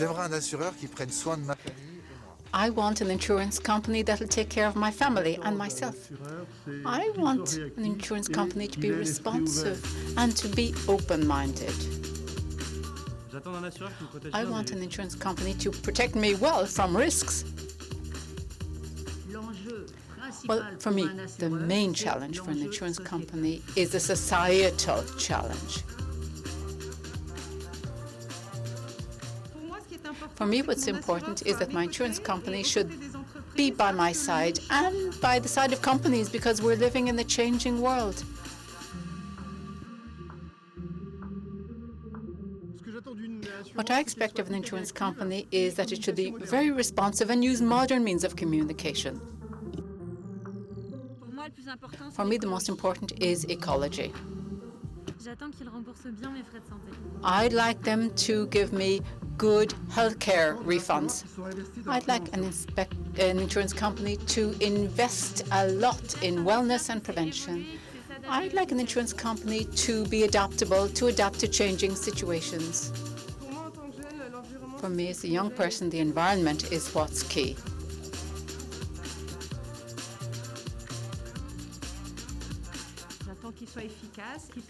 J'aimerais un assureur qui prenne soin de ma famille. I want an insurance company that will take care of my family and myself. I want an insurance company to be responsive and to be open-minded. I want an insurance company to protect me well from risks. Well, for me, the main challenge for an insurance company is a societal challenge. For me, what's important is that my insurance company should be by my side and by the side of companies, because we're living in a changing world. What I expect of an insurance company is that it should be very responsive and use modern means of communication. For me, the most important is ecology. I'd like them to give me good healthcare refunds. I'd like an insurance company to invest a lot in wellness and prevention. I'd like an insurance company to be adaptable, to adapt to changing situations. For me, as a young person, the environment is what's key.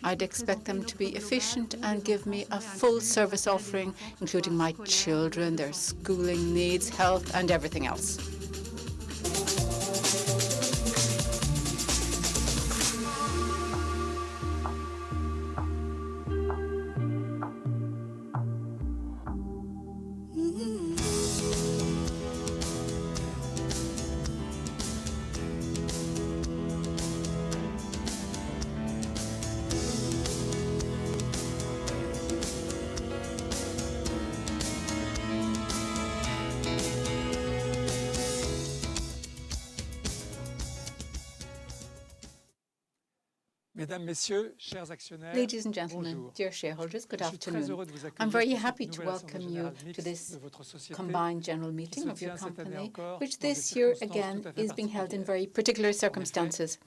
I'd expect them to be efficient and give me a full service offering, including my children, their schooling needs, health, and everything else. Ladies and gentlemen, dear shareholders, good afternoon. I'm very happy to welcome you to this combined general meeting of your company, which this year again is being held in very particular circumstances.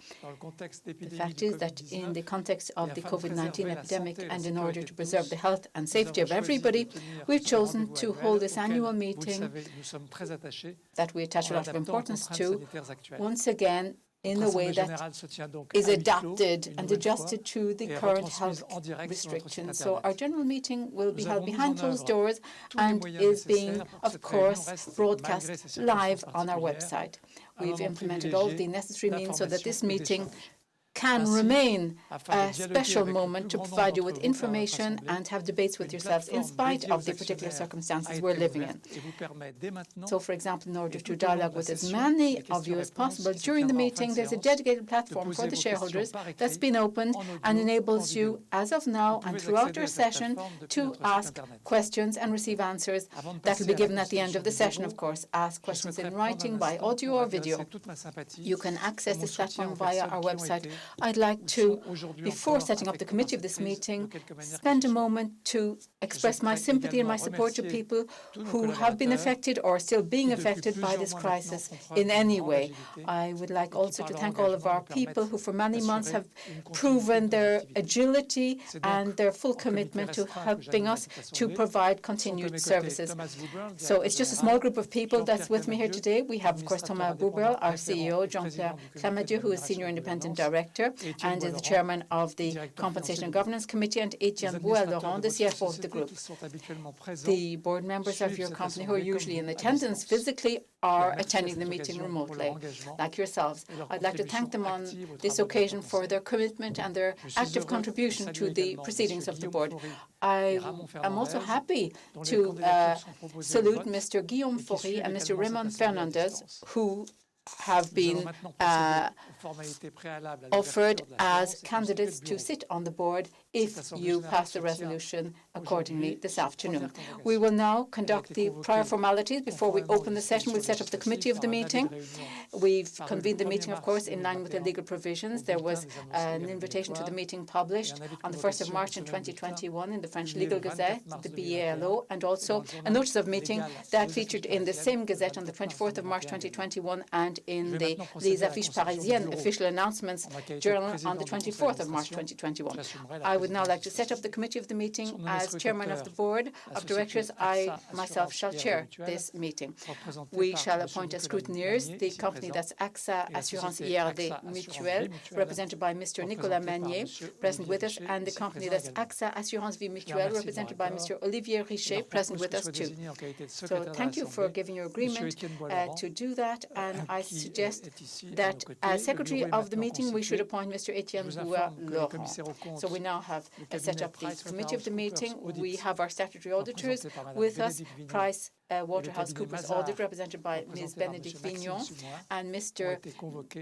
The fact is that in the context of the COVID-19 epidemic and in order to preserve the health and safety of everybody, we've chosen to hold this annual meeting that we attach a lot of importance to, once again, in a way that is adapted and adjusted to the current health restrictions. So our general meeting will be held behind closed doors and is being, of course, broadcast live on our website. We've implemented all the necessary means so that this meeting can remain a special moment to provide you with information and have debates with yourselves in spite of the particular circumstances we're living in. So, for example, in order to dialogue with as many of you as possible during the meeting, there's a dedicated platform for the shareholders that's been opened and enables you, as of now and throughout our session, to ask questions and receive answers that will be given at the end of the session, of course. Ask questions in writing, by audio or video. You can access this platform via our website. I'd like to, before setting up the committee of this meeting, spend a moment to express my sympathy and my support to people who have been affected or are still being affected by this crisis in any way. I would like also to thank all of our people who for many months have proven their agility and their full commitment to helping us to provide continued services. So it's just a small group of people that's with me here today. We have, of course, Thomas Buberl, our CEO, Jean-Pierre Clamadieu, who is Senior Independent Director and is the Chairman of the Compensation and Governance Committee, and Etienne Bouel-Laurent, the CFO of the group. The board members of your company who are usually in attendance physically are attending the meeting remotely, like yourselves. I'd like to thank them on this occasion for their commitment and their active contribution to the proceedings of the board. I am also happy to salute Mr. Guillaume Faury and Mr. Ramon Fernandez, who have been offered as candidates to sit on the board if you pass the resolution accordingly this afternoon. We will now conduct the prior formalities before we open the session. We'll set up the committee of the meeting. We've convened the meeting, of course, in line with the legal provisions. There was an invitation to the meeting published on the 1st of March in 2021 in the French Legal Gazette, the BALO, and also a notice of meeting that featured in the same gazette on the 24th of March 2021 and announcement in the Les Affiches Parisiennes official announcements journal on the 24th of March 2021. I would now like to set up the committee of the meeting. As chairman of the board of directors, I myself shall chair this meeting. We shall appoint as scrutineers the company that's Axa Assurance IRD Mutuelle, represented by Mr. Nicolas Magnier, present with us, and the company that's Axa Assurance Vie Mutuelle, represented by Mr. Olivier Richet, present with us too. So thank you for giving your agreement to do that, and I suggest that as secretary of the meeting, we should appoint Mr. Etienne Bouin-Laurent. So we now have set up the committee of the meeting. We have our statutory auditors with us, PricewaterhouseCoopers Audit, represented by Ms. Bénédicte Vignon and Mr.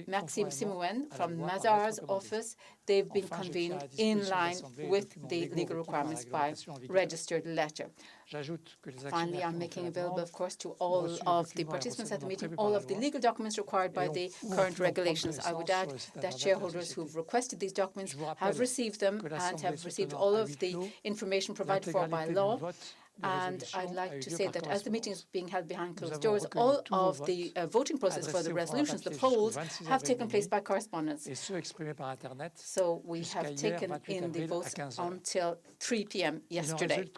Maxime Simouen from Mazars' office. They've been convened in line with the legal requirements by registered letter. Finally, I'm making available, of course, to all of the participants at the meeting all of the legal documents required by the current regulations. I would add that shareholders who've requested these documents have received them and have received all of the information provided for by law. And I'd like to say that as the meeting is being held behind closed doors, all of the voting process for the resolutions, the polls, have taken place by correspondence. So we have taken in the votes until 3 p.m. yesterday.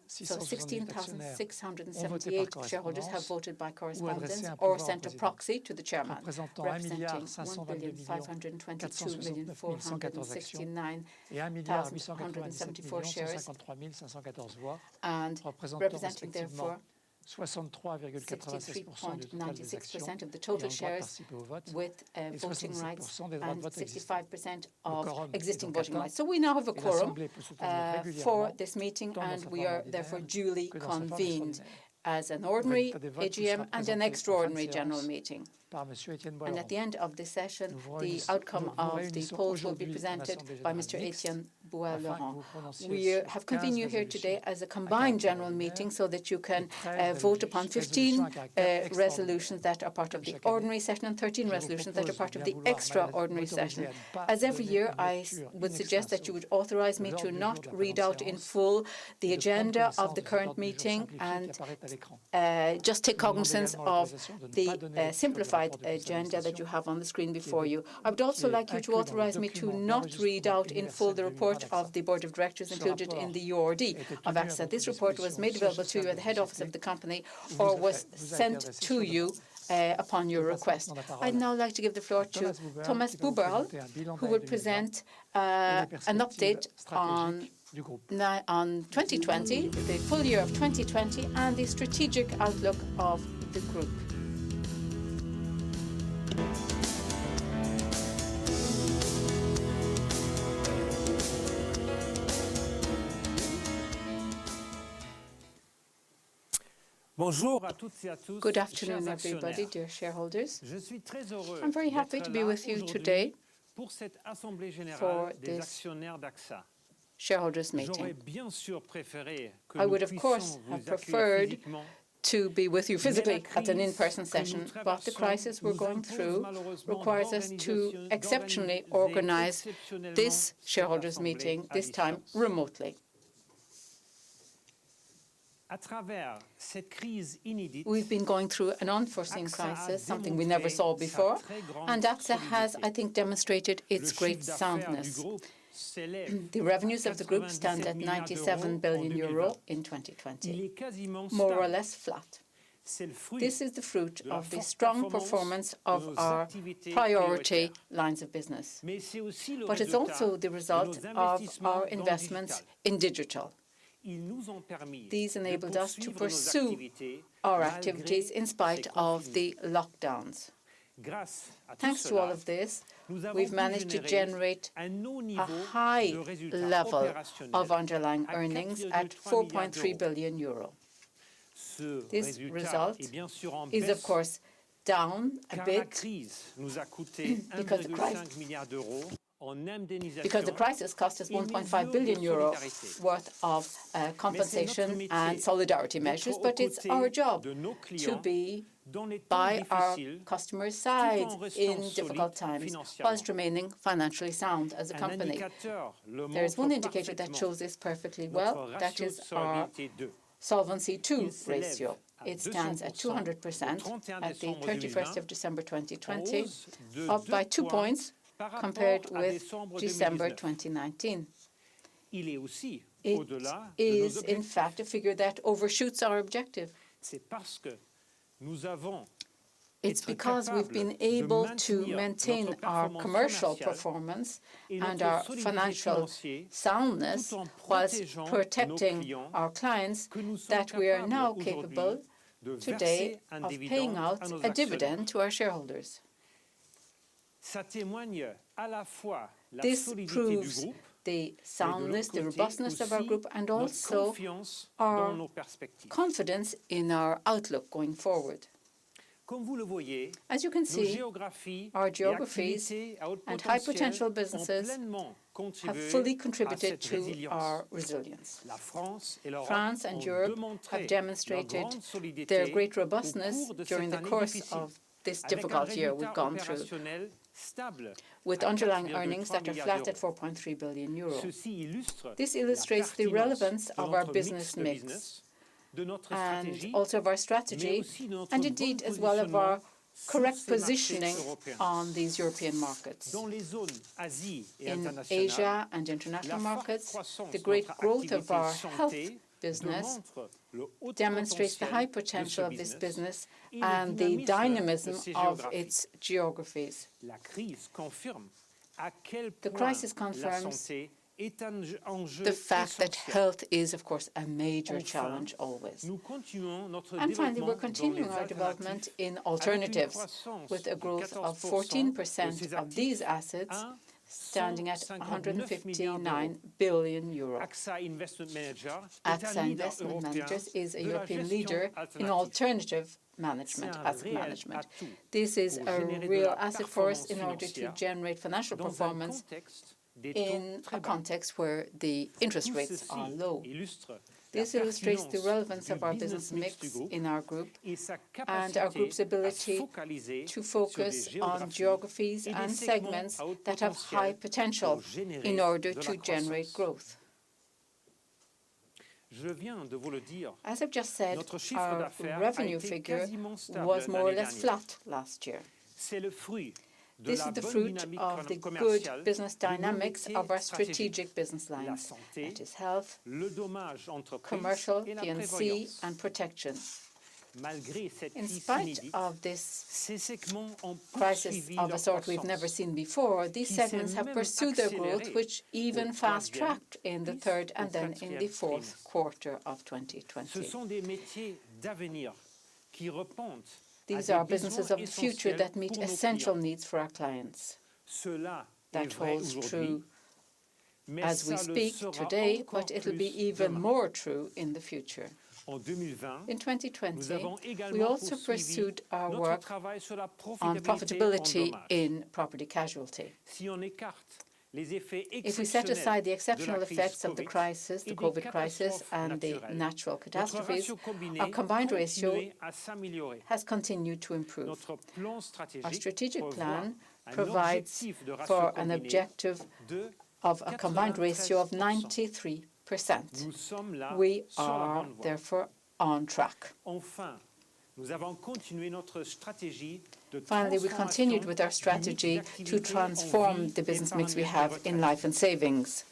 So 16,678 shareholders have voted by correspondence or sent a proxy to the chairman, representing 1,522,469,174 shares, and representing therefore 63.96% of the total shares with voting rights and 65% of existing voting rights. So we now have a quorum for this meeting, and we are therefore duly convened as an ordinary AGM and an extraordinary general meeting. And at the end of this session, the outcome of the polls will be presented by Mr. Etienne Bouin-Laurent. We have convened you here today as a combined general meeting so that you can vote upon 15 resolutions that are part of the ordinary session and 13 resolutions that are part of the extraordinary session. As every year, I would suggest that you would authorize me to not read out in full the agenda of the current meeting and just take cognizance of the simplified agenda that you have on the screen before you. I would also like you to authorize me to not read out in full the report of the Board of Directors included in the URD of AXA. This report was made available to you at the head office of the company or was sent to you upon your request. I'd now like to give the floor to Thomas Buberl, who will present an update on 2020, the full year of 2020, and the strategic outlook of the group. Good afternoon, everybody, dear shareholders. I'm very happy to be with you today for this shareholders meeting. I would, of course, have preferred to be with you physically at an in-person session, but the crisis we're going through requires us to exceptionally organize this shareholders meeting, this time remotely. We've been going through an unforeseen crisis, something we never saw before, and AXA has, I think, demonstrated its great soundness. The revenues of the group stand at 97 billion euro in 2020, more or less flat. This is the fruit of the strong performance of our priority lines of business. But it's also the result of our investments in digital. These enabled us to pursue our activities in spite of the lockdowns. Thanks to all of this, we've managed to generate a high level of underlying earnings at 4.3 billion euro. This result is, of course, down a bit because the crisis cost us 1.5 billion euro worth of compensation and solidarity measures, but it's our job to be by our customers' side in difficult times, whilst remaining financially sound as a company. There is one indicator that shows this perfectly well, that is our Solvency II ratio. It stands at 200% at the 31st of December 2020, up by 2 points compared with December 2019. It is, in fact, a figure that overshoots our objective. It's because we've been able to maintain our commercial performance and our financial soundness whilst protecting our clients that we are now capable today of paying out a dividend to our shareholders. This proves the soundness, the robustness of our group, and also our confidence in our outlook going forward. As you can see, our geographies and high-potential businesses have fully contributed to our resilience. France and Europe have demonstrated their great robustness during the course of this difficult year we've gone through, with underlying earnings that are flat at 4.3 billion euro. This illustrates the relevance of our business mix and also of our strategy, and indeed as well of our correct positioning on these European markets. In Asia and international markets, the great growth of our health business demonstrates the high potential of this business and the dynamism of its geographies. The crisis confirms the fact that health is, of course, a major challenge always. And finally, we're continuing our development in alternatives with a growth of 14% of these assets, standing at 159 billion euro. Axa Investment Managers is a European leader in alternative management, asset management. This is a real asset for us in order to generate financial performance in a context where the interest rates are low. This illustrates the relevance of our business mix in our group and our group's ability to focus on geographies and segments that have high potential in order to generate growth. As I've just said, our revenue figure was more or less flat last year. This is the fruit of the good business dynamics of our strategic business lines, that is health, commercial, P&C, and protection. In spite of this crisis of a sort we've never seen before, these segments have pursued their growth, which even fast-tracked in the third and then in the fourth quarter of 2020. These are businesses of the future that meet essential needs for our clients. That holds true as we speak today, but it'll be even more true in the future. In 2020, we also pursued our work on profitability in property casualty. If we set aside the exceptional effects of the crisis, the COVID crisis, and the natural catastrophes, our combined ratio has continued to improve. Our strategic plan provides for an objective of a combined ratio of 93%. We are therefore on track. Finally, we continued with our strategy to transform the business mix we have in life and savings.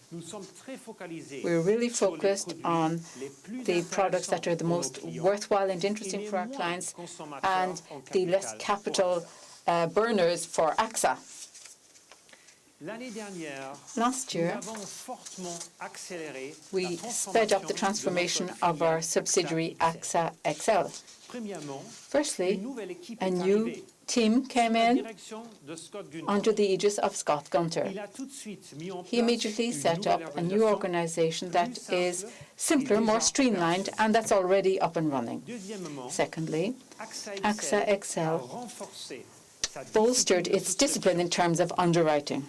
We're really focused on the products that are the most worthwhile and interesting for our clients and the less capital burners for AXA. Last year, we sped up the transformation of our subsidiary AXA XL. Firstly, a new team came in under the aegis of Scott Gunter. He immediately set up a new organization that is simpler, more streamlined, and that's already up and running. Secondly, AXA XL bolstered its discipline in terms of underwriting.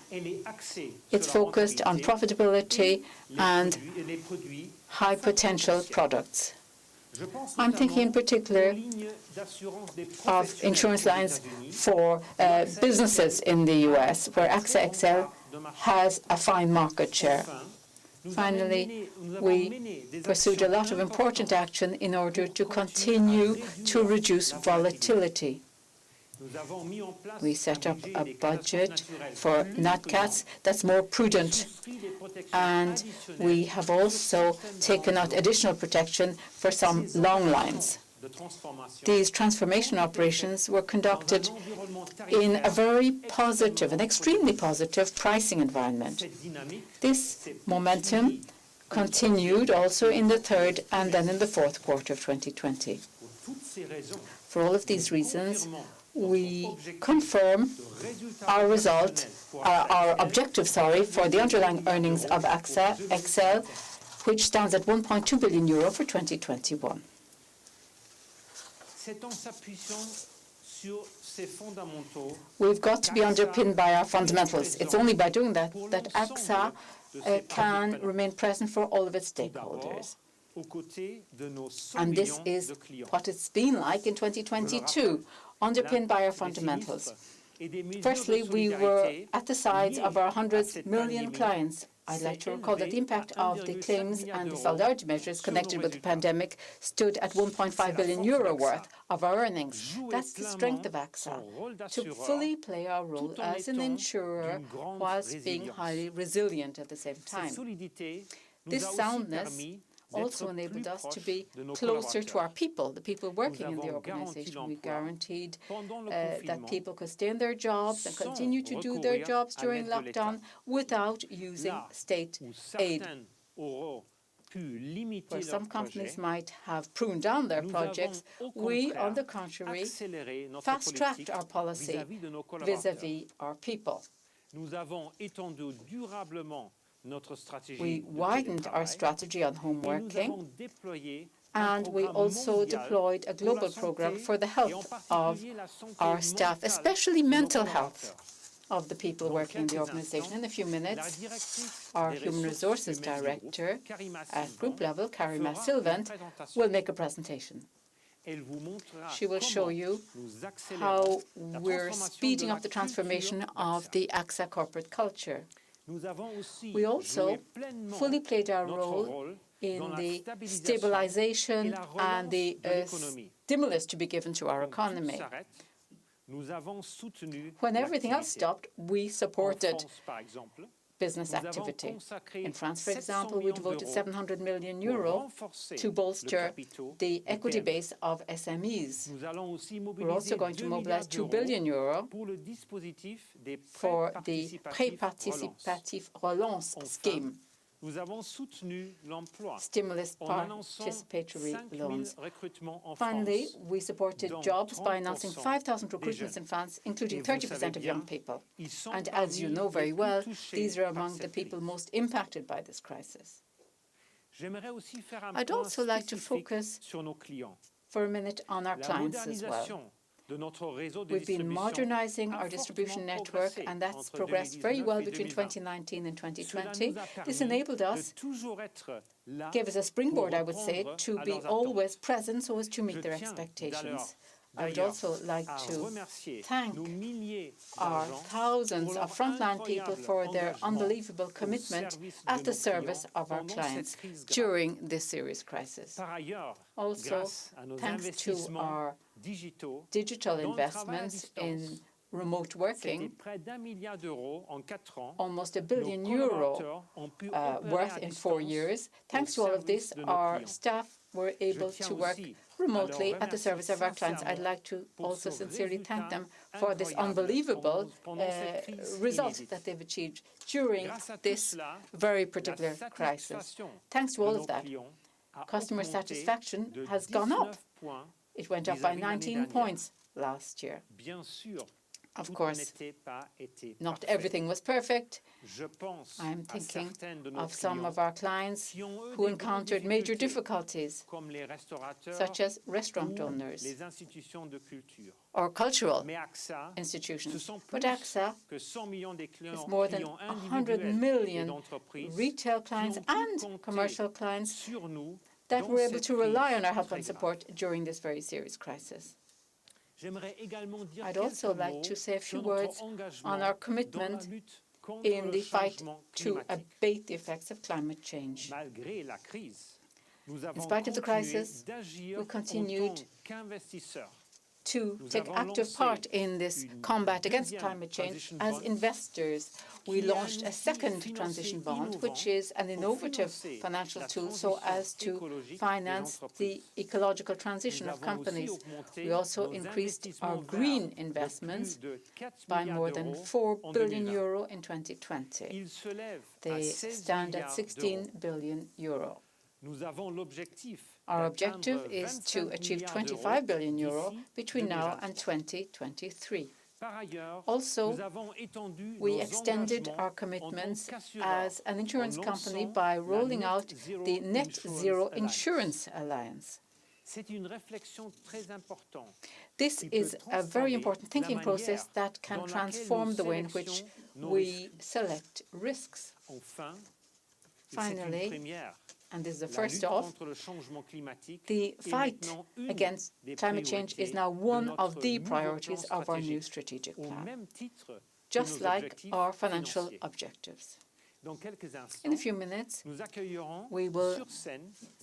It's focused on profitability and high-potential products. I'm thinking in particular of insurance lines for businesses in the US, where AXA XL has a fine market share. Finally, we pursued a lot of important action in order to continue to reduce volatility. We set up a budget for NatCats that's more prudent, and we have also taken out additional protection for some long lines. These transformation operations were conducted in a very positive, an extremely positive pricing environment. This momentum continued also in the third and then in the fourth quarter of 2020. For all of these reasons, we confirm our objective, for the underlying earnings of Axa XL, which stands at €1.2 billion for 2021. We've got to be underpinned by our fundamentals. It's only by doing that that Axa can remain present for all of its stakeholders. And this is what it's been like in 2022, underpinned by our fundamentals. Firstly, we were at the sides of our 100 million clients. I'd like to recall that the impact of the claims and the solidarity measures connected with the pandemic stood at €1.5 billion worth of our earnings. That's the strength of Axa, to fully play our role as an insurer whilst being highly resilient at the same time. This soundness also enabled us to be closer to our people, the people working in the organization. We guaranteed that people could stay in their jobs and continue to do their jobs during lockdown without using state aid. Where some companies might have pruned down their projects, we, on the contrary, fast-tracked our policy vis-à-vis our people. We widened our strategy on home working, and we also deployed a global program for the health of our staff, especially mental health of the people working in the organization. In a few minutes, our Human Resources Director at group level, Karima Sylvant, will make a presentation. She will show you how we're speeding up the transformation of the Axa corporate culture. We also fully played our role in the stabilization and the stimulus to be given to our economy. When everything else stopped, we supported business activity. In France, for example, we devoted €700 million to bolster the equity base of SMEs. We're also going to mobilize €2 billion for the Prêt Participatif Relance scheme. Stimulus participatory loans. Finally, we supported jobs by announcing 5,000 recruitments in France, including 30% of young people. And as you know very well, these are among the people most impacted by this crisis. I'd also like to focus for a minute on our clients as well. We've been modernizing our distribution network, and that's progressed very well between 2019 and 2020. This enabled us, gave us a springboard, I would say, to be always present so as to meet their expectations. I would also like to thank our thousands of frontline people for their unbelievable commitment at the service of our clients during this serious crisis. Also, thanks to our digital investments in remote working, almost €1 billion worth in 4 years. Thanks to all of this, our staff were able to work remotely at the service of our clients. I'd like to also sincerely thank them for this unbelievable result that they've achieved during this very particular crisis. Thanks to all of that, customer satisfaction has gone up. It went up by 19 points last year. Of course, not everything was perfect. I'm thinking of some of our clients who encountered major difficulties, such as restaurant owners or cultural institutions. But Axa is more than 100 million retail clients and commercial clients that were able to rely on our help and support during this very serious crisis. I'd also like to say a few words on our commitment in the fight to abate the effects of climate change. In spite of the crisis, we continued to take active part in this combat against climate change. As investors, we launched a second transition bond, which is an innovative financial tool so as to finance the ecological transition of companies. We also increased our green investments by more than €4 billion in 2020. They stand at €16 billion. Our objective is to achieve €25 billion between now and 2023. Also, we extended our commitments as an insurance company by rolling out the Net Zero Insurance Alliance. This is a very important thinking process that can transform the way in which we select risks. Finally, and this is the first of, the fight against climate change is now one of the priorities of our new strategic plan, just like our financial objectives. In a few minutes, we will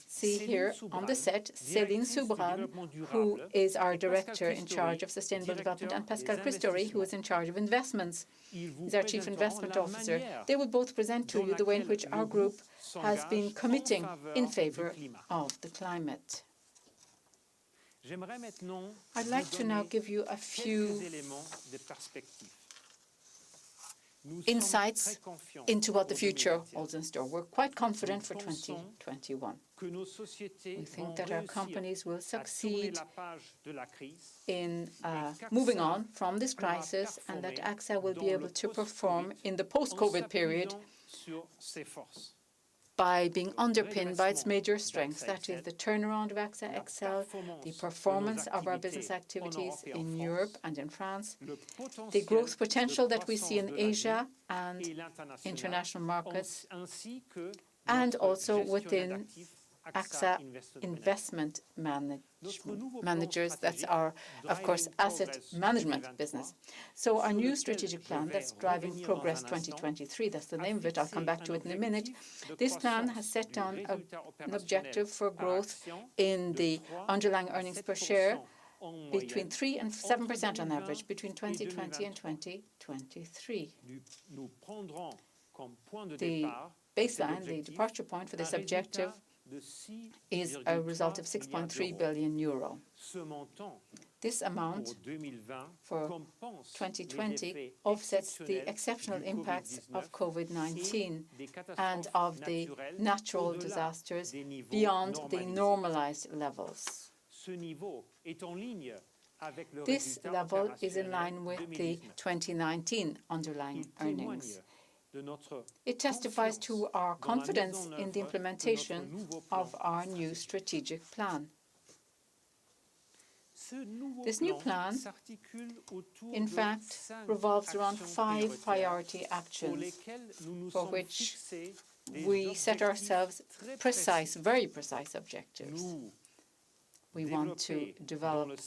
see here on the set Céline Soubran, who is our Director in charge of Sustainable Development, and Pascal Christori, who is in charge of investments. He's our Chief Investment Officer. They will both present to you the way in which our group has been committing in favor of the climate. I'd like to now give you a few insights into what the future holds in store. We're quite confident for 2021. We think that our companies will succeed in moving on from this crisis, and that AXA will be able to perform in the post-COVID period by being underpinned by its major strengths, that is the turnaround of AXA XL, the performance of our business activities in Europe and in France, the growth potential that we see in Asia and international markets, and also within AXA Investment Managers. That's our, of course, asset management business. So our new strategic plan that's driving Progress 2023, that's the name of it, I'll come back to it in a minute. This plan has set down an objective for growth in the underlying earnings per share between 3 and 7% on average between 2020 and 2023. The baseline, the departure point for this objective, is a result of €6.3 billion. This amount for 2020 offsets the exceptional impacts of COVID-19 and of the natural disasters beyond the normalized levels. This level is in line with the 2019 underlying earnings. It testifies to our confidence in the implementation of our new strategic plan. This new plan, in fact, revolves around 5 priority actions for which we set ourselves very precise objectives. We want to develop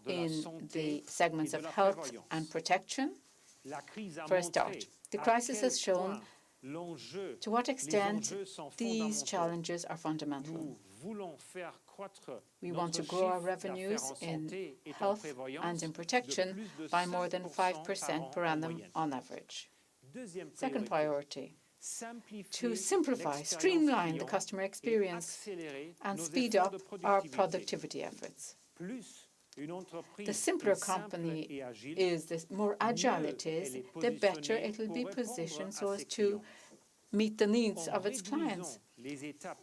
in the segments of health and protection. For a start, the crisis has shown to what extent these challenges are fundamental. We want to grow our revenues in health and in protection by more than 5% per annum on average. Second priority, to simplify, streamline the customer experience and speed up our productivity efforts. The simpler a company is, the more agile it is, the better it will be positioned so as to meet the needs of its clients.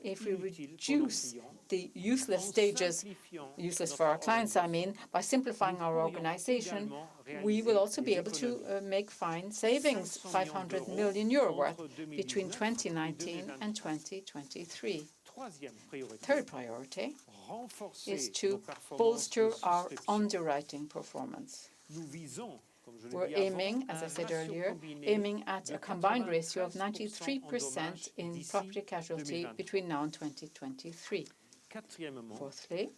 If we reduce the useless stages, useless for our clients, I mean, by simplifying our organization, we will also be able to make fine savings, €500 million worth, between 2019 and 2023. Third priority is to bolster our underwriting performance. We're aiming, as I said earlier, at a combined ratio of 93% in property casualty between now and 2023. Fourthly,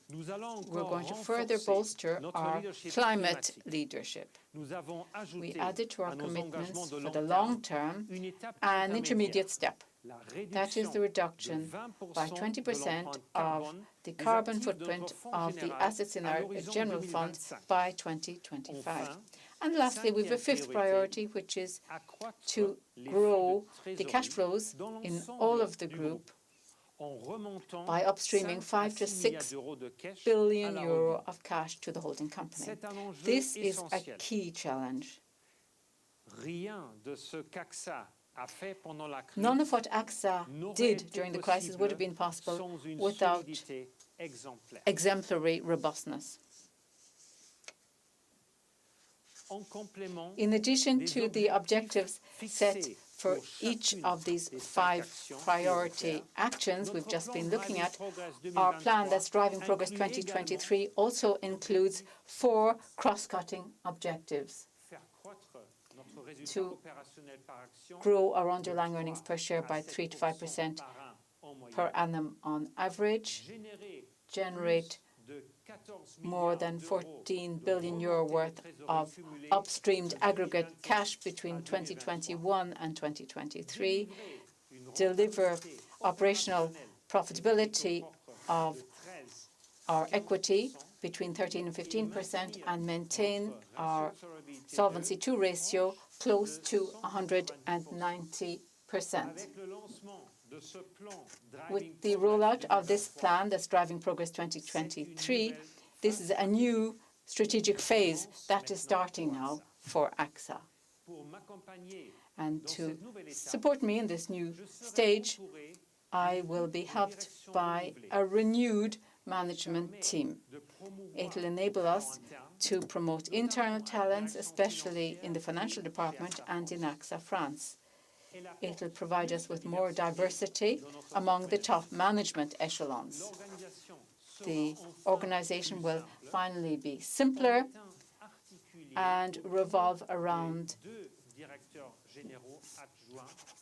we're going to further bolster our climate leadership. We added to our commitments for the long term an intermediate step. That is the reduction by 20% of the carbon footprint of the assets in our general fund by 2025. And lastly, we have a fifth priority, which is to grow the cash flows in all of the group by upstreaming 5 to 6 billion euro of cash to the holding company. This is a key challenge. None of what Axa did during the crisis would have been possible without exemplary robustness. In addition to the objectives set for each of these 5 priority actions we've just been looking at, our plan that's driving progress 2023 also includes 4 cross-cutting objectives: to grow our underlying earnings per share by 3 to 5% per annum on average, generate more than 14 billion euro worth of upstreamed aggregate cash between 2021 and 2023, deliver operational profitability of our equity between 13 and 15%, and maintain our Solvency II ratio close to 190%. With the rollout of this plan that's driving progress 2023, this is a new strategic phase that is starting now for Axa. And to support me in this new stage, I will be helped by a renewed management team. It will enable us to promote internal talents, especially in the financial department and in Axa France. It will provide us with more diversity among the top management echelons. The organization will finally be simpler and revolve around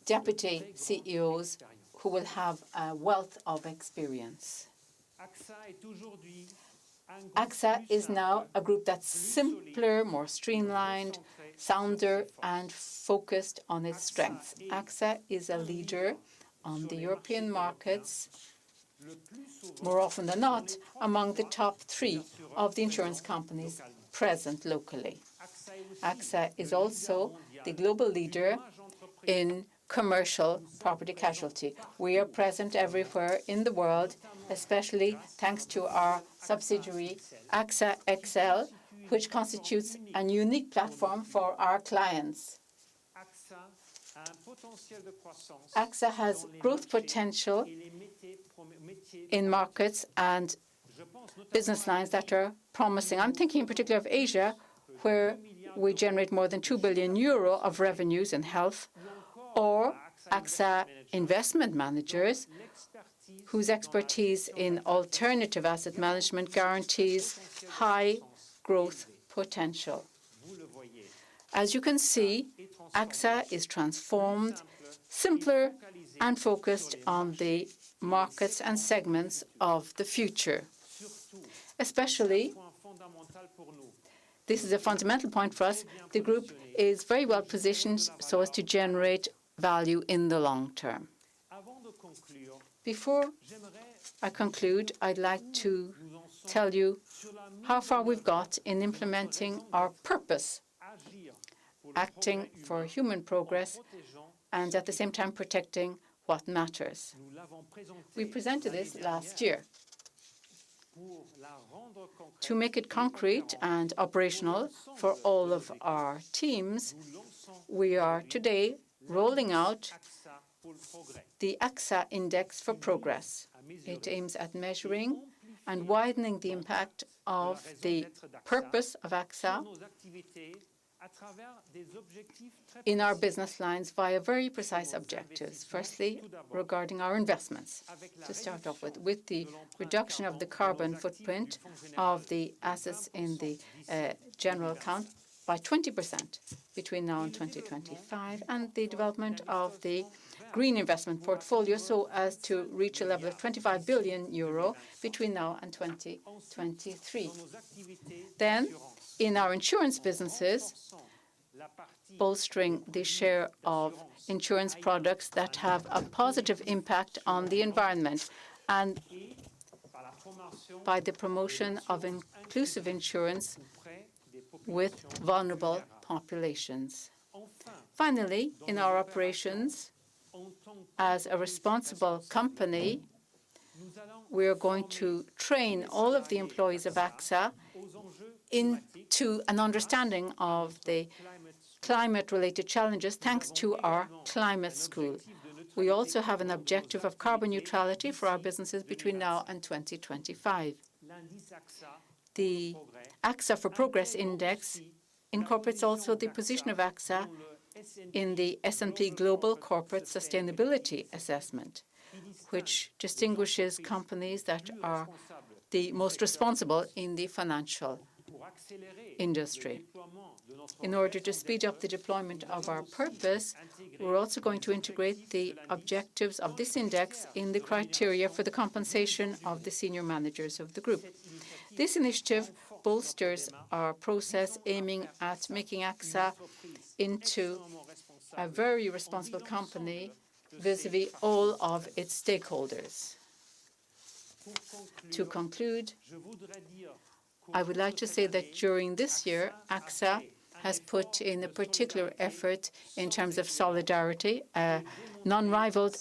deputy CEOs who will have a wealth of experience. Axa is now a group that's simpler, more streamlined, sounder, and focused on its strengths. Axa is a leader on the European markets, more often than not, among the top 3 of the insurance companies present locally. Axa is also the global leader in commercial property casualty. We are present everywhere in the world, especially thanks to our subsidiary Axa XL, which constitutes a unique platform for our clients. Axa has growth potential in markets and business lines that are promising. I'm thinking in particular of Asia, where we generate more than 2 billion euro of revenues in health, or Axa Investment Managers, whose expertise in alternative asset management guarantees high growth potential. As you can see, Axa is transformed, simpler, and focused on the markets and segments of the future. Especially, this is a fundamental point for us, the group is very well positioned so as to generate value in the long term. Before I conclude, I'd like to tell you how far we've got in implementing our purpose, acting for human progress and at the same time protecting what matters. We presented this last year. To make it concrete and operational for all of our teams, we are today rolling out the Axa Index for Progress. It aims at measuring and widening the impact of the purpose of Axa in our business lines via very precise objectives. Firstly, regarding our investments. To start off with the reduction of the carbon footprint of the assets in the general account by 20% between now and 2025, and the development of the green investment portfolio so as to reach a level of 25 billion euro between now and 2023. Then, in our insurance businesses, bolstering the share of insurance products that have a positive impact on the environment, and by the promotion of inclusive insurance with vulnerable populations. Finally, in our operations, as a responsible company, we are going to train all of the employees of AXA into an understanding of the climate-related challenges thanks to our climate school. We also have an objective of carbon neutrality for our businesses between now and 2025. The Axa for Progress Index incorporates also the position of AXA in the S&P Global Corporate Sustainability Assessment, which distinguishes companies that are the most responsible in the financial industry. In order to speed up the deployment of our purpose, we're also going to integrate the objectives of this index in the criteria for the compensation of the senior managers of the group. This initiative bolsters our process aiming at making AXA into a very responsible company vis-à-vis all of its stakeholders. To conclude, I would like to say that during this year, AXA has put in a particular effort in terms of solidarity, a non-rivaled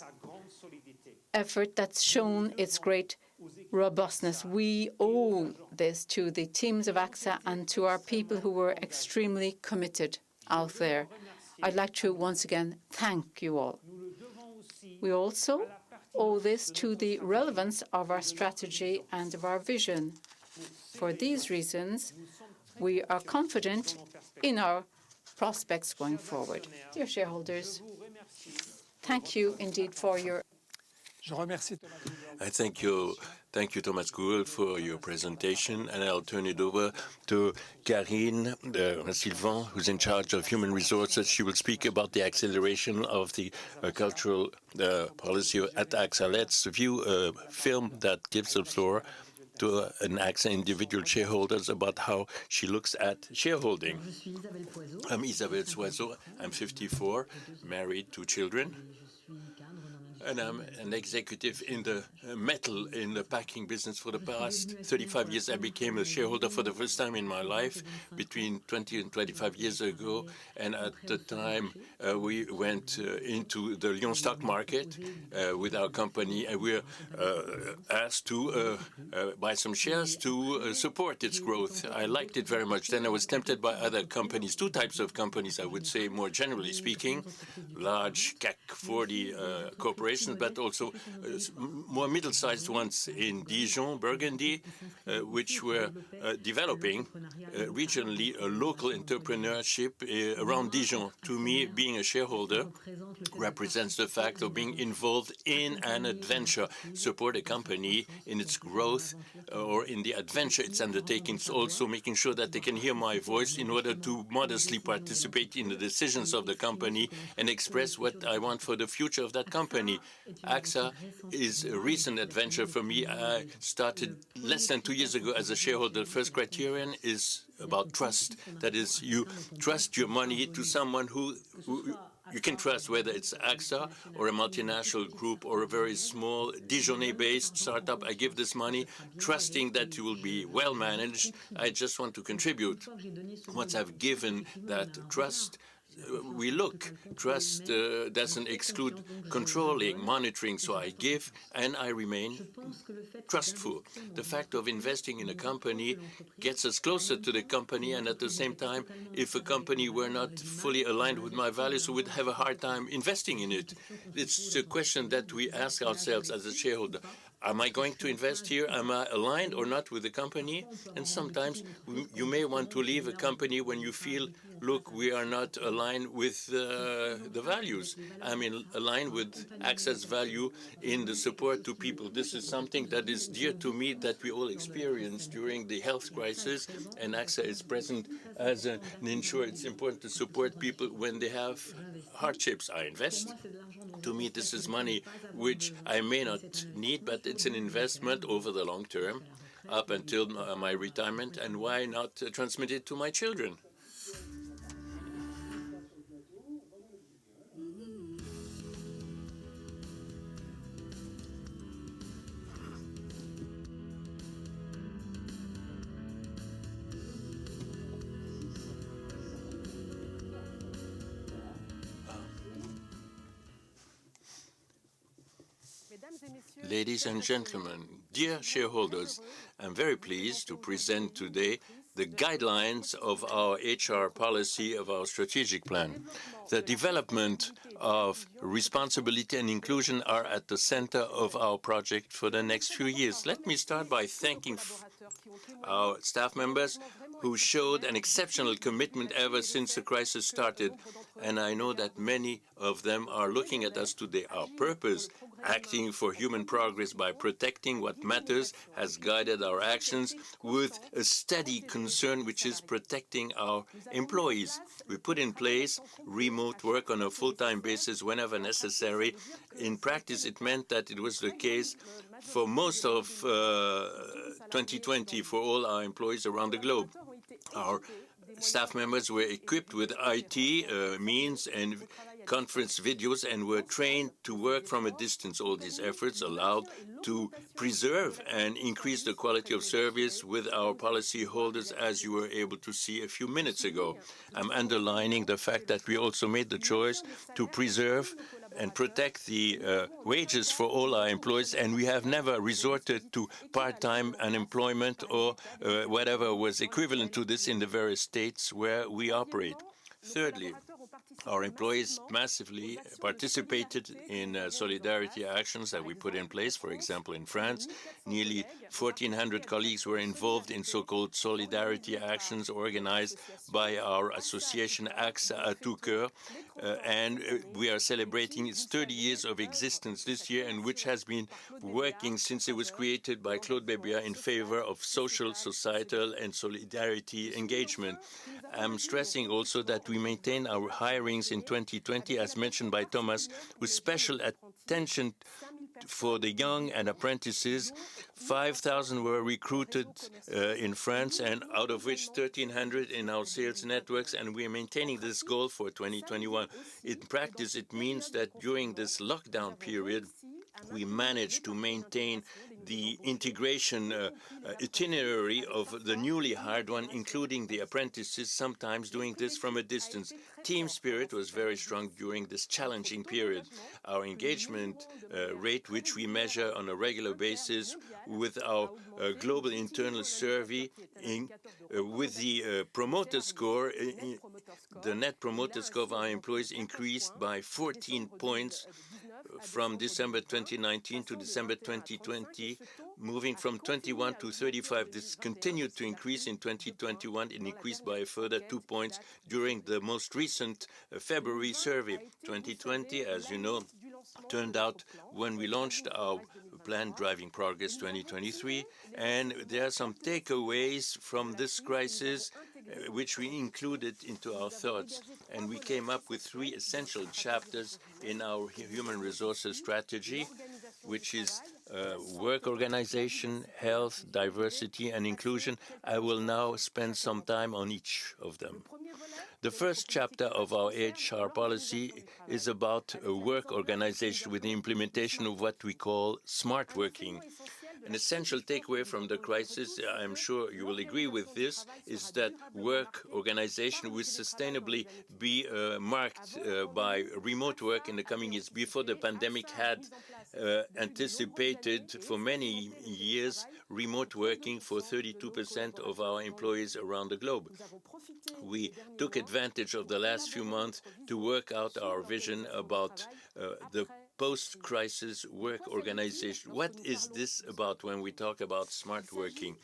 effort that's shown its great robustness. We owe this to the teams of AXA and to our people who were extremely committed out there. I'd like to once again thank you all. We also owe this to the relevance of our strategy and of our vision. For these reasons, we are confident in our prospects going forward. Dear shareholders, thank you indeed for your... I thank you, Thomas Gould, for your presentation, and I'll turn it over to Karine Sylvain, who's in charge of human resources. She will speak about the acceleration of the cultural policy at AXA. Let's view a film that gives the floor to an AXA individual shareholders about how she looks at shareholding. I'm Isabelle Soiseau. I'm 54, married, 2 children. And I'm an executive in the metal, in the packing business for the past 35 years. I became a shareholder for the first time in my life between 20 and 25 years ago. And at the time, we went into the Lyon stock market with our company, and we were asked to buy some shares to support its growth. I liked it very much. Then I was tempted by other companies, 2 types of companies, I would say, more generally speaking, large CAC 40 corporations, but also more middle-sized ones in Dijon, Burgundy, which were developing regionally a local entrepreneurship around Dijon. To me, being a shareholder represents the fact of being involved in an adventure, support a company in its growth or in the adventure it's undertaking. It's also making sure that they can hear my voice in order to modestly participate in the decisions of the company and express what I want for the future of that company. AXA is a recent adventure for me. I started less than 2 years ago as a shareholder. The first criterion is about trust. That is, you trust your money to someone who you can trust, whether it's AXA or a multinational group or a very small Dijonais-based startup. I give this money trusting that you will be well managed. I just want to contribute. Once I've given that trust, we look. Trust doesn't exclude controlling, monitoring, so I give and I remain trustful. The fact of investing in a company gets us closer to the company, and at the same time, if a company were not fully aligned with my values, we would have a hard time investing in it. It's a question that we ask ourselves as a shareholder. Am I going to invest here? Am I aligned or not with the company? And sometimes you may want to leave a company when you feel look, we are not aligned with the values. I mean, aligned with Axa's value in the support to people. This is something that is dear to me that we all experienced during the health crisis, and Axa is present as an insurer. It's important to support people when they have hardships. I invest. To me, this is money which I may not need, but it's an investment over the long term, up until my retirement, and why not transmit it to my children? Ladies and gentlemen, dear shareholders, I'm very pleased to present today the guidelines of our HR policy of our strategic plan. The development of responsibility and inclusion are at the center of our project for the next few years. Let me start by thanking our staff members who showed an exceptional commitment ever since the crisis started, and I know that many of them are looking at us today. Our purpose, acting for human progress by protecting what matters, has guided our actions with a steady concern, which is protecting our employees. We put in place remote work on a full-time basis whenever necessary. In practice, it meant that it was the case for most of 2020 for all our employees around the globe. Our staff members were equipped with IT means and conference videos and were trained to work from a distance. All these efforts allowed to preserve and increase the quality of service with our policyholders, as you were able to see a few minutes ago. I'm underlining the fact that we also made the choice to preserve and protect the wages for all our employees, and we have never resorted to part-time unemployment or whatever was equivalent to this in the various states where we operate. Thirdly, our employees massively participated in solidarity actions that we put in place. For example, in France, nearly 1,400 colleagues were involved in so-called solidarity actions organized by our association Axa Index, and we are celebrating its 30 years of existence this year, and which has been working since it was created by Claude Bébia in favor of social, societal, and solidarity engagement. I'm stressing also that we maintain our hirings in 2020, as mentioned by Thomas, with special attention for the young and apprentices. 5,000 were recruited in France, and out of which 1,300 in our sales networks, and we are maintaining this goal for 2021. In practice, it means that during this lockdown period, we managed to maintain the integration itinerary of the newly hired one, including the apprentices, sometimes doing this from a distance. Team spirit was very strong during this challenging period. Our engagement rate, which we measure on a regular basis with our global internal survey, with the promoter score, the net promoter score of our employees increased by 14 points from December 2019 to December 2020, moving from 21 to 35. This continued to increase in 2021 and increased by a further 2 points during the most recent February survey. 2020, as you know, turned out when we launched our plan Driving Progress 2023, and there are some takeaways from this crisis which we included into our thoughts. And we came up with 3 essential chapters in our human resources strategy, which is work organization, health, diversity, and inclusion. I will now spend some time on each of them. The first chapter of our HR policy is about work organization with the implementation of what we call smart working. An essential takeaway from the crisis, I'm sure you will agree with this, is that work organization will sustainably be marked by remote work in the coming years. Before the pandemic had anticipated for many years remote working for 32% of our employees around the globe. We took advantage of the last few months to work out our vision about the post-crisis work organization. What is this about when we talk about smart working?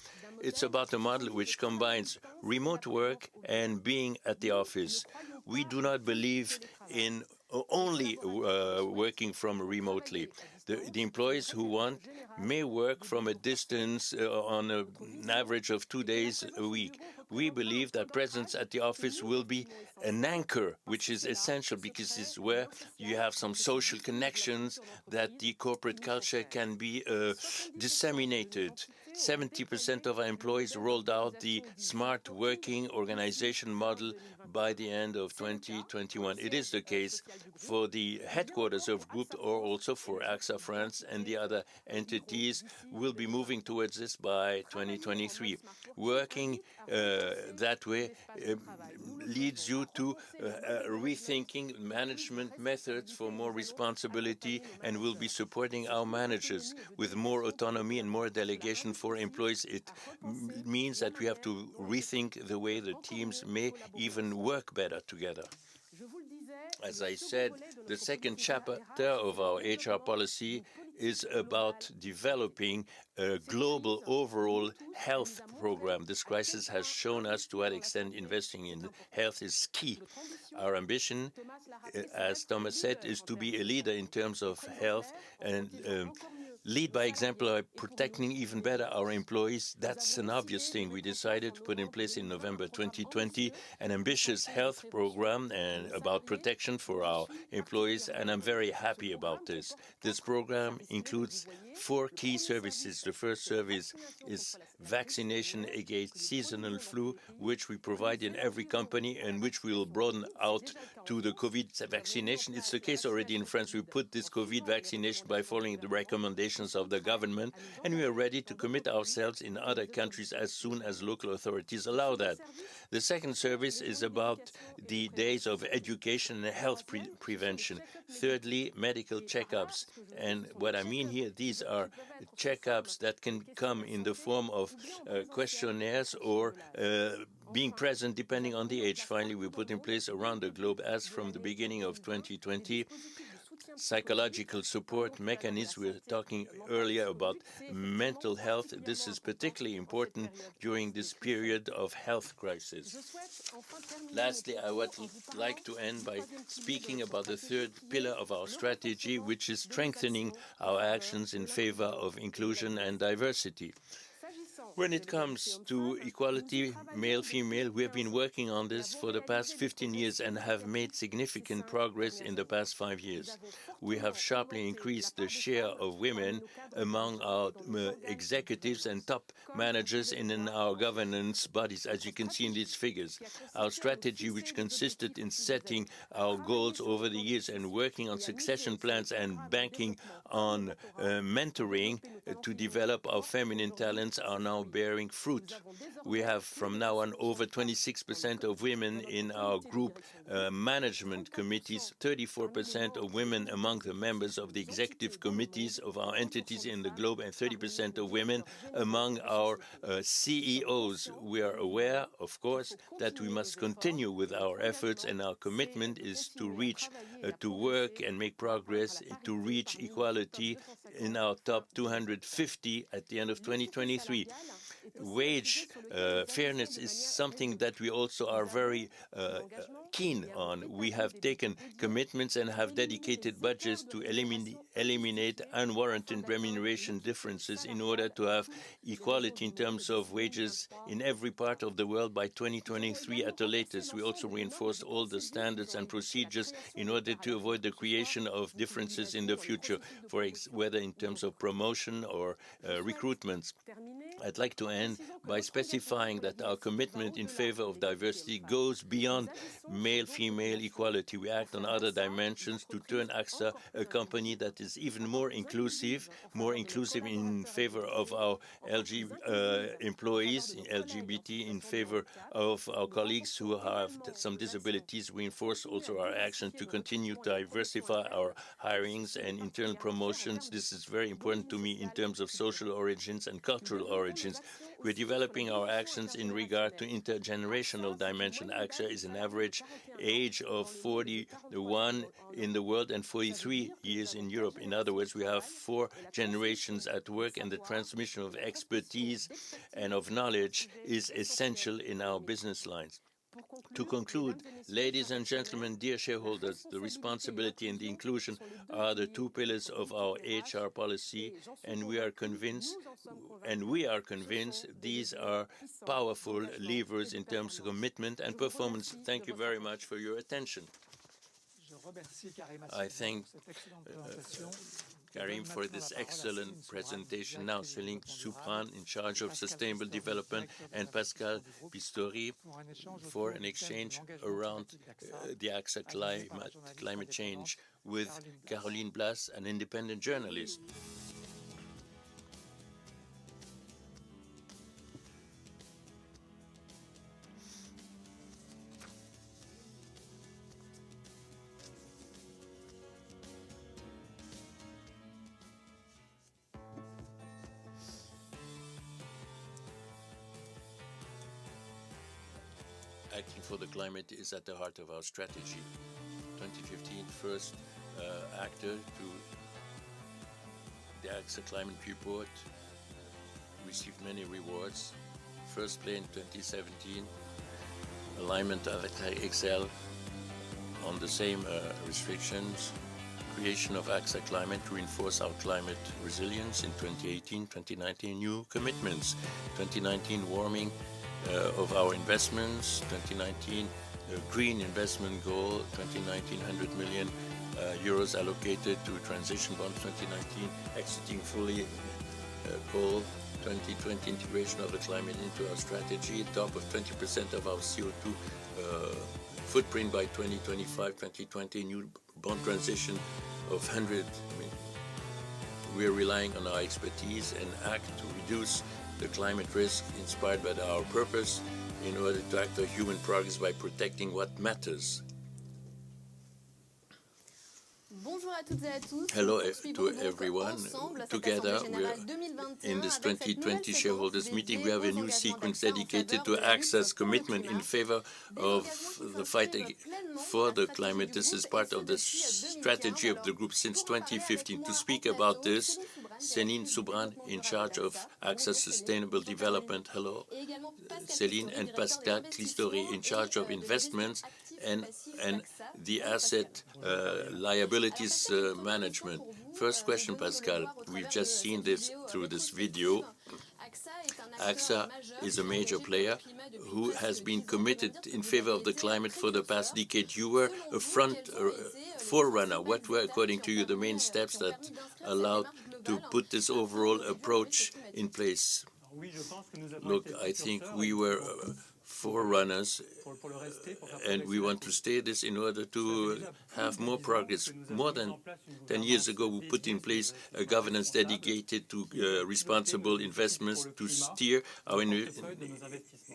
It's about a model which combines remote work and being at the office. We do not believe in only working from remotely. The employees who want may work from a distance on an average of 2 days a week. We believe that presence at the office will be an anchor, which is essential because it's where you have some social connections that the corporate culture can be disseminated. 70% of our employees rolled out the smart working organization model by the end of 2021. It is the case for the headquarters of Group or also for AXA France, and the other entities will be moving towards this by 2023. Working that way leads you to rethinking management methods for more responsibility, and will be supporting our managers with more autonomy and more delegation for employees. It means that we have to rethink the way the teams may even work better together. As I said, the second chapter of our HR policy is about developing a global overall health program. This crisis has shown us to what extent investing in health is key. Our ambition, as Thomas said, is to be a leader in terms of health and lead by example by protecting even better our employees. That's an obvious thing. We decided to put in place in November 2020 an ambitious health program and about protection for our employees, and I'm very happy about this. This program includes 4 key services. The first service is vaccination against seasonal flu, which we provide in every company and which we will broaden out to the COVID vaccination. It's the case already in France. We put this COVID vaccination by following the recommendations of the government, and we are ready to commit ourselves in other countries as soon as local authorities allow that. The second service is about the days of education and health prevention. Thirdly, medical checkups. And what I mean here, these are checkups that can come in the form of questionnaires or being present depending on the age. Finally, we put in place around the globe, as from the beginning of 2020, psychological support mechanisms. We were talking earlier about mental health. This is particularly important during this period of health crisis. Lastly, I would like to end by speaking about the third pillar of our strategy, which is strengthening our actions in favor of inclusion and diversity. When it comes to equality, male-female, we have been working on this for the past 15 years and have made significant progress in the past 5 years. We have sharply increased the share of women among our executives and top managers in our governance bodies, as you can see in these figures. Our strategy, which consisted in setting our goals over the years and working on succession plans and banking on mentoring to develop our feminine talents, are now bearing fruit. We have from now on over 26% of women in our group management committees, 34% of women among the members of the executive committees of our entities in the globe, and 30% of women among our CEOs. We are aware, of course, that we must continue with our efforts, and our commitment is to reach, to work and make progress to reach equality in our top 250 at the end of 2023. Wage fairness is something that we also are very keen on. We have taken commitments and have dedicated budgets to eliminate unwarranted remuneration differences in order to have equality in terms of wages in every part of the world by 2023 at the latest. We also reinforced all the standards and procedures in order to avoid the creation of differences in the future, whether in terms of promotion or recruitments. I'd like to end by specifying that our commitment in favor of diversity goes beyond male-female equality. We act on other dimensions to turn AXA a company that is even more inclusive in favor of our employees, LGBT, in favor of our colleagues who have some disabilities. We enforce also our action to continue to diversify our hirings and internal promotions. This is very important to me in terms of social origins and cultural origins. We're developing our actions in regard to intergenerational dimension. Axa is an average age of 41 in the world and 43 years in Europe. In other words, we have 4 generations at work, and the transmission of expertise and of knowledge is essential in our business lines. To conclude, ladies and gentlemen, dear shareholders, the responsibility and the inclusion are the 2 pillars of our HR policy, and we are convinced these are powerful levers in terms of commitment and performance. Thank you very much for your attention. I thank Karim for this excellent presentation. Now, Céline Soupran, in charge of sustainable development, and Pascal Pistori for an exchange around the Axa climate change with Caroline Blas, an independent journalist. Acting for the climate is at the heart of our strategy. 2015, first actor to the Axa Climate Report, received many rewards. First play in 2017, alignment of Excel on the same restrictions, creation of Axa Climate to reinforce our climate resilience in 2018, 2019, new commitments, 2019 warming of our investments, 2019 green investment goal, 2019 100 million euros allocated to transition bonds, 2019 exiting fully coal, 2020 integration of the climate into our strategy, top of 20% of our CO2 footprint by 2025, 2020 new bond transition of 100 million. We are relying on our expertise and act to reduce the climate risk inspired by our purpose in order to act for human progress by protecting what matters. Hello to everyone. Together, we're in this 2020 shareholders meeting. We have a new sequence dedicated to Axa's commitment in favor of the fight for the climate. This is part of the strategy of the group since 2015. To speak about this, Céline Soupran, in charge of Axa Sustainable Development. Hello, Céline, and Pascal Pistori, in charge of investments and the asset liabilities management. First question, Pascal. We've just seen this through this video. Axa is a major player who has been committed in favor of the climate for the past decade. You were a forerunner. What were, according to you, the main steps that allowed to put this overall approach in place? Look, I think we were forerunners, and we want to stay this in order to have more progress. More than 10 years ago, we put in place a governance dedicated to responsible investments to steer our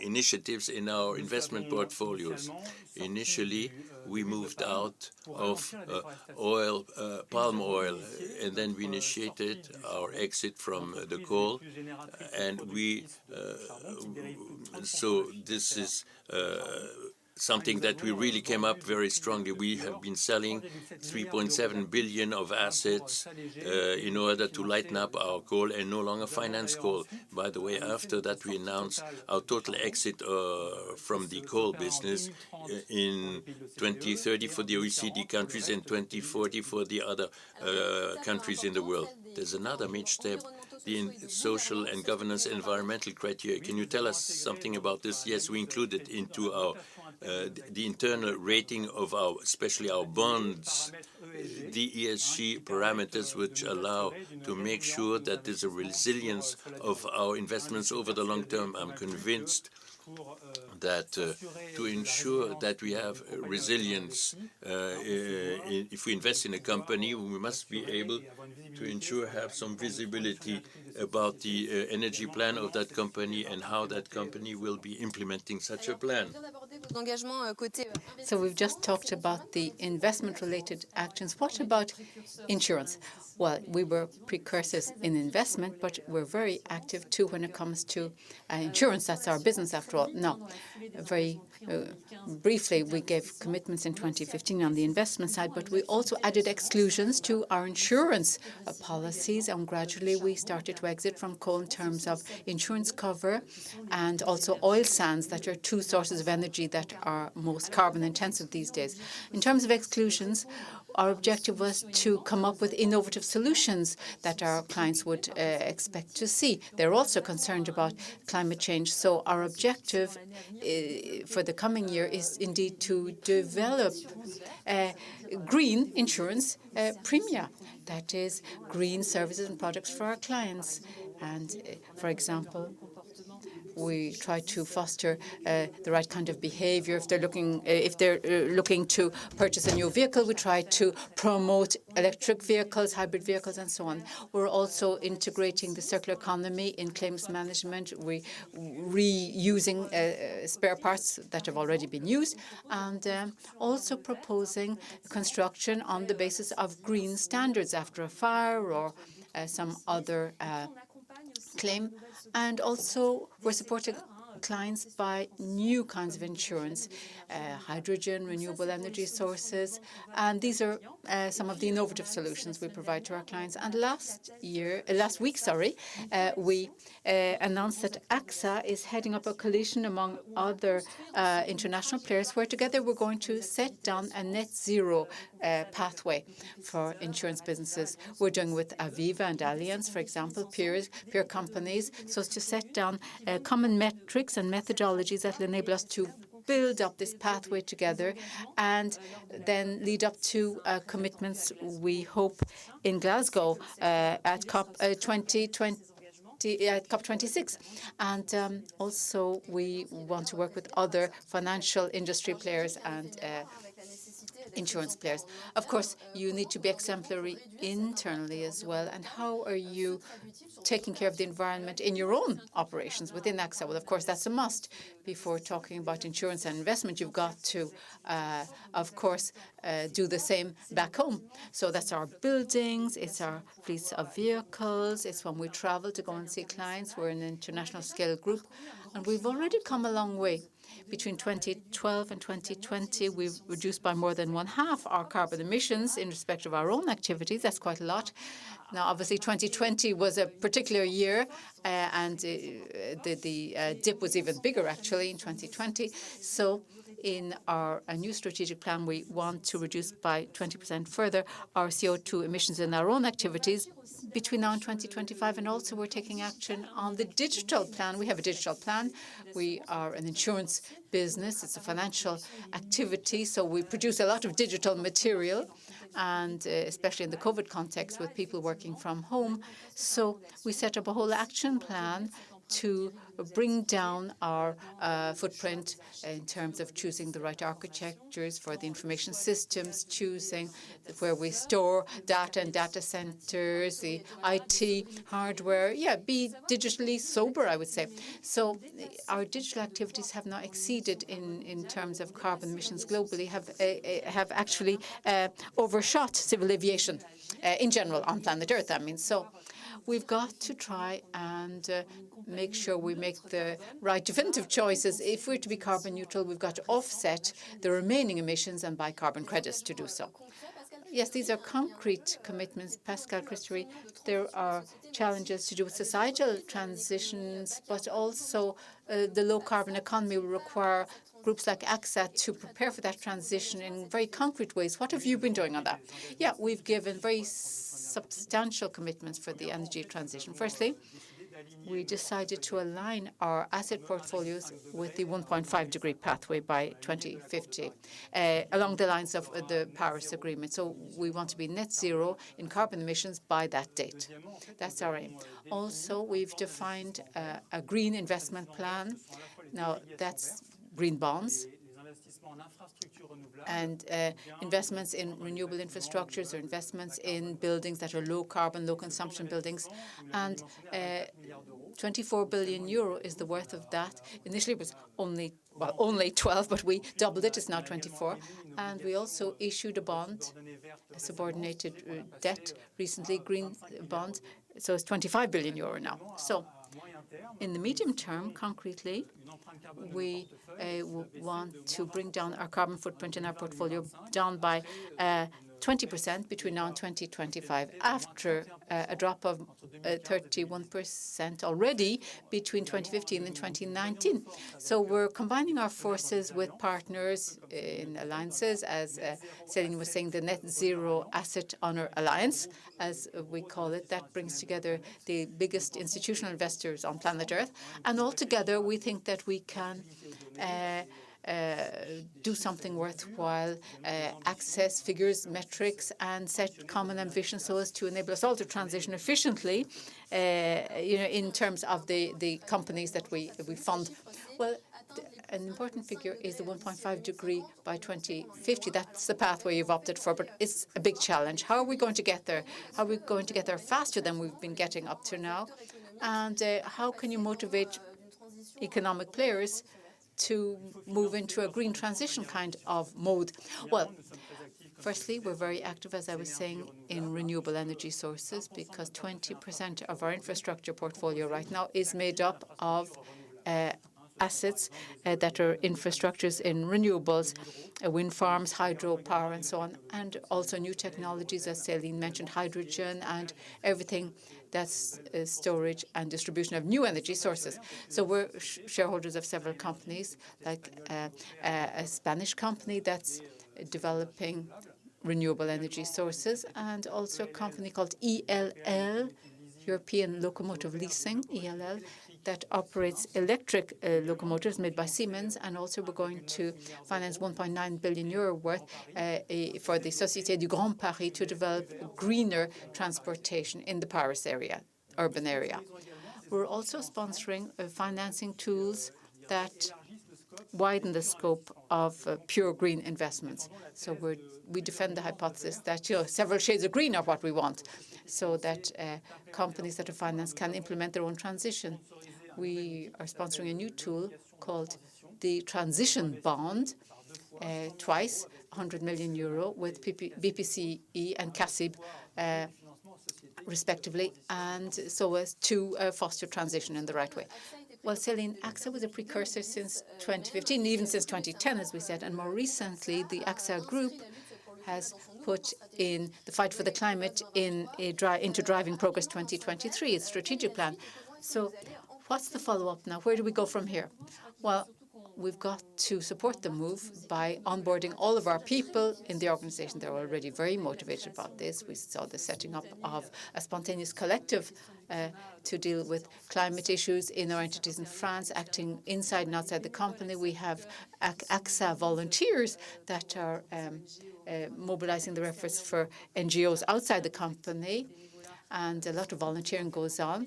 initiatives in our investment portfolios. Initially, we moved out of palm oil, and then we initiated our exit from the coal, and so this is something that we really came up very strongly. We have been selling 3.7 billion of assets in order to lighten up our coal and no longer finance coal. By the way, after that, we announced our total exit from the coal business in 2030 for the OECD countries and 2040 for the other countries in the world. There's another major step, the social and governance environmental criteria. Can you tell us something about this? Yes, we included into our the internal rating of especially our bonds, the ESG parameters which allow to make sure that there's a resilience of our investments over the long term. I'm convinced that to ensure that we have resilience, if we invest in a company, we must be able to have some visibility about the energy plan of that company and how that company will be implementing such a plan. So we've just talked about the investment-related actions. What about insurance? Well, we were precursors in investment, but we're very active too when it comes to insurance. That's our business, after all. Now, very briefly, we gave commitments in 2015 on the investment side, but we also added exclusions to our insurance policies, and gradually we started to exit from coal in terms of insurance cover and also oil sands, that are two sources of energy that are most carbon intensive these days. In terms of exclusions, our objective was to come up with innovative solutions that our clients would expect to see. They're also concerned about climate change. So our objective for the coming year is indeed to develop green insurance premia, that is, green services and products for our clients. And, for example, we try to foster the right kind of behavior. If they're looking to purchase a new vehicle, we try to promote electric vehicles, hybrid vehicles, and so on. We're also integrating the circular economy in claims management. We're reusing spare parts that have already been used, and also proposing construction on the basis of green standards after a fire or some other claim. And also, we're supporting clients by new kinds of insurance, hydrogen, renewable energy sources, and these are some of the innovative solutions we provide to our clients. And last week, we announced that Axa is heading up a coalition among other international players, where together we're going to set down a net zero pathway for insurance businesses. We're doing with Aviva and Allianz, for example, peer companies, so as to set down common metrics and methodologies that will enable us to build up this pathway together and then lead up to commitments, we hope, in Glasgow at COP26. And also, we want to work with other financial industry players and insurance players. Of course, you need to be exemplary internally as well. And how are you taking care of the environment in your own operations within Axa? Well, of course, that's a must. Before talking about insurance and investment, you've got to, of course, do the same back home. So that's our buildings, it's our fleets of vehicles, it's when we travel to go and see clients. We're an international scale group, and we've already come a long way. Between 2012 and 2020, we've reduced by more than one-half our carbon emissions in respect of our own activities. That's quite a lot. Now, obviously, 2020 was a particular year, and the dip was even bigger, actually, in 2020. So in our new strategic plan, we want to reduce by 20% further our CO2 emissions in our own activities between now and 2025. And also, we're taking action on the digital plan. We have a digital plan. We are an insurance business. It's a financial activity, so we produce a lot of digital material, and especially in the COVID context with people working from home. So we set up a whole action plan to bring down our footprint in terms of choosing the right architectures for the information systems, choosing where we store data and data centers, the IT hardware. Yeah, be digitally sober, I would say. So our digital activities have now exceeded in terms of carbon emissions globally, have actually overshot civil aviation in general on planet Earth, I mean. So we've got to try and make sure we make the right definitive choices. If we're to be carbon neutral, we've got to offset the remaining emissions and buy carbon credits to do so. Yes, these are concrete commitments, Pascal Christori. There are challenges to do with societal transitions, but also the low-carbon economy will require groups like Axa to prepare for that transition in very concrete ways. What have you been doing on that? Yeah, we've given very substantial commitments for the energy transition. Firstly, we decided to align our asset portfolios with the 1.5-degree pathway by 2050, along the lines of the Paris Agreement. So we want to be net zero in carbon emissions by that date. That's our aim. Also, we've defined a green investment plan. Now, that's green bonds and investments in renewable infrastructures or investments in buildings that are low carbon, low consumption buildings. And 24 billion euro is the worth of that. Initially, it was only 12, but we doubled it. It's now 24. And we also issued a bond, a subordinated debt recently, green bond. So it's 25 billion euro now. So in the medium term, concretely, we want to bring down our carbon footprint in our portfolio down by 20% between now and 2025, after a drop of 31% already between 2015 and 2019. So we're combining our forces with partners in alliances, as Céline was saying, the Net Zero Asset Owner Alliance, as we call it. That brings together the biggest institutional investors on planet Earth. And altogether, we think that we can do something worthwhile, access figures, metrics, and set common ambitions so as to enable us all to transition efficiently, in terms of the companies that we fund. Well, an important figure is the 1.5 degree by 2050. That's the pathway you've opted for, but it's a big challenge. How are we going to get there? How are we going to get there faster than we've been getting up to now? And how can you motivate economic players to move into a green transition kind of mode? Well, firstly, we're very active, as I was saying, in renewable energy sources, because 20% of our infrastructure portfolio right now is made up of assets that are infrastructures in renewables, wind farms, hydropower, and so on, and also new technologies, as Céline mentioned, hydrogen and everything that's storage and distribution of new energy sources. So we're shareholders of several companies, like a Spanish company that's developing renewable energy sources, and also a company called ELL, European Locomotive Leasing, ELL, that operates electric locomotives made by Siemens. And also we're going to finance 1.9 billion euro worth for the Société du Grand Paris to develop greener transportation in the Paris area, urban area. We're also sponsoring financing tools that widen the scope of pure green investments. So we defend the hypothesis that several shades of green are what we want, so that companies that are financed can implement their own transition. We are sponsoring a new tool called the Transition Bond, twice 100 million euro with BPCE and CACIB, respectively, and so as to foster transition in the right way. Well, Céline, Axa was a precursor since 2015, even since 2010, as we said, and more recently, the Axa Group has put in the fight for the climate into Driving Progress 2023, its strategic plan. So what's the follow-up now? Where do we go from here? Well, we've got to support the move by onboarding all of our people in the organization. They're already very motivated about this. We saw the setting up of a spontaneous collective to deal with climate issues in our entities in France, acting inside and outside the company. We have AXA volunteers that are mobilizing their efforts for NGOs outside the company, and a lot of volunteering goes on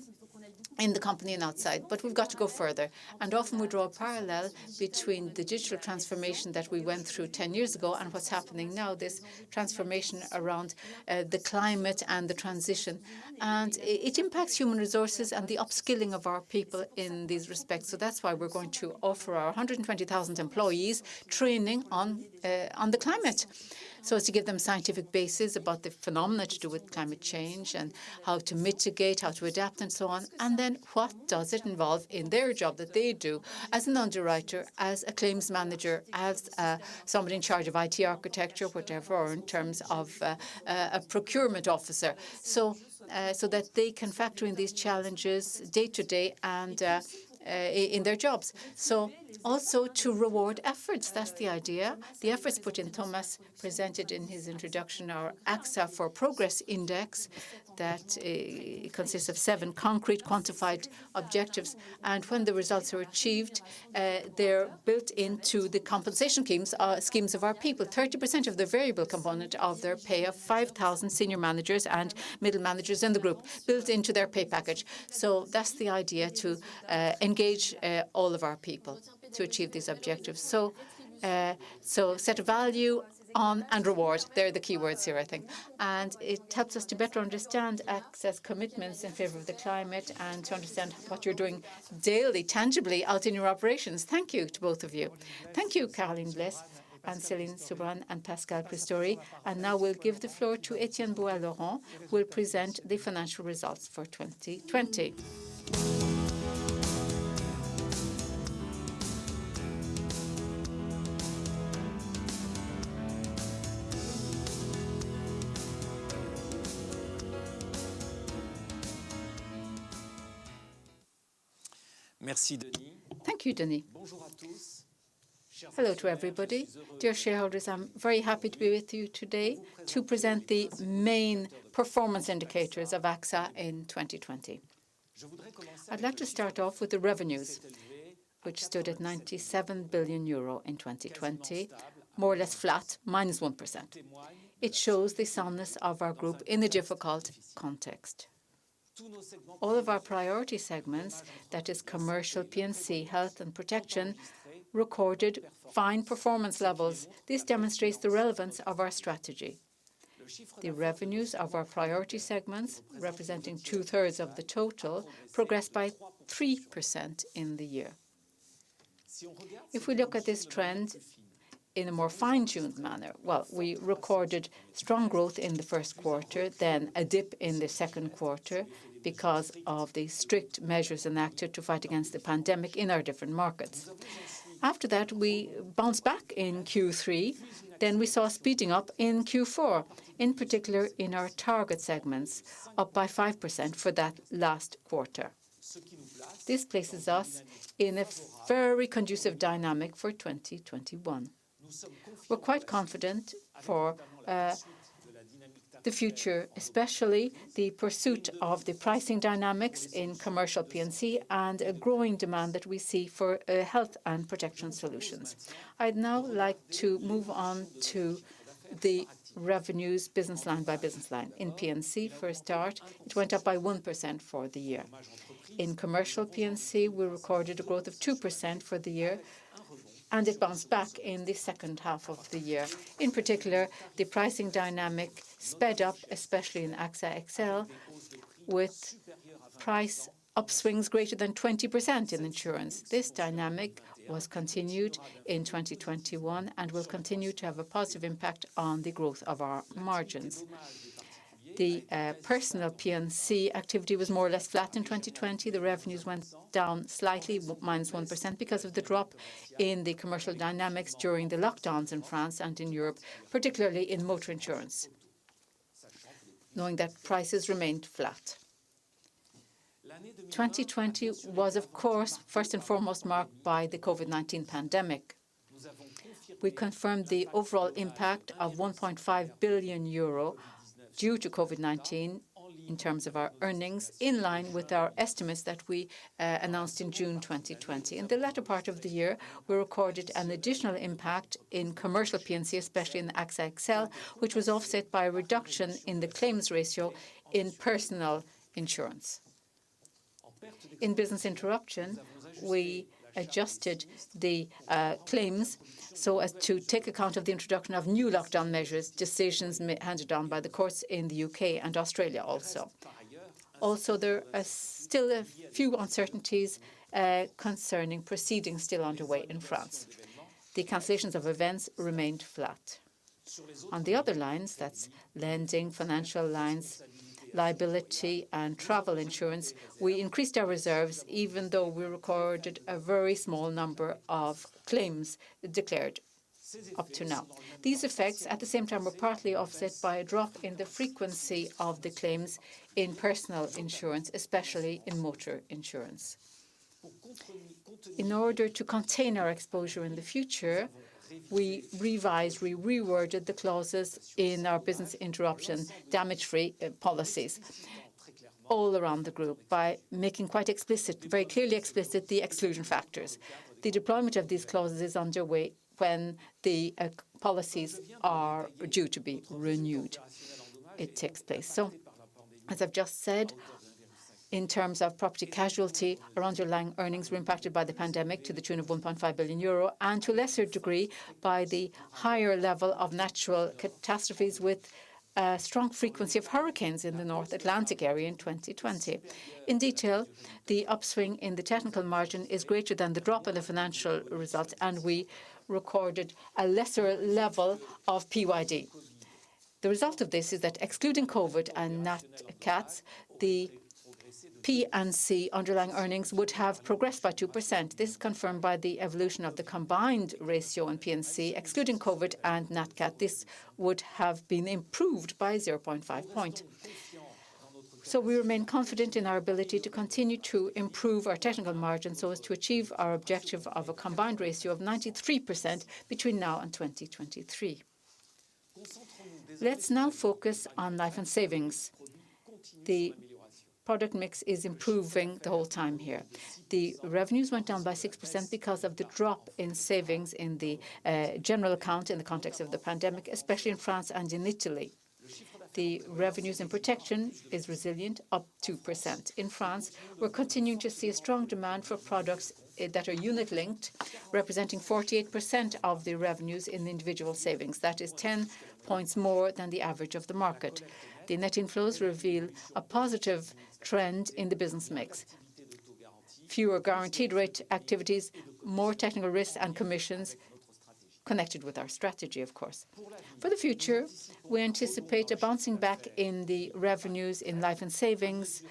in the company and outside. But we've got to go further. And often we draw a parallel between the digital transformation that we went through 10 years ago and what's happening now, this transformation around the climate and the transition. And it impacts human resources and the upskilling of our people in these respects. So that's why we're going to offer our 120,000 employees training on the climate, so as to give them scientific basis about the phenomena to do with climate change and how to mitigate, how to adapt, and so on. And then what does it involve in their job that they do as an underwriter, as a claims manager, as somebody in charge of IT architecture, whatever, or in terms of a procurement officer, so that they can factor in these challenges day to day and in their jobs. So also to reward efforts. That's the idea. The efforts put in. Thomas presented in his introduction our Axa for Progress Index that consists of 7 concrete quantified objectives. And when the results are achieved, they're built into the compensation schemes of our people. 30% of the variable component of their pay of 5,000 senior managers and middle managers in the group built into their pay package. So that's the idea, to engage all of our people to achieve these objectives. So So set a value on and reward. They're the key words here, I think. And it helps us to better understand Axa's commitments in favour of the climate and to understand what you're doing daily, tangibly out in your operations. Thank you to both of you. Thank you, Caroline Bless and Céline Soubran and Pascal Christori. And now we'll give the floor to Etienne Bouin-Laurent, who will present the financial results for 2020. Thank you, Denis. Hello to everybody. Dear shareholders, I'm very happy to be with you today to present the main performance indicators of AXA in 2020. I'd like to start off with the revenues, which stood at €97 billion in 2020, more or less flat, minus 1%. It shows the soundness of our group in a difficult context. All of our priority segments, that is commercial, P&C, health and protection, recorded fine performance levels. This demonstrates the relevance of our strategy. The revenues of our priority segments, representing two-thirds of the total, progressed by 3% in the year. If we look at this trend in a more fine-tuned manner, well, we recorded strong growth in the first quarter, then a dip in the second quarter because of the strict measures enacted to fight against the pandemic in our different markets. After that, we bounced back in Q3. Then we saw speeding up in Q4, in particular in our target segments, up by 5% for that last quarter. This places us in a very conducive dynamic for 2021. We're quite confident for the future, especially the pursuit of the pricing dynamics in commercial P&C and a growing demand that we see for health and protection solutions. I'd now like to move on to the revenues business line by business line. In P&C, for a start, it went up by 1% for the year. In commercial P&C, we recorded a growth of 2% for the year, and it bounced back in the second half of the year. In particular, the pricing dynamic sped up, especially in Axa XL, with price upswings greater than 20% in insurance. This dynamic was continued in 2021 and will continue to have a positive impact on the growth of our margins. The personal P&C activity was more or less flat in 2020. The revenues went down slightly, minus 1%, because of the drop in the commercial dynamics during the lockdowns in France and in Europe, particularly in motor insurance, knowing that prices remained flat. 2020 was, of course, first and foremost marked by the COVID-19 pandemic. We confirmed the overall impact of €1.5 billion due to COVID-19 in terms of our earnings, in line with our estimates that we announced in June 2020. In the latter part of the year, we recorded an additional impact in commercial P&C, especially in Axa XL, which was offset by a reduction in the claims ratio in personal insurance. In business interruption, we adjusted the claims so as to take account of the introduction of new lockdown measures, decisions handed down by the courts in the UK and Australia also. Also, there are still a few uncertainties concerning proceedings still underway in France. The cancellations of events remained flat. On the other lines, that's lending, financial lines, liability and travel insurance, we increased our reserves even though we recorded a very small number of claims declared up to now. These effects at the same time were partly offset by a drop in the frequency of the claims in personal insurance, especially in motor insurance. In order to contain our exposure in the future, we reworded the clauses in our business interruption damage-free policies all around the group by making quite explicit, very clearly explicit, the exclusion factors. The deployment of these clauses is underway when the policies are due to be renewed. It takes place. So, as I've just said, In terms of property casualty, our underlying earnings were impacted by the pandemic to the tune of €1.5 billion, and to a lesser degree by the higher level of natural catastrophes with a strong frequency of hurricanes in the North Atlantic area in 2020. In detail, the upswing in the technical margin is greater than the drop in the financial results, and we recorded a lesser level of PYD. The result of this is that, excluding COVID and Nat Cats, the P&C underlying earnings would have progressed by 2%. This is confirmed by the evolution of the combined ratio in P&C. Excluding COVID and Nat Cat, this would have been improved by 0.5 point. So we remain confident in our ability to continue to improve our technical margin so as to achieve our objective of a combined ratio of 93% between now and 2023. Let's now focus on life and savings. The product mix is improving the whole time here. The revenues went down by 6% because of the drop in savings in the general account in the context of the pandemic, especially in France and in Italy. The revenues in protection is resilient, up 2%. In France, we're continuing to see a strong demand for products that are unit-linked, representing 48% of the revenues in individual savings. That is 10 points more than the average of the market. The net inflows reveal a positive trend in the business mix. Fewer guaranteed rate activities, more technical risks and commissions, connected with our strategy, of course. For the future, we anticipate a bouncing back in the revenues in life and savings,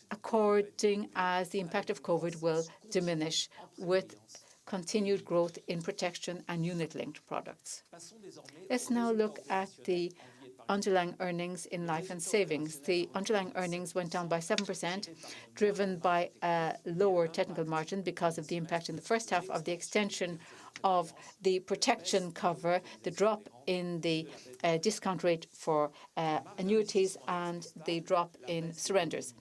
according as the impact of COVID will diminish, with continued growth in protection and unit-linked products. Let's now look at the underlying earnings in life and savings. The underlying earnings went down by 7%, driven by a lower technical margin because of the impact in the first half of the extension of the protection cover, the drop in the discount rate for annuities, and the drop in surrenders.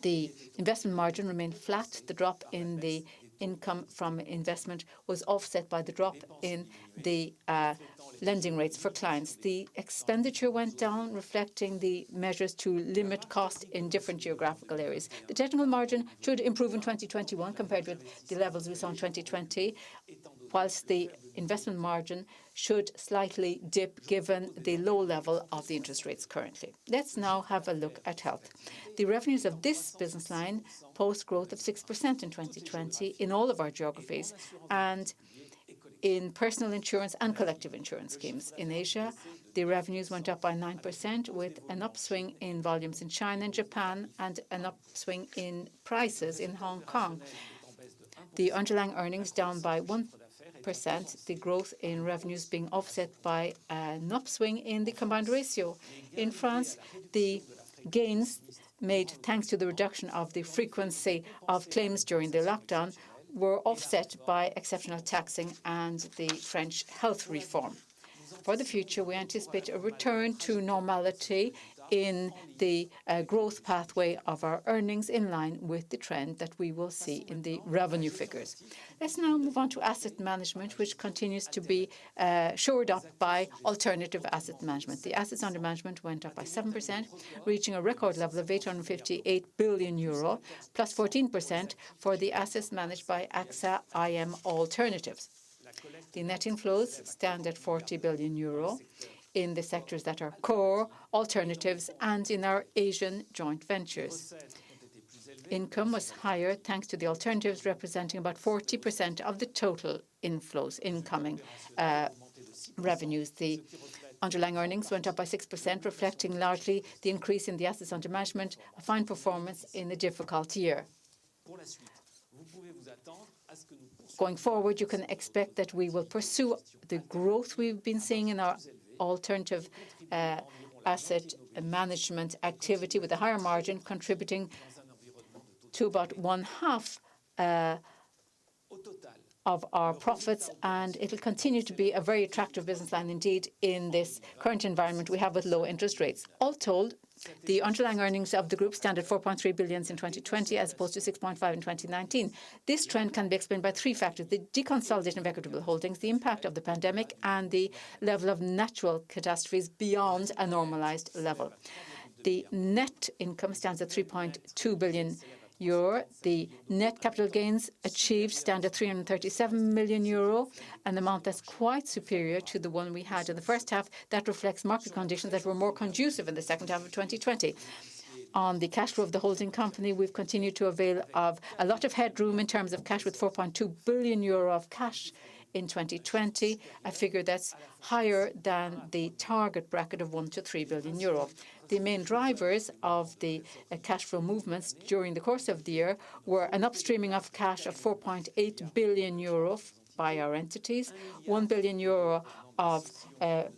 The investment margin remained flat. The drop in the income from investment was offset by the drop in the lending rates for clients. The expenditure went down, reflecting the measures to limit cost in different geographical areas. The technical margin should improve in 2021 compared with the levels we saw in 2020, whilst the investment margin should slightly dip given the low level of the interest rates currently. Let's now have a look at health. The revenues of this business line post growth of 6% in 2020 in all of our geographies and in personal insurance and collective insurance schemes. In Asia, the revenues went up by 9%, with an upswing in volumes in China and Japan and an upswing in prices in Hong Kong. The underlying earnings down by 1%, the growth in revenues being offset by an upswing in the combined ratio. In France, the gains made thanks to the reduction of the frequency of claims during the lockdown were offset by exceptional taxing and the French health reform. For the future, we anticipate a return to normality in the growth pathway of our earnings in line with the trend that we will see in the revenue figures. Let's now move on to asset management, which continues to be shored up by alternative asset management. The assets under management went up by 7%, reaching a record level of €858 billion, plus 14% for the assets managed by Axa IM Alternatives. The net inflows stand at €40 billion in the sectors that are core, alternatives, and in our Asian joint ventures. Income was higher thanks to the alternatives, representing about 40% of the total inflows, incoming revenues. The underlying earnings went up by 6%, reflecting largely the increase in the assets under management, a fine performance in a difficult year. Going forward, you can expect that we will pursue the growth we've been seeing in our alternative asset management activity with a higher margin, contributing to about one-half of our profits, and it will continue to be a very attractive business line indeed in this current environment we have with low interest rates. All told, the underlying earnings of the group stand at €4.3 billion in 2020 as opposed to €6.5 billion in 2019. This trend can be explained by three factors: the deconsolidation of equitable holdings, the impact of the pandemic, and the level of natural catastrophes beyond a normalized level. The net income stands at 3.2 billion euro. The net capital gains achieved stand at 337 million euro, an amount that's quite superior to the one we had in the first half. That reflects market conditions that were more conducive in the second half of 2020. On the cash flow of the holding company, we've continued to avail of a lot of headroom in terms of cash, with 4.2 billion euro of cash in 2020, a figure that's higher than the target bracket of 1 to 3 billion euro. The main drivers of the cash flow movements during the course of the year were an upstreaming of cash of 4.8 billion euro by our entities, 1 billion euro of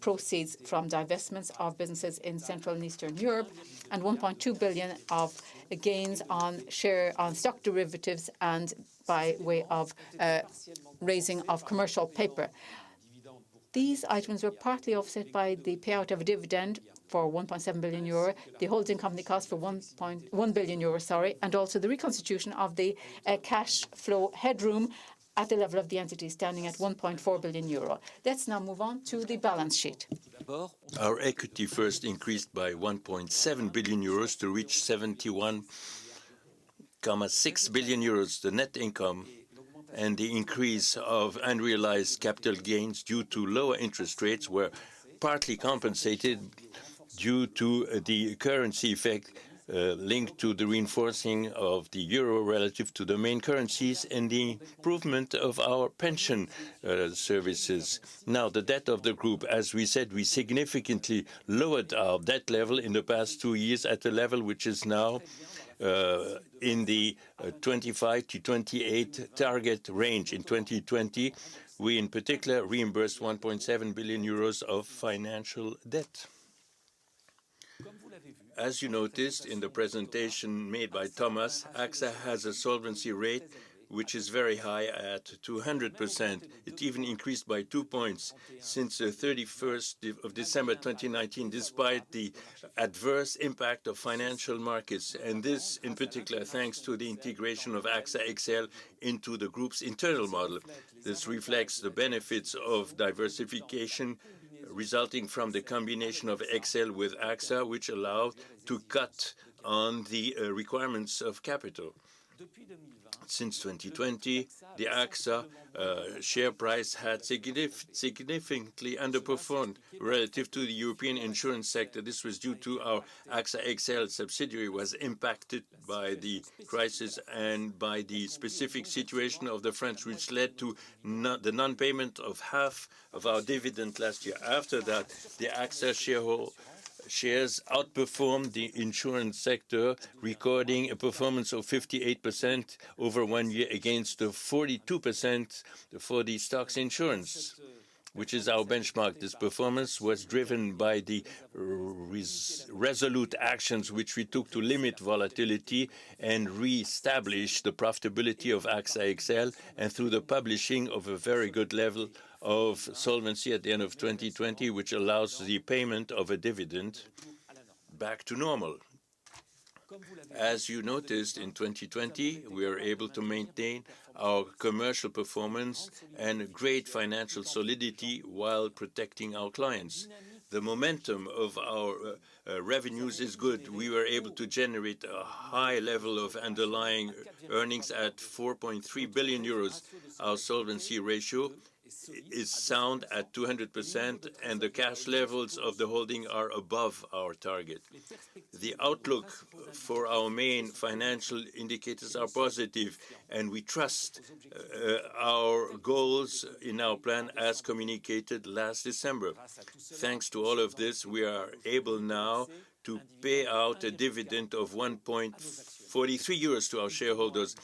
proceeds from divestments of businesses in Central and Eastern Europe, and 1.2 billion of gains on stock derivatives and by way of raising of commercial paper. These items were partly offset by the payout of a dividend for 1.7 billion euro, the holding company cost for 1 billion euro, and also the reconstitution of the cash flow headroom at the level of the entity, standing at 1.4 billion euro. Let's now move on to the balance sheet. Our equity first increased by 1.7 billion euros to reach 71.6 billion euros. The net income and the increase of unrealized capital gains due to lower interest rates were partly compensated due to the currency effect linked to the reinforcing of the euro relative to the main currencies and the improvement of our pension services. Now, the debt of the group, as we said, we significantly lowered our debt level in the past 2 years at a level which is now in the 25 to 28 target range. In 2020, we in particular reimbursed 1.7 billion euros of financial debt. As you noticed in the presentation made by Thomas, Axa has a solvency rate which is very high at 200%. It even increased by 2 points since the 31st of December 2019, despite the adverse impact of financial markets, and this in particular thanks to the integration of Axa XL into the group's internal model. This reflects the benefits of diversification resulting from the combination of XL with Axa, which allowed to cut on the requirements of capital. Since 2020, the Axa share price had significantly underperformed relative to the European insurance sector. This was due to our Axa XL subsidiary was impacted by the crisis and by the specific situation of the French, which led to the non-payment of half of our dividend last year. After that, the Axa shares outperformed the insurance sector, recording a performance of 58% over 1 year against the 42% for the stocks insurance, which is our benchmark. This performance was driven by the resolute actions which we took to limit volatility and re-establish the profitability of Axa XL, and through the publishing of a very good level of solvency at the end of 2020, which allows the payment of a dividend back to normal. As you noticed, in 2020, we were able to maintain our commercial performance and great financial solidity while protecting our clients. The momentum of our revenues is good. We were able to generate a high level of underlying earnings at 4.3 billion euros. Our solvency ratio is sound at 200%, and the cash levels of the holding are above our target. The outlook for our main financial indicators are positive, and we trust our goals in our plan as communicated last December. Thanks to all of this, we are able now to pay out a dividend of 1.43 euros to our shareholders.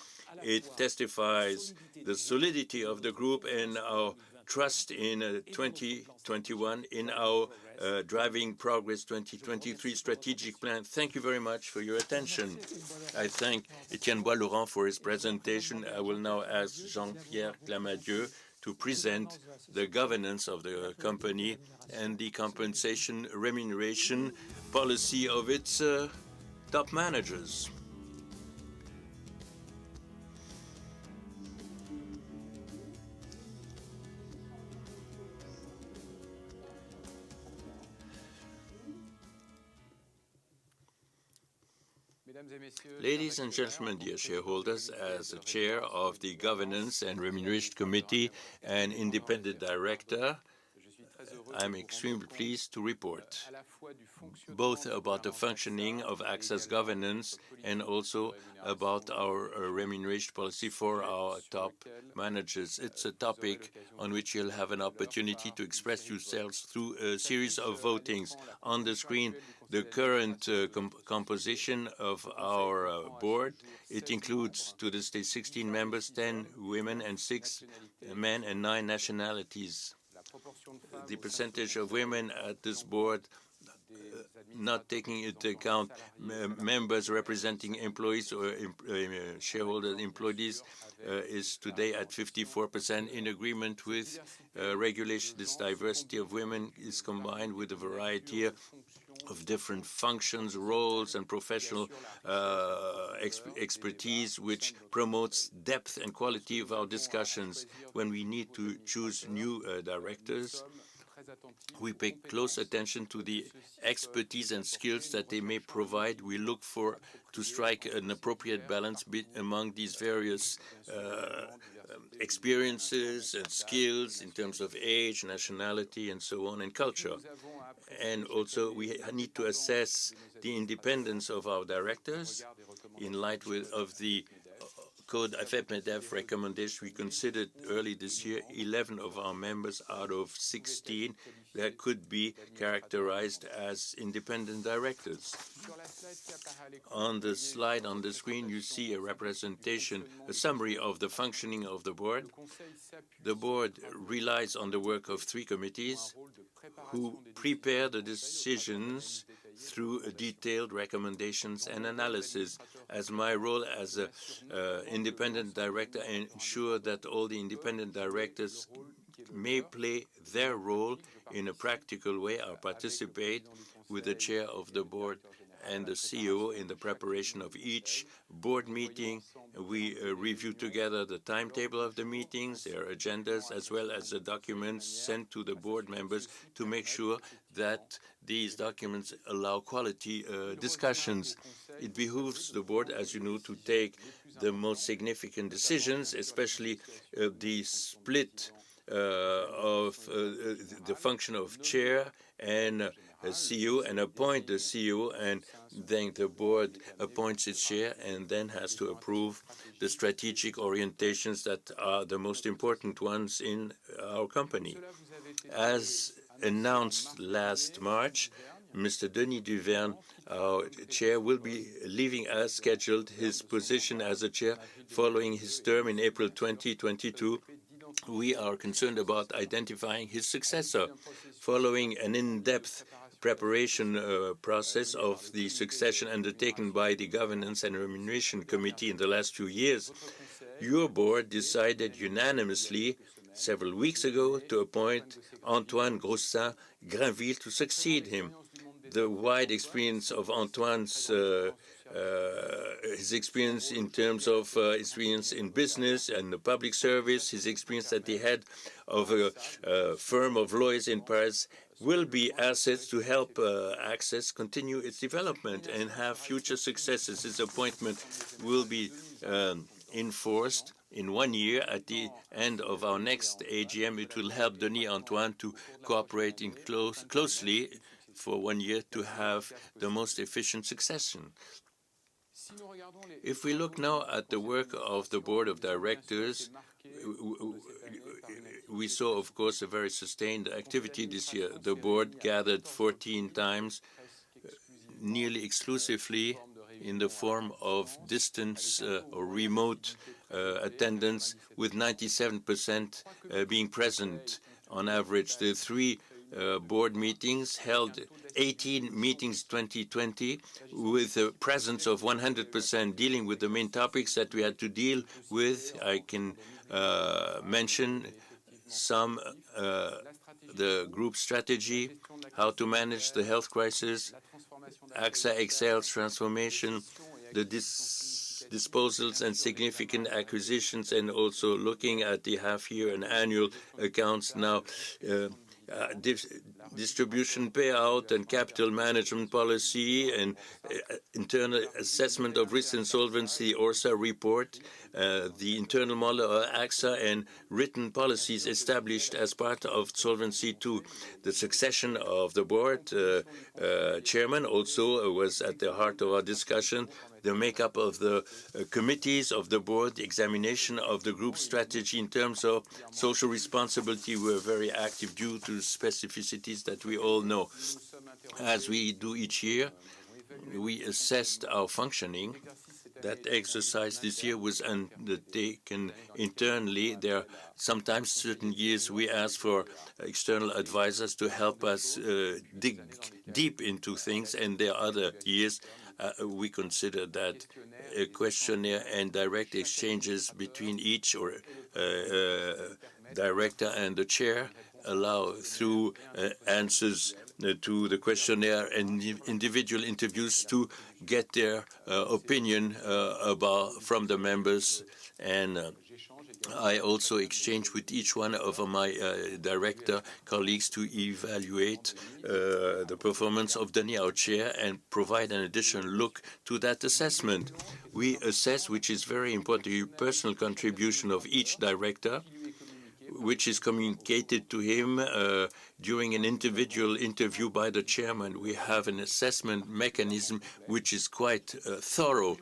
It testifies the solidity of the group and our trust in 2021 in our Driving Progress 2023 strategic plan. Thank you very much for your attention. I thank Etienne Bois-Laurent for his presentation. I will now ask Jean-Pierre Clamadieu to present the governance of the company and the compensation remuneration policy of its top managers. Ladies and gentlemen, dear shareholders, as the chair of the Governance and Remuneration Committee and independent director, I'm extremely pleased to report both about the functioning of AXA's governance and also about our remuneration policy for our top managers. It's a topic on which you'll have an opportunity to express yourselves through a series of votings. On the screen, the current composition of our board. It includes, to this day, 16 members, 10 women and 6 men and 9 nationalities. The percentage of women at this board, not taking into account members representing employees or shareholder employees, is today at 54%. In agreement with regulation, this diversity of women is combined with a variety of different functions, roles, and professional expertise, which promotes depth and quality of our discussions. When we need to choose new directors, we pay close attention to the expertise and skills that they may provide. We look to strike an appropriate balance among these various experiences and skills in terms of age, nationality, and so on, and culture. And also, we need to assess the independence of our directors in light of the Code AFEP-MEDEF recommendation. We considered early this year 11 of our members out of 16 that could be characterized as independent directors. On the slide on the screen, you see a representation, a summary of the functioning of the board. The board relies on the work of 3 committees who prepare the decisions through detailed recommendations and analysis. As my role as an independent director, I ensure that all the independent directors may play their role in a practical way. I participate with the chair of the board and the CEO in the preparation of each board meeting. We review together the timetable of the meetings, their agendas, as well as the documents sent to the board members to make sure that these documents allow quality discussions. It behooves the board, as you know, to take the most significant decisions, especially the split of the function of chair and CEO, and appoint the CEO, and then the board appoints its chair and then has to approve the strategic orientations that are the most important ones in our company. As announced last March, Mr. Denis Duverne, our chair, will be leaving as scheduled his position as a chair following his term in April 2022. We are concerned about identifying his successor. Following an in-depth preparation process of the succession undertaken by the Governance and Remuneration Committee in the last few years, your board decided unanimously several weeks ago to appoint Antoine Grossin-Grainville to succeed him. The wide experience of Antoine's his experience in terms of experience in business and the public service, his experience at the head of a firm of lawyers in Paris will be assets to help Access continue its development and have future successes. His appointment will be enforced in 1 year at the end of our next AGM. It will help Denis Antoine to cooperate closely for 1 year to have the most efficient succession. If we look now at the work of the board of directors, we saw, of course, a very sustained activity this year. The board gathered 14 times, nearly exclusively in the form of distance or remote attendance, with 97% being present on average. The 3 board meetings held 18 meetings 2020 with a presence of 100%, dealing with the main topics that we had to deal with. I can mention some, the group strategy, how to manage the health crisis, AXA XL's transformation, the disposals and significant acquisitions, and also looking at the half-year and annual accounts now, distribution payout and capital management policy and internal assessment of risk and solvency, ORSA report, the internal model of AXA, and written policies established as part of Solvency II. The succession of the board chairman also was at the heart of our discussion. The makeup of the committees of the board, the examination of the group strategy in terms of social responsibility were very active due to specificities that we all know. As we do each year, we assessed our functioning. That exercise this year was undertaken internally. There are sometimes certain years we ask for external advisors to help us dig deep into things, and there are other years we consider that a questionnaire and direct exchanges between each or director and the chair allow through answers to the questionnaire and individual interviews to get their opinion from the members. And I also exchange with each one of my director colleagues to evaluate the performance of the NEO chair and provide an additional look to that assessment. We assess, which is very important, the personal contribution of each director, which is communicated to him during an individual interview by the chairman. We have an assessment mechanism which is quite thorough.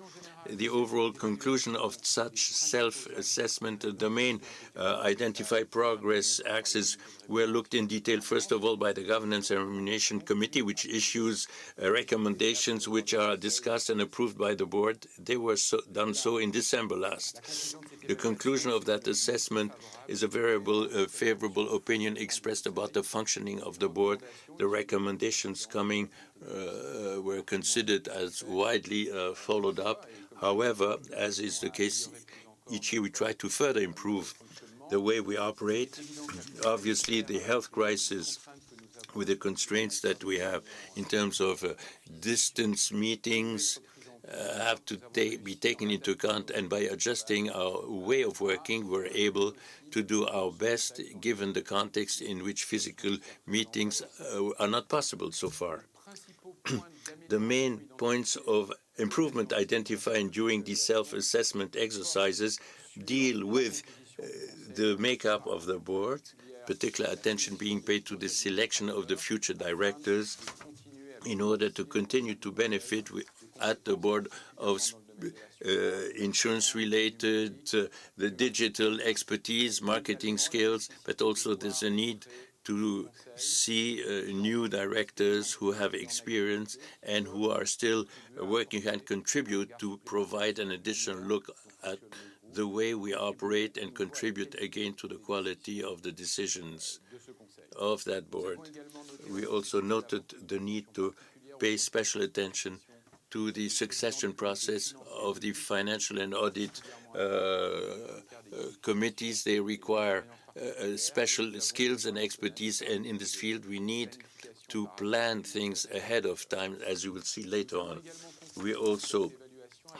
The overall conclusion of such self-assessment, the main identified progress axes were looked in detail, first of all, by the Governance and Remuneration Committee, which issues recommendations which are discussed and approved by the board. They were done so in December last. The conclusion of that assessment is a very favorable opinion expressed about the functioning of the board. The recommendations coming were considered as widely followed up. However, as is the case each year, we try to further improve the way we operate. Obviously, the health crisis, with the constraints that we have in terms of distance meetings, have to be taken into account, and by adjusting our way of working, we're able to do our best given the context in which physical meetings are not possible so far. The main points of improvement identified during these self-assessment exercises deal with the makeup of the board, particular attention being paid to the selection of the future directors in order to continue to benefit at the board of insurance-related, the digital expertise, marketing skills, but also there's a need to see new directors who have experience and who are still working and contribute to provide an additional look at the way we operate and contribute again to the quality of the decisions of that board. We also noted the need to pay special attention to the succession process of the financial and audit committees. They require special skills and expertise, and in this field we need to plan things ahead of time, as you will see later on. We also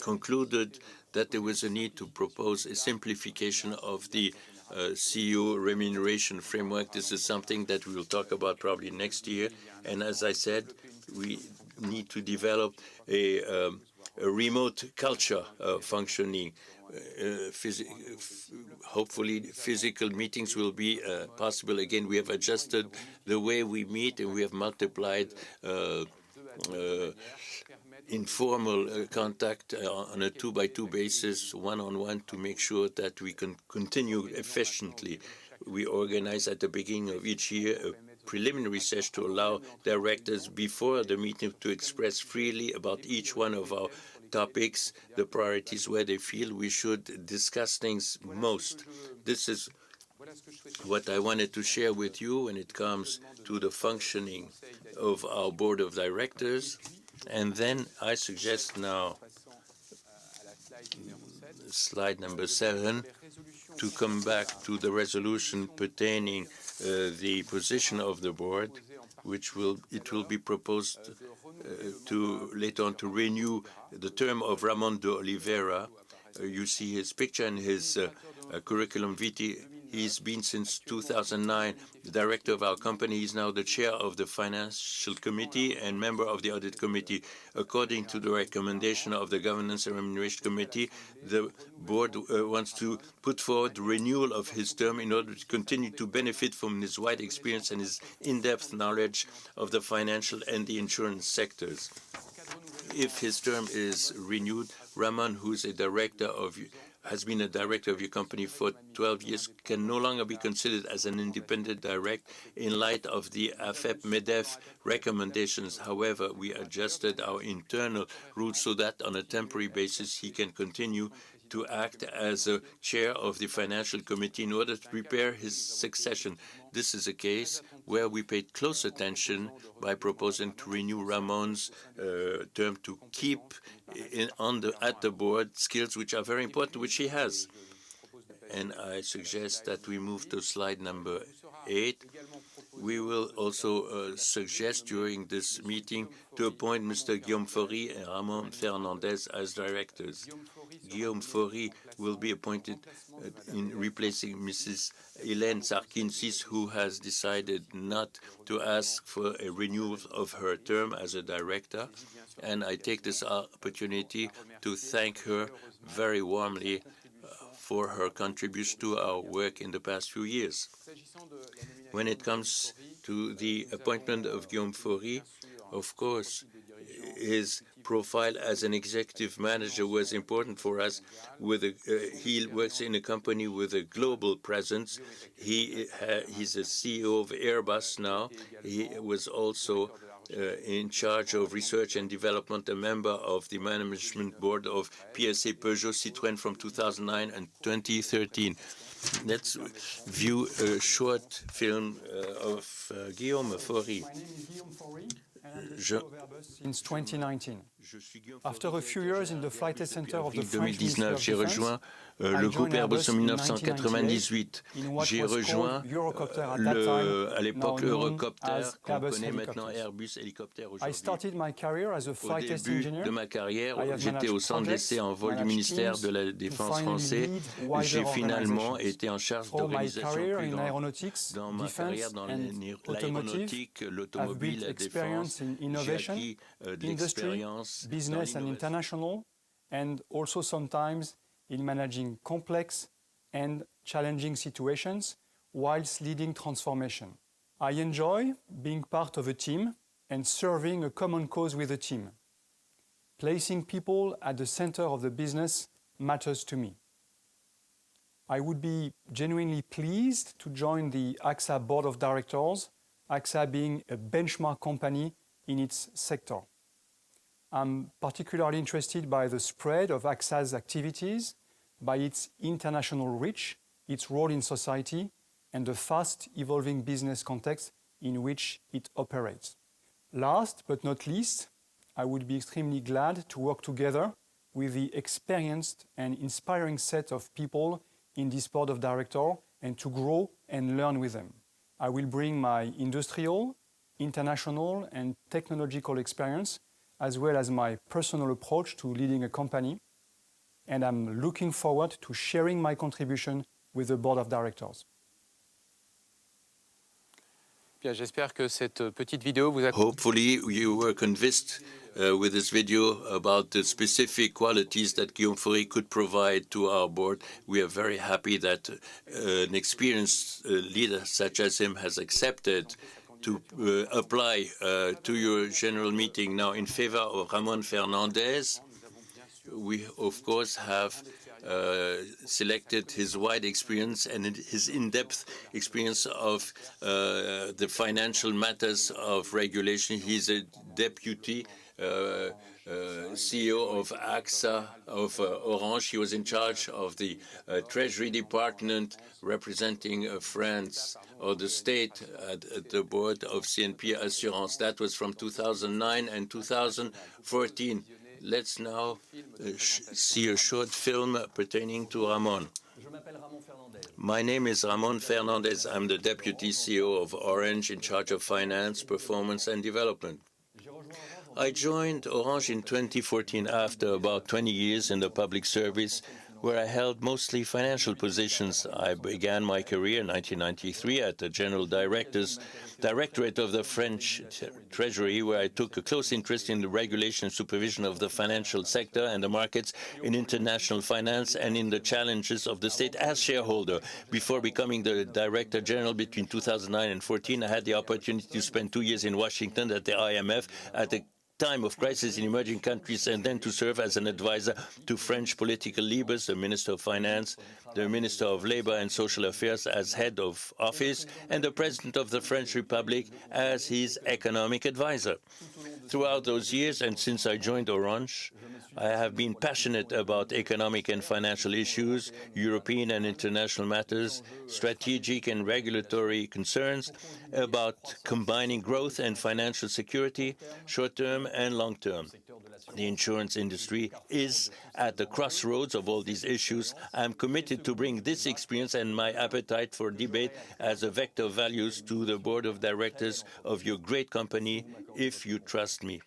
concluded that there was a need to propose a simplification of the CEO remuneration framework. This is something that we will talk about probably next year. And as I said, we need to develop a remote culture functioning. Hopefully, physical meetings will be possible again. We have adjusted the way we meet, and we have multiplied informal contact on a 2-by-2 basis, one-on-one, to make sure that we can continue efficiently. We organize at the beginning of each year a preliminary session to allow directors before the meeting to express freely about each one of our topics, the priorities, where they feel we should discuss things most. This is what I wanted to share with you when it comes to the functioning of our board of directors. And then I suggest now, slide number 7, to come back to the resolution pertaining the position of the board, which will be proposed to later on to renew the term of Ramon de Oliveira. You see his picture and his curriculum vitae. He's been since 2009 the director of our company. He's now the chair of the Financial Committee and member of the Audit Committee. According to the recommendation of the Governance and Remuneration Committee, the board wants to put forward the renewal of his term in order to continue to benefit from his wide experience and his in-depth knowledge of the financial and the insurance sectors. If his term is renewed, Ramon, who's has been a director of your company for 12 years, can no longer be considered as an independent director in light of the AFEP-MEDEF recommendations. However, we adjusted our internal rules so that on a temporary basis he can continue to act as a chair of the Financial Committee in order to prepare his succession. This is a case where we paid close attention by proposing to renew Ramon's term to keep at the board skills which are very important, which he has. And I suggest that we move to slide number 8. We will also suggest during this meeting to appoint Mr. Guillaume Faury and Ramon Fernandez as directors. Guillaume Faury will be appointed in replacing Mrs. Hélène Sarkinsis, who has decided not to ask for a renewal of her term as a director. And I take this opportunity to thank her very warmly for her contribution to our work in the past few years. When it comes to the appointment of Guillaume Faury, of course, his profile as an executive manager was important for us. He works in a company with a global presence. He's a CEO of Airbus now. He was also in charge of research and development, a member of the management board of PSA Peugeot Citroën from 2009 and 2013. Let's view a short film of Guillaume Faury. My name is Guillaume Faury, and I'm the CEO of Airbus since 2019. After a few years in the flight test center of the French Ministry of J'ai Defense, rejoint le groupe Airbus en 1998. J'ai rejoint à l'époque l'Eurocopter, qu'on connaît maintenant Airbus Hélicoptère aujourd'hui. I started my career as a Au flight test début engineer. de ma carrière, j'étais au centre d'essai en vol du ministère de la Défense français. J'ai finalement été en charge d'organisation plus grande. Dans ma carrière dans l'aéronautique, l'automobile, la défense, j'ai acquis de l'expérience business and international, and also sometimes in managing complex and challenging situations whilst leading transformation. I enjoy being part of a team and serving a common cause with a team. Placing people at the center of the business matters to me. I would be genuinely pleased to join the Axa Board of Directors, Axa being a benchmark company in its sector. I'm particularly interested by the spread of Axa's activities, by its international reach, its role in society, and the fast-evolving business context in which it operates. Last but not least, I would be extremely glad to work together with the experienced and inspiring set of people in this board of directors and to grow and learn with them. I will bring my industrial, international, and technological experience, as well as my personal approach to leading a company, and I'm looking forward to sharing my contribution with the board of directors. Bien, j'espère que cette petite vidéo vous a... Hopefully you were convinced with this video about the specific qualities that Guillaume Faury could provide to our board. We are very happy that an experienced leader such as him has accepted to apply to your general meeting. Now, in favor of Ramon Fernandez, we, of course, have selected his wide experience and his in-depth experience of the financial matters of regulation. He's a deputy CEO of Axa of Orange. He was in charge of the Treasury Department representing France or the state at the board of CNP Assurance. That was from 2009 and 2014. Let's now see a short film pertaining to Ramon. My name is Ramon Fernandez. I'm the Deputy CEO of Orange in charge of finance, performance, and development. I joined Orange in 2014 after about 20 years in the public service where I held mostly financial positions. I began my career in 1993 at the General Directorate of the French Treasury, where I took a close interest in the regulation and supervision of the financial sector and the markets in international finance and in the challenges of the state as shareholder. Before becoming the Director General between 2009 and 2014, I had the opportunity to spend 2 years in Washington at the IMF at the time of crisis in emerging countries, and then to serve as an advisor to French political leaders, the Minister of Finance, the Minister of Labour and Social Affairs as head of office, and the President of the French Republic as his economic advisor. Throughout those years, and since I joined Orange, I have been passionate about economic and financial issues, European and international matters, strategic and regulatory concerns, about combining growth and financial security, short-term and long-term. The insurance industry is at the crossroads of all these issues. I am committed to bring this experience and my appetite for debate as a vector of values to the board of directors of your great company, if you trust me.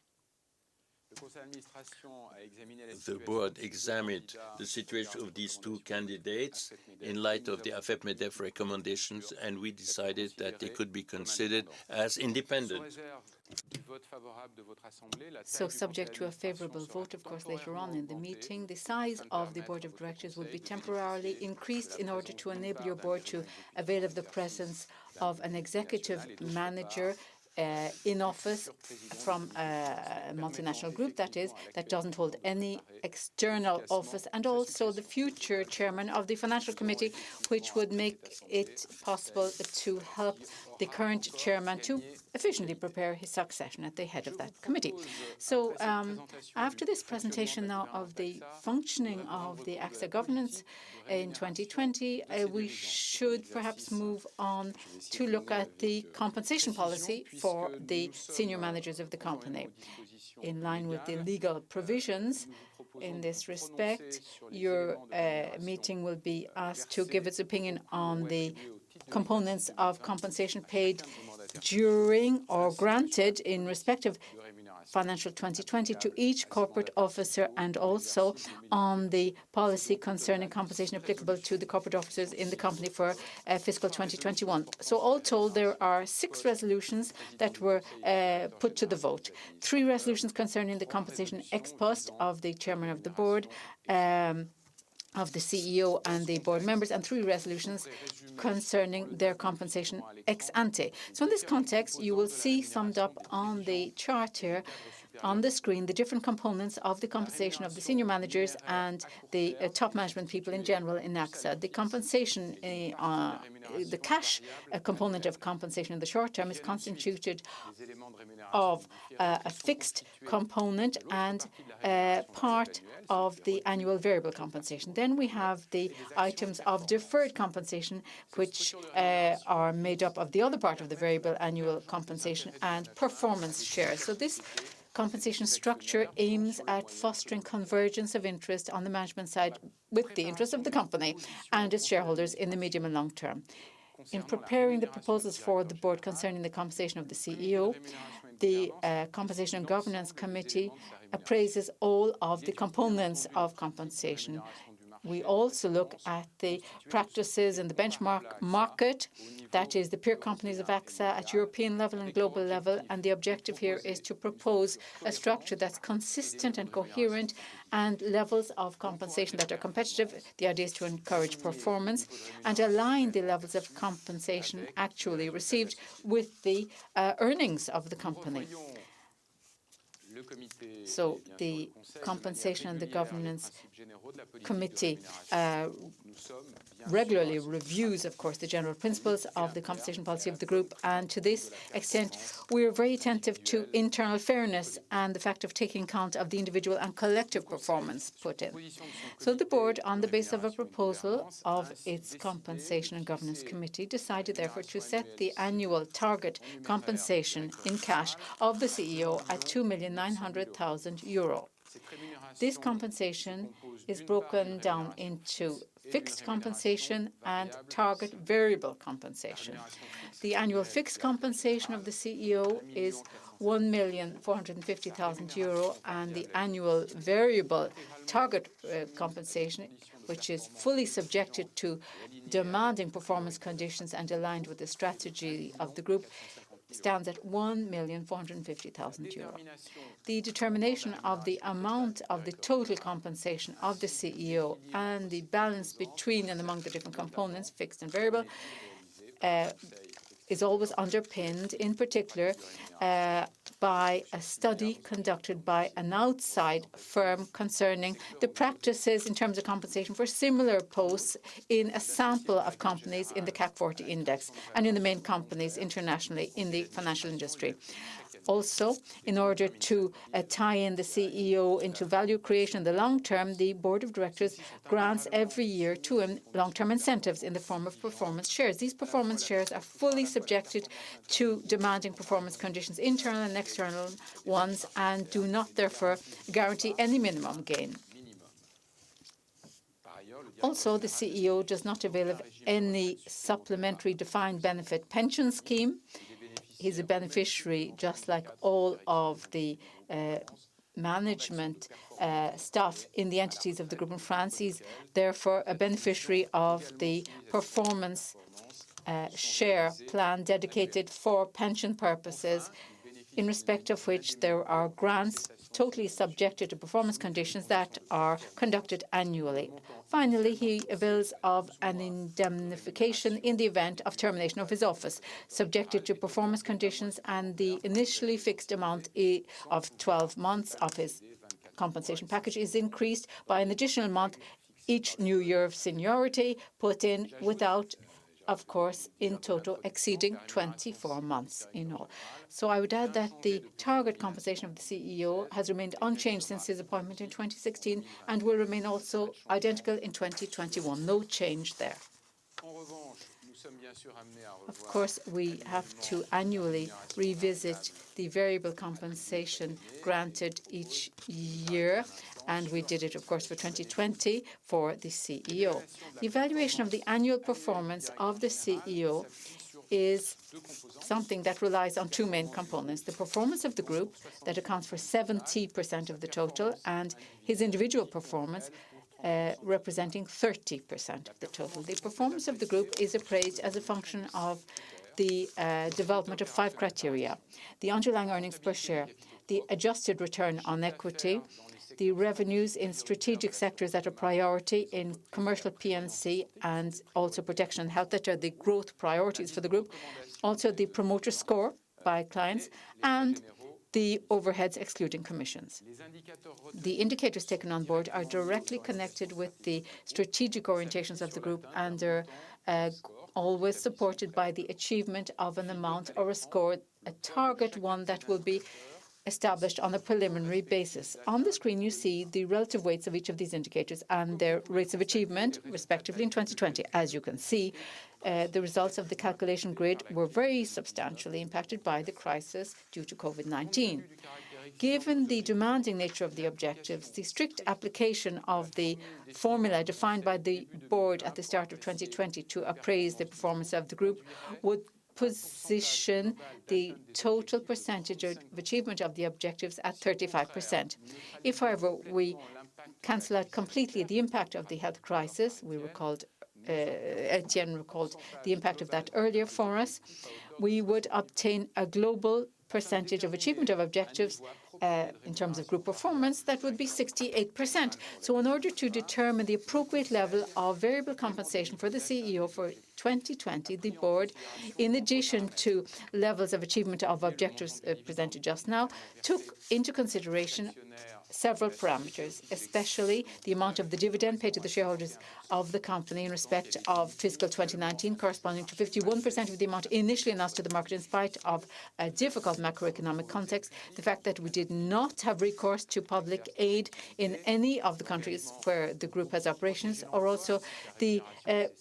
The board examined the situation of these two candidates in light of the AFEP-MEDEF recommendations, and we decided that they could be considered as independent. So subject to a favourable vote, of course, later on in the meeting, the size of the Board of Directors would be temporarily increased in order to enable your board to avail of the presence of an executive manager in office from a multinational group, that is, that doesn't hold any external office, and also the future chairman of the Financial Committee, which would make it possible to help the current chairman to efficiently prepare his succession at the head of that committee. So after this presentation now of the functioning of the AXA governance in 2020, we should perhaps move on to look at the compensation policy for the senior managers of the company. In line with the legal provisions in this respect, your meeting will be asked to give its opinion on the components of compensation paid during or granted in respect of financial 2020 to each corporate officer, and also on the policy concerning compensation applicable to the corporate officers in the company for fiscal 2021. So all told, there are 6 resolutions that were put to the vote. 3 resolutions concerning the compensation ex post of the chairman of the board, of the CEO and the board members, and 3 resolutions concerning their compensation ex ante. So in this context, you will see summed up on the chart here on the screen the different components of the compensation of the senior managers and the top management people in general in AXA. The compensation, the cash component of compensation in the short term is constituted of a fixed component and part of the annual variable compensation. Then we have the items of deferred compensation, which are made up of the other part of the variable annual compensation and performance shares. So this compensation structure aims at fostering convergence of interest on the management side with the interest of the company and its shareholders in the medium and long term. In preparing the proposals for the board concerning the compensation of the CEO, the Compensation and Governance Committee appraises all of the components of compensation. We also look at the practices in the benchmark market, that is the peer companies of AXA at European level and global level, and the objective here is to propose a structure that's consistent and coherent and levels of compensation that are competitive. The idea is to encourage performance and align the levels of compensation actually received with the earnings of the company. So the Compensation and the Governance Committee regularly reviews, of course, the general principles of the compensation policy of the group, and to this extent, we are very attentive to internal fairness and the fact of taking account of the individual and collective performance put in. So the board, on the basis of a proposal of its Compensation and Governance Committee, decided therefore to set the annual target compensation in cash of the CEO at €2,900,000. This compensation is broken down into fixed compensation and target variable compensation. The annual fixed compensation of the CEO is €1,450,000 and the annual variable target compensation, which is fully subjected to demanding performance conditions and aligned with the strategy of the group, stands at €1,450,000. The determination of the amount of the total compensation of the CEO and the balance between and among the different components, fixed and variable, is always underpinned, in particular, by a study conducted by an outside firm concerning the practices in terms of compensation for similar posts in a sample of companies in the CAC 40 index and in the main companies internationally in the financial industry. Also, in order to tie in the CEO into value creation in the long term, the Board of Directors grants every year to him long-term incentives in the form of performance shares. These performance shares are fully subjected to demanding performance conditions, internal and external ones, and do not therefore guarantee any minimum gain. Also, the CEO does not avail of any supplementary defined benefit pension scheme. He's a beneficiary, just like all of the management staff in the entities of the group in France. He's therefore a beneficiary of the performance share plan dedicated for pension purposes, in respect of which there are grants totally subjected to performance conditions that are conducted annually. Finally, he avails of an indemnification in the event of termination of his office, subjected to performance conditions, and the initially fixed amount of 12 months of his compensation package is increased by an additional month each new year of seniority put in without, of course, in total exceeding 24 months in all. So I would add that the target compensation of the CEO has remained unchanged since his appointment in 2016 and will remain also identical in 2021. No change there. Of course, we have to annually revisit the variable compensation granted each year, and we did it, of course, for 2020 for the CEO. The evaluation of the annual performance of the CEO is something that relies on two main components: the performance of the group, that accounts for 70% of the total, and his individual performance, representing 30% of the total. The performance of the group is appraised as a function of the development of 5 criteria: the underlying earnings per share, the adjusted return on equity, the revenues in strategic sectors that are priority in commercial P&C and also protection and health, that are the growth priorities for the group, also the promoter score by clients, and the overheads excluding commissions. The indicators taken on board are directly connected with the strategic orientations of the group and are always supported by the achievement of an amount or a score, a target one that will be established on a preliminary basis. On the screen, you see the relative weights of each of these indicators and their rates of achievement, respectively, in 2020. As you can see, the results of the calculation grid were very substantially impacted by the crisis due to COVID-19. Given the demanding nature of the objectives, the strict application of the formula defined by the board at the start of 2020 to appraise the performance of the group would position the total percentage of achievement of the objectives at 35%. If, however, we cancel out completely the impact of the health crisis, Etienne recalled the impact of that earlier for us, we would obtain a global percentage of achievement of objectives in terms of group performance that would be 68%. So in order to determine the appropriate level of variable compensation for the CEO for 2020, the board, in addition to levels of achievement of objectives presented just now, took into consideration several parameters, especially the amount of the dividend paid to the shareholders of the company in respect of fiscal 2019, corresponding to 51% of the amount initially announced to the market in spite of a difficult macroeconomic context, the fact that we did not have recourse to public aid in any of the countries where the group has operations, or also the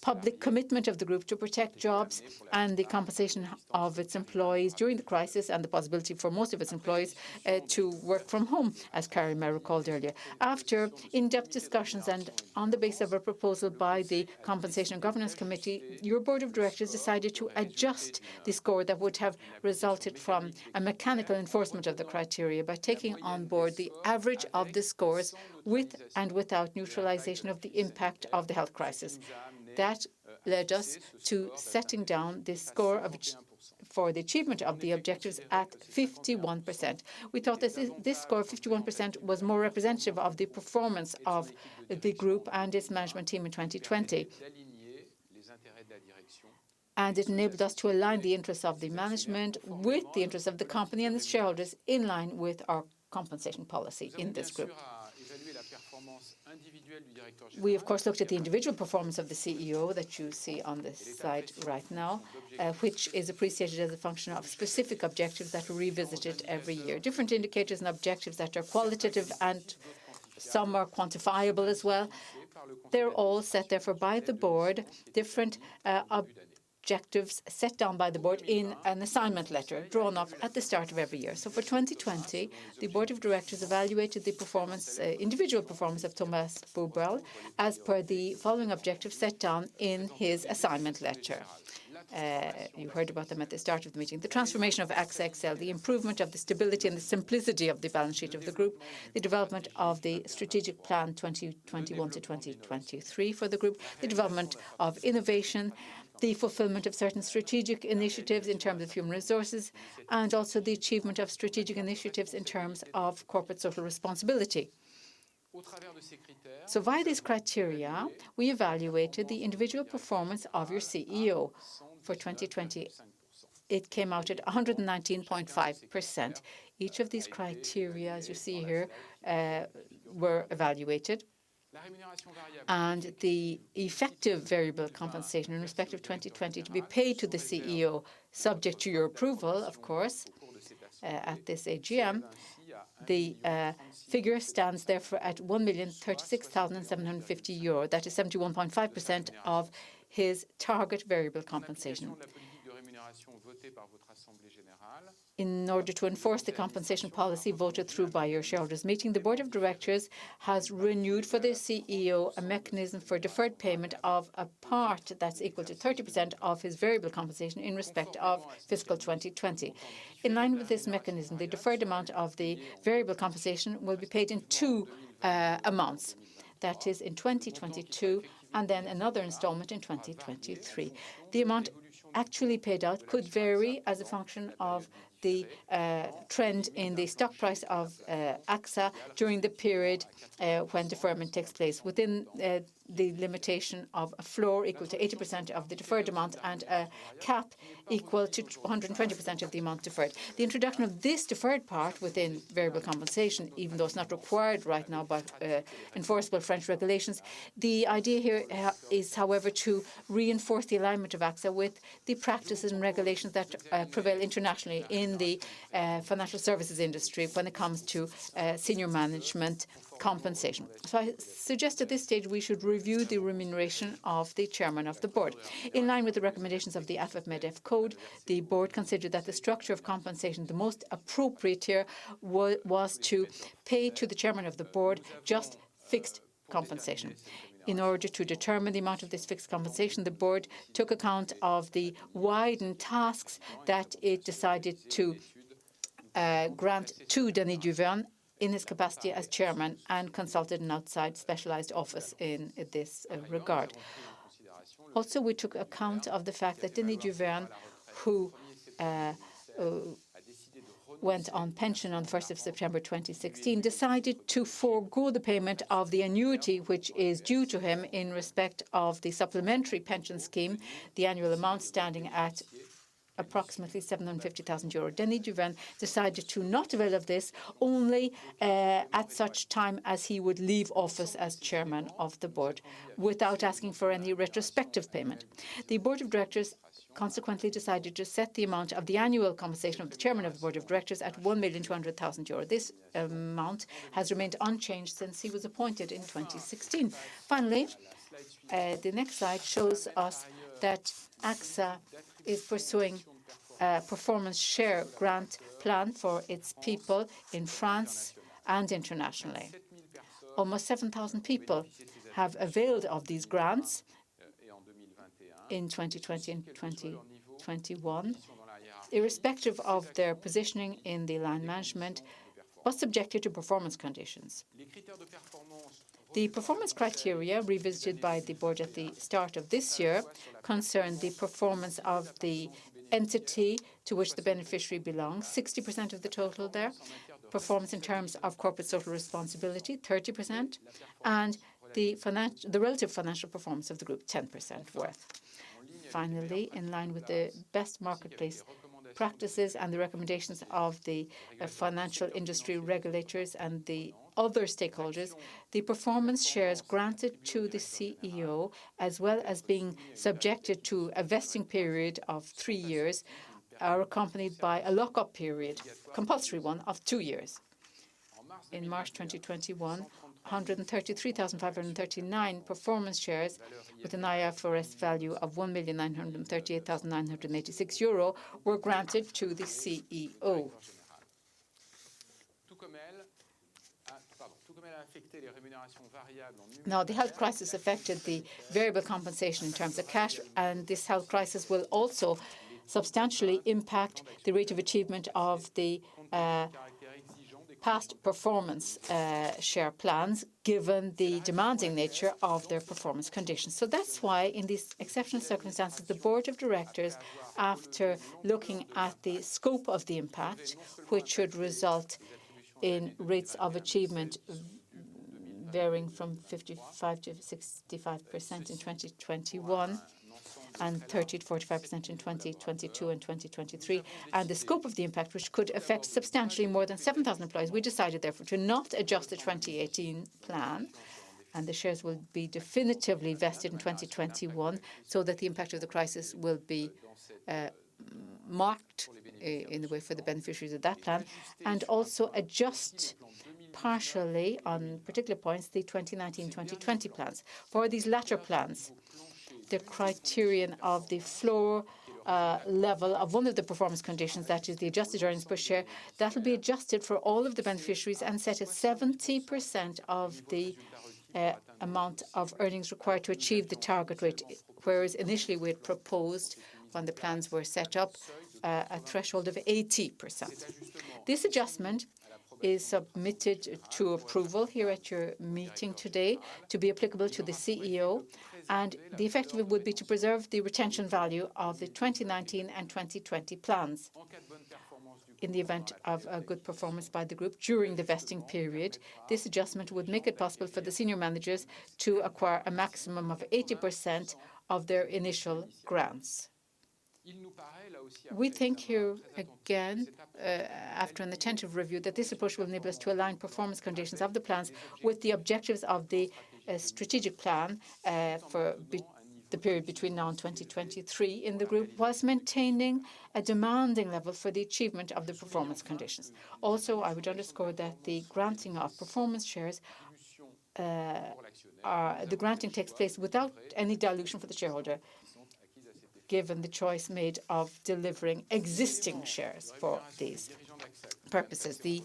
public commitment of the group to protect jobs and the compensation of its employees during the crisis and the possibility for most of its employees to work from home, as Carrie I recalled earlier. After in-depth discussions and on the basis of a proposal by the Compensation and Governance Committee, your Board of Directors decided to adjust the score that would have resulted from a mechanical enforcement of the criteria by taking on board the average of the scores with and without neutralization of the impact of the health crisis. That led us to setting down the score for the achievement of the objectives at 51%. We thought that this score of 51% was more representative of the performance of the group and its management team in 2020. And it enabled us to align the interests of the management with the interests of the company and its shareholders in line with our compensation policy in this group. We, of course, looked at the individual performance of the CEO that you see on this slide right now, which is appreciated as a function of specific objectives that are revisited every year. Different indicators and objectives that are qualitative and some are quantifiable as well. They're all set therefore by the board, different objectives set down by the board in an assignment letter drawn up at the start of every year. So for 2020, the Board of Directors evaluated the performance, individual performance of Thomas Buberl as per the following objectives set down in his assignment letter. You heard about them at the start of the meeting. The transformation of Axa XL, the improvement of the stability and the simplicity of the balance sheet of the group, the development of the strategic plan 2021 to 2023 for the group, the development of innovation, the fulfillment of certain strategic initiatives in terms of human resources, and also the achievement of strategic initiatives in terms of corporate social responsibility. So via these criteria, we evaluated the individual performance of your CEO. For 2020, it came out at 119.5%. Each of these criteria, as you see here, were evaluated. And the effective variable compensation in respect of 2020 to be paid to the CEO, subject to your approval, of course, at this AGM, the figure stands therefore at €1,036,750. That is 71.5% of his target variable compensation. In order to enforce the compensation policy voted through by your shareholders meeting, the Board of Directors has renewed for the CEO a mechanism for deferred payment of a part that's equal to 30% of his variable compensation in respect of fiscal 2020. In line with this mechanism, the deferred amount of the variable compensation will be paid in two amounts. That is in 2022 and then another installment in 2023. The amount actually paid out could vary as a function of the trend in the stock price of AXA during the period when deferment takes place, within the limitation of a floor equal to 80% of the deferred amount and a cap equal to 120% of the amount deferred. The introduction of this deferred part within variable compensation, even though it's not required right now by enforceable French regulations, the idea here is, however, to reinforce the alignment of AXA with the practices and regulations that prevail internationally in the financial services industry when it comes to senior management compensation. So I suggest at this stage we should review the remuneration of the chairman of the board. In line with the recommendations of the AFEP-MEDEF Code, the board considered that the structure of compensation, the most appropriate here, was to pay to the chairman of the board just fixed compensation. In order to determine the amount of this fixed compensation, the board took account of the widened tasks that it decided to grant to Denis Duverne in his capacity as chairman and consulted an outside specialized office in this regard. Also, we took account of the fact that Denis Duverne, who went on pension on the 1st of September 2016, decided to forego the payment of the annuity which is due to him in respect of the supplementary pension scheme, the annual amount standing at approximately €750,000. Denis Duverne decided to not avail of this only at such time as he would leave office as chairman of the board, without asking for any retrospective payment. The board of directors consequently decided to set the amount of the annual compensation of the chairman of the board of directors at €1,200,000. This amount has remained unchanged since he was appointed in 2016. Finally, the next slide shows us that AXA is pursuing a performance share grant plan for its people in France, and internationally. Almost 7,000 people have availed of these grants in 2020 and 2021, irrespective of their positioning in the line management, was subjected to performance conditions. The performance criteria revisited by the board at the start of this year concern the performance of the entity to which the beneficiary belongs, 60% of the total there, performance in terms of corporate social responsibility, 30%, and the relative financial performance of the group, 10% worth. Finally, in line with the best marketplace practices and the recommendations of the financial industry regulators and the other stakeholders, the performance shares granted to the CEO, as well as being subjected to a vesting period of 3 years, are accompanied by a lock-up period, compulsory one, of 2 years. In March 2021, 133,539 performance shares with an IFRS value of €1,938,986 were granted to the CEO. Now, the health crisis affected the variable compensation in terms of cash, and this health crisis will also substantially impact the rate of achievement of the past performance share plans, given the demanding nature of their performance conditions. So that's why, in these exceptional circumstances, the Board of Directors, after looking at the scope of the impact, which should result in rates of achievement varying from 55 to 65% in 2021, and 30 to 45% in 2022 and 2023, and the scope of the impact, which could affect substantially more than 7,000 employees, we decided, therefore, to not adjust the 2018 plan, and the shares will be definitively vested in 2021, so that the impact of the crisis will be marked in the way for the beneficiaries of that plan, and also adjust partially on particular points the 2019-2020 plans. For these latter plans, the criterion of the floor level of one of the performance conditions, that is the adjusted earnings per share, that will be adjusted for all of the beneficiaries and set at 70% of the amount of earnings required to achieve the target rate, whereas initially we had proposed, when the plans were set up, a threshold of 80%. This adjustment is submitted to approval here at your meeting today to be applicable to the CEO, and the effect of it would be to preserve the retention value of the 2019 and 2020 plans. In the event of a good performance by the group during the vesting period, this adjustment would make it possible for the senior managers to acquire a maximum of 80% of their initial grants. We think here again, after an attentive review, that this approach will enable us to align performance conditions of the plans with the objectives of the strategic plan for the period between now and 2023 in the group, whilst maintaining a demanding level for the achievement of the performance conditions. Also, I would underscore that the granting of performance shares the granting takes place without any dilution for the shareholder, given the choice made of delivering existing shares for these purposes. The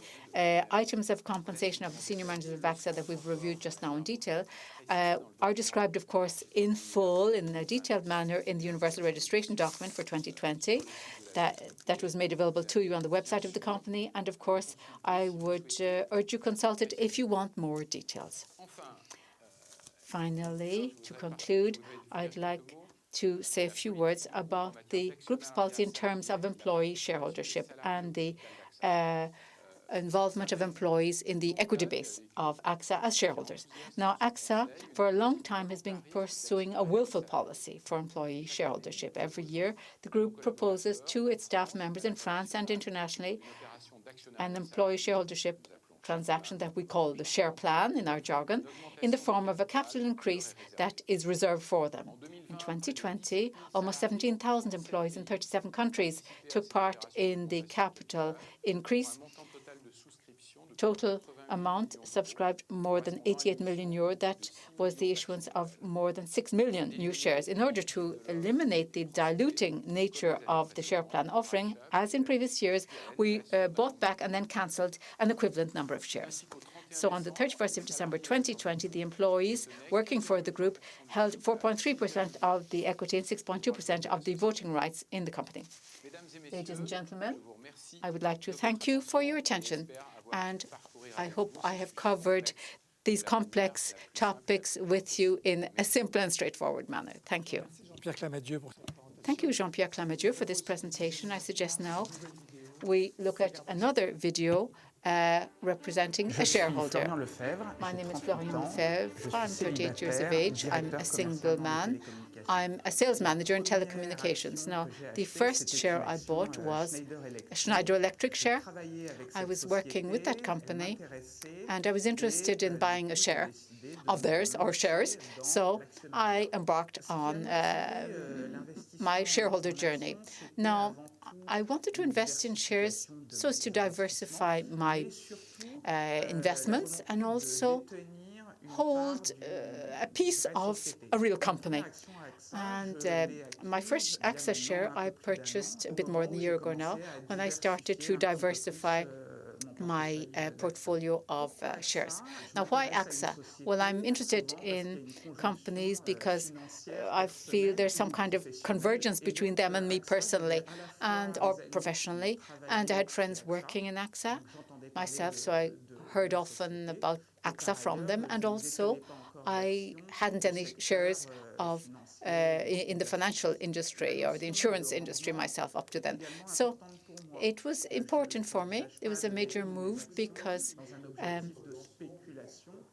items of compensation of the senior managers of Axa that we've reviewed just now in detail are described, of course, in full, in a detailed manner, in the Universal Registration Document for 2020 that was made available to you on the website of the company. And, of course, I would urge you to consult it if you want more details. Finally, to conclude, I'd like to say a few words about the group's policy in terms of employee shareholdership and the involvement of employees in the equity base of Axa as shareholders. Now, Axa, for a long time, has been pursuing a willful policy for employee shareholdership. Every year, the group proposes to its staff members in France and internationally an employee shareholdership transaction that we call the share plan in our jargon, in the form of a capital increase that is reserved for them. In 2020, almost 17,000 employees in 37 countries took part in the capital increase. Total amount subscribed more than 88 million euro. That was the issuance of more than 6 million new shares. In order to eliminate the diluting nature of the share plan offering, as in previous years, we bought back and then cancelled an equivalent number of shares. So on the 31st of December 2020, the employees working for the group held 4.3% of the equity and 6.2% of the voting rights in the company. Ladies and gentlemen, I would like to thank you for your attention, and I hope I have covered these complex topics with you in a simple and straightforward manner. Thank you. Thank you, Jean-Pierre Clamadieu, for this presentation. I suggest now we look at another video representing a shareholder. My name is Florian Lefebvre. I'm 38 years of age. I'm a single man. I'm a sales manager in telecommunications. Now, the first share I bought was a Schneider Electric share. I was working with that company, and I was interested in buying a share of theirs, or shares, so I embarked on my shareholder journey. Now, I wanted to invest in shares so as to diversify my investments and also hold a piece of a real company. And my first Axa share I purchased a bit more than a year ago now, when I started to diversify my portfolio of shares. Now, why Axa? Well, I'm interested in companies because I feel there's some kind of convergence between them and me personally or professionally. And I had friends working in Axa myself, so I heard often about Axa from them. And also, I hadn't any shares of in the financial industry or the insurance industry myself up to then. So it was important for me. It was a major move because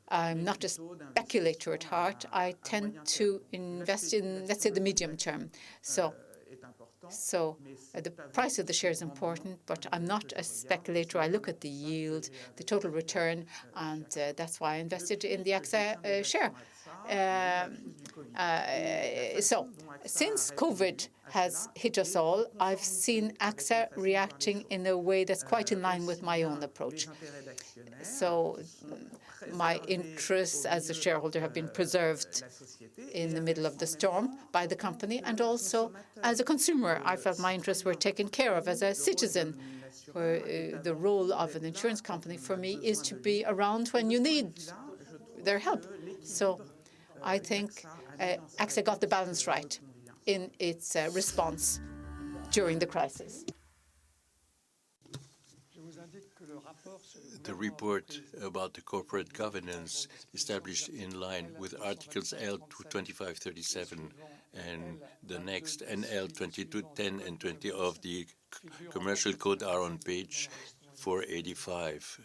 I'm not a speculator at heart. I tend to invest in, let's say, the medium term. So the price of the share is important, but I'm not a speculator. I look at the yield, the total return, and that's why I invested in the Axa share. So since COVID has hit us all, I've seen Axa reacting in a way that's quite in line with my own approach. So my interests as a shareholder have been preserved in the middle of the storm by the company, and also as a consumer, I felt my interests were taken care of as a citizen, where the role of an insurance company for me is to be around when you need their help. So I think Axa got the balance right in its response during the crisis. The report about the corporate governance established in line with Articles L2537 and the next and L2210 and 20 of the Commercial Code are on page 485.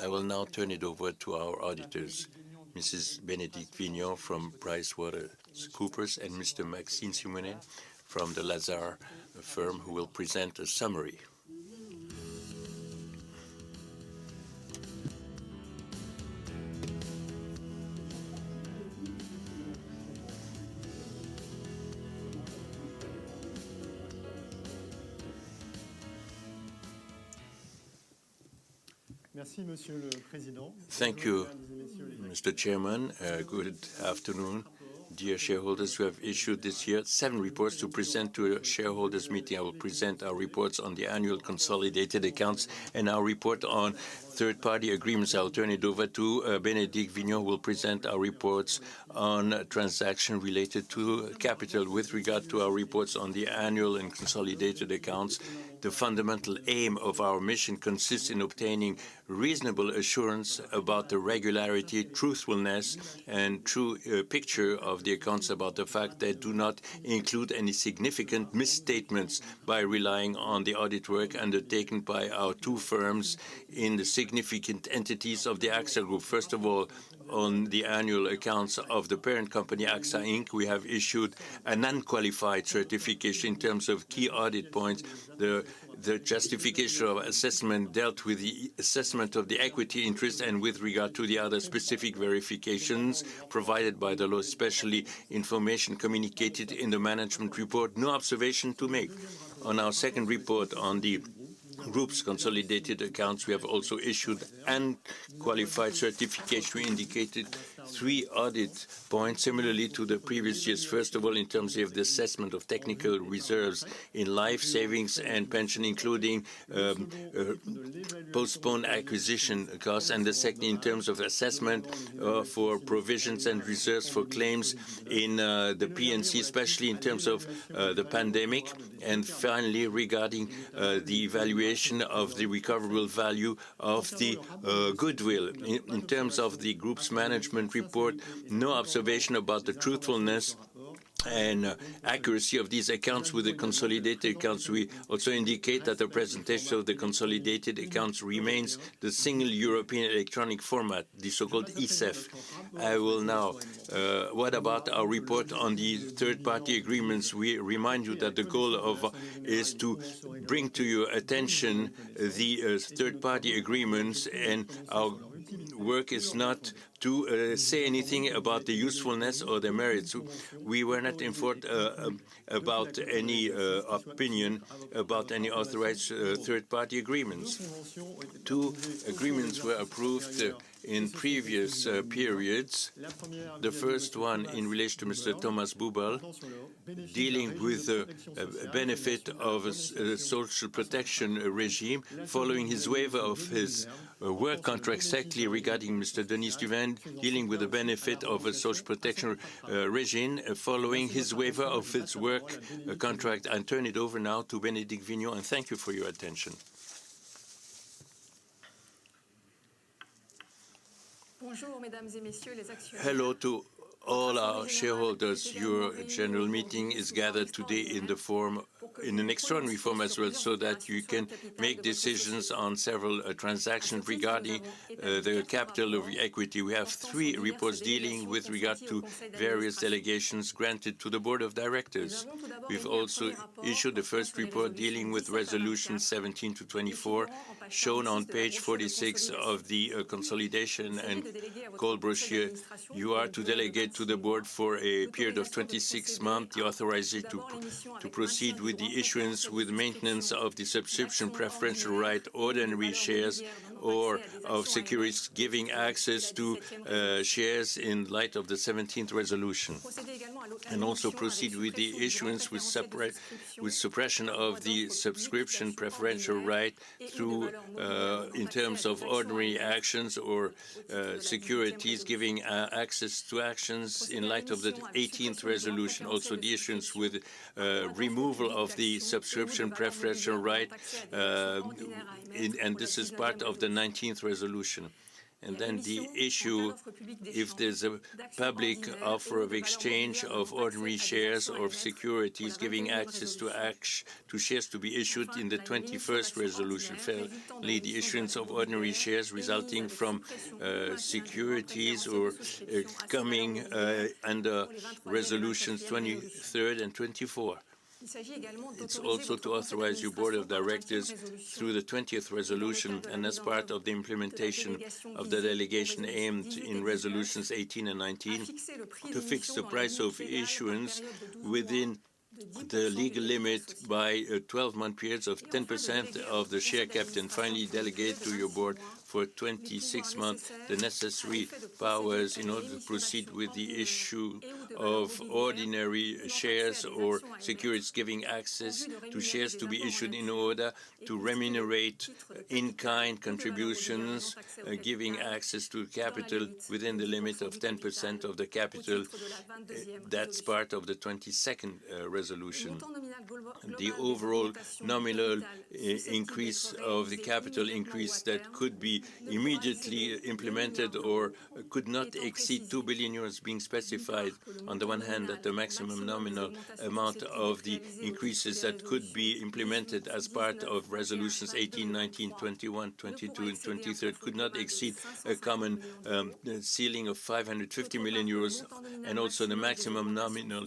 I will now turn it over to our auditors, Mrs. Bénédicte Vignon from PricewaterhouseCoopers and Mr. Maxime Simonet from the Lazare firm, who will present a summary. Thank you, Mr. Chairman. Good afternoon, dear shareholders. We have issued this year 7 reports to present to a shareholders meeting. I will present our reports on the annual consolidated accounts and our report on third-party agreements. I'll turn it over to Bénédicte Vignon, who will present our reports on transaction related to capital. With regard to our reports on the annual and consolidated accounts, the fundamental aim of our mission consists in obtaining reasonable assurance about the regularity, truthfulness, and true picture of the accounts, about the fact they do not include any significant misstatements, by relying on the audit work undertaken by our 2 firms in the significant entities of the Axa Group. First of all, on the annual accounts of the parent company, Axa Inc., we have issued an unqualified certification in terms of key audit points. The justification of assessment dealt with the assessment of the equity interest, and with regard to the other specific verifications provided by the law, especially information communicated in the management report, no observation to make. On our second report on the group's consolidated accounts, we have also issued unqualified certification. We indicated 3 audit points similarly to the previous years. First of all, in terms of the assessment of technical reserves in life, savings and pension, including postponed acquisition costs, and the second in terms of assessment for provisions and reserves for claims in the P&C, especially in terms of the pandemic, and finally regarding the evaluation of the recoverable value of the goodwill. In terms of the group's management report, no observation about the truthfulness and accuracy of these accounts with the consolidated accounts. We also indicate that the presentation of the consolidated accounts remains the single European electronic format, the so-called ESEF. I will now, what about our report on the third-party agreements? We remind you that the goal is to bring to your attention the third-party agreements, and our work is not to say anything about the usefulness or the merits. We were not informed about any opinion about any authorized third-party agreements. 2 agreements were approved in previous periods. The first one in relation to Mr. Thomas Bubal, dealing with the benefit of a social protection regime following his waiver of his work contract. Secondly, regarding Mr. Denis Duvin, dealing with the benefit of a social protection regime following his waiver of his work contract. I turn it over now to Bénédicte Vignon, and thank you for your attention. Hello to all our shareholders. Your general meeting is gathered today in an extraordinary form as well, so that you can make decisions on several transactions regarding the capital of equity. We have 3 reports dealing with regard to various delegations granted to the Board of Directors. We've also issued the first report dealing with Resolutions 17 to 24, shown on page 46 of the consolidation and call brochure. You are to delegate to the board for a period of 26 months the authorization to proceed with the issuance with maintenance of the subscription preferential right, ordinary shares, or of securities giving access to shares in light of the 17th resolution, and also proceed with the issuance with suppression of the subscription preferential right through in terms of ordinary actions or securities giving access to actions in light of the 18th resolution. Also the issuance with removal of the subscription preferential right, and this is part of the 19th resolution. And then the issue, if there's a public offer of exchange of ordinary shares or securities giving access to shares to be issued in the 21st resolution. Finally, the issuance of ordinary shares resulting from securities or coming under resolutions 23rd and 24. It's also to authorize your Board of Directors through the 20th resolution and as part of the implementation of the delegation aimed in resolutions 18 and 19 to fix the price of issuance within the legal limit by 12-month periods of 10% of the share capital, and finally delegate to your board for 26 months the necessary powers in order to proceed with the issue of ordinary shares or securities giving access to shares to be issued in order to remunerate in-kind contributions giving access to capital within the limit of 10% of the capital. That's part of the 22nd resolution. The overall nominal increase of the capital increase that could be immediately implemented or could not exceed 2 billion euros being specified. On the one hand, that the maximum nominal amount of the increases that could be implemented as part of resolutions 18, 19, 21, 22, and 23 could not exceed a common ceiling of 550 million euros, and also the maximum nominal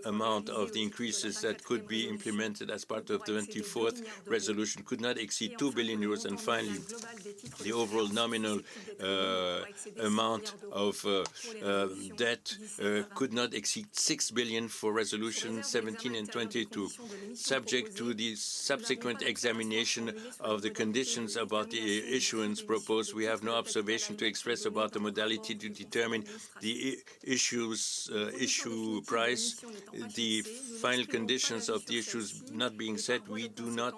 amount of the increases that could be implemented as part of the 24th resolution could not exceed 2 billion euros. And finally, the overall nominal amount of debt could not exceed 6 billion for Resolution 17 and 22. Subject to the subsequent examination of the conditions about the issuance proposed, we have no observation to express about the modality to determine the issue price. The final conditions of the issues not being set, we do not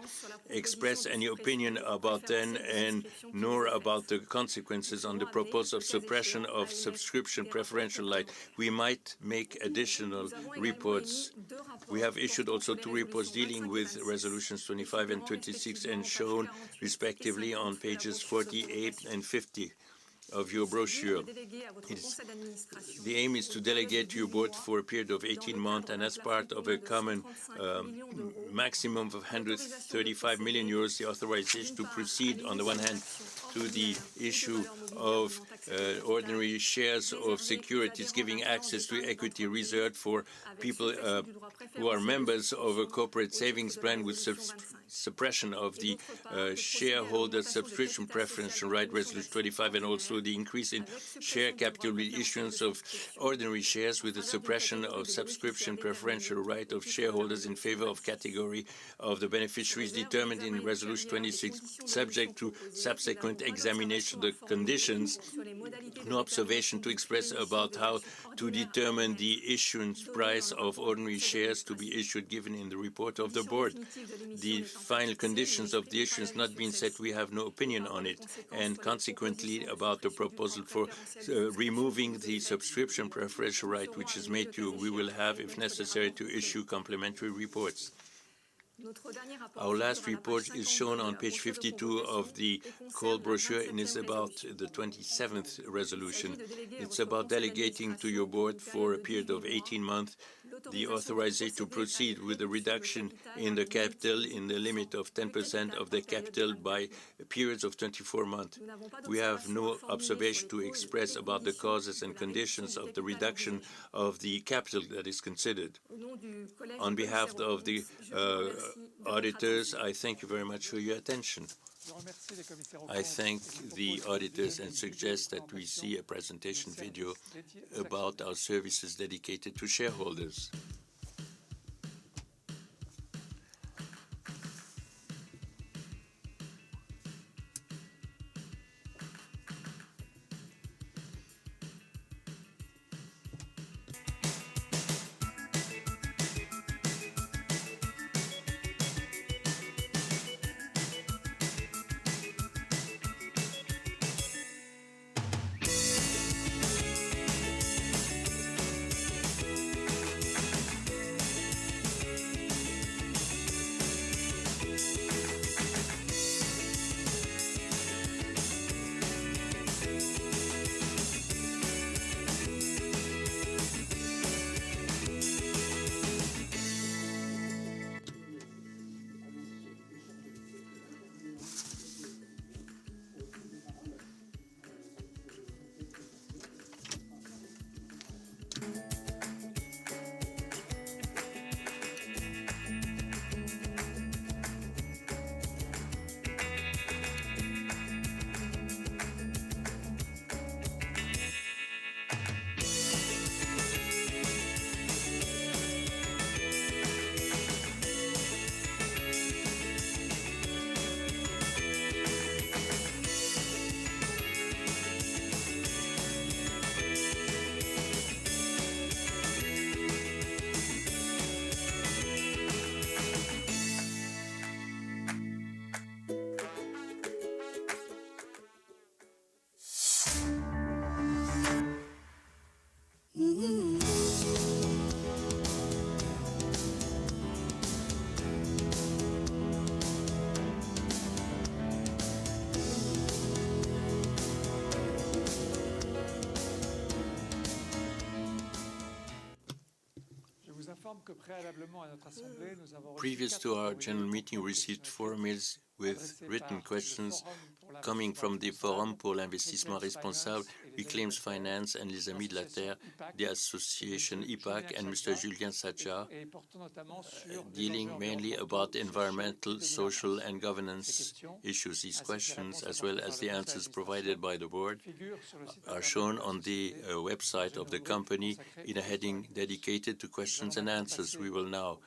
express any opinion about them, and nor about the consequences on the proposal of suppression of subscription preferential right. We might make additional reports. We have issued also 2 reports dealing with Resolutions 25 and 26 and shown respectively on pages 48 and 50 of your brochure. The aim is to delegate to your board for a period of 18 months, and as part of a common maximum of 135 million euros, the authorization to proceed, on the one hand, to the issue of ordinary shares of securities giving access to equity reserved for people who are members of a corporate savings plan with suppression of the shareholder subscription preferential right, Resolution 25, and also the increase in share capital with issuance of ordinary shares with the suppression of subscription preferential right of shareholders in favor of category of the beneficiaries determined in Resolution 26, subject to subsequent examination of the conditions. No observation to express about how to determine the issuance price of ordinary shares to be issued given in the report of the board. The final conditions of the issuance not being set, we have no opinion on it, and consequently about the proposal for removing the subscription preferential right which is made to, we will have, if necessary, to issue complementary reports. Our last report is shown on page 52 of the call brochure and is about the 27th resolution. It's about delegating to your board for a period of 18 months the authorization to proceed with a reduction in the capital in the limit of 10% of the capital by periods of 24 months. We have no observation to express about the causes and conditions of the reduction of the capital that is considered. On behalf of the auditors, I thank you very much for your attention. I thank the auditors and suggest that we see a presentation video about our services dedicated to shareholders. Previous to our general meeting, we received 4 emails with written questions coming from the Forum pour l'investissement responsable, Reclaims Finance, and Les Amis de la Terre, the association IPAC, and Mr. Julien Sacha, dealing mainly about environmental, social, and governance issues. These questions, as well as the answers provided by the board, are shown on the website of the company in a heading dedicated to questions and answers. We will now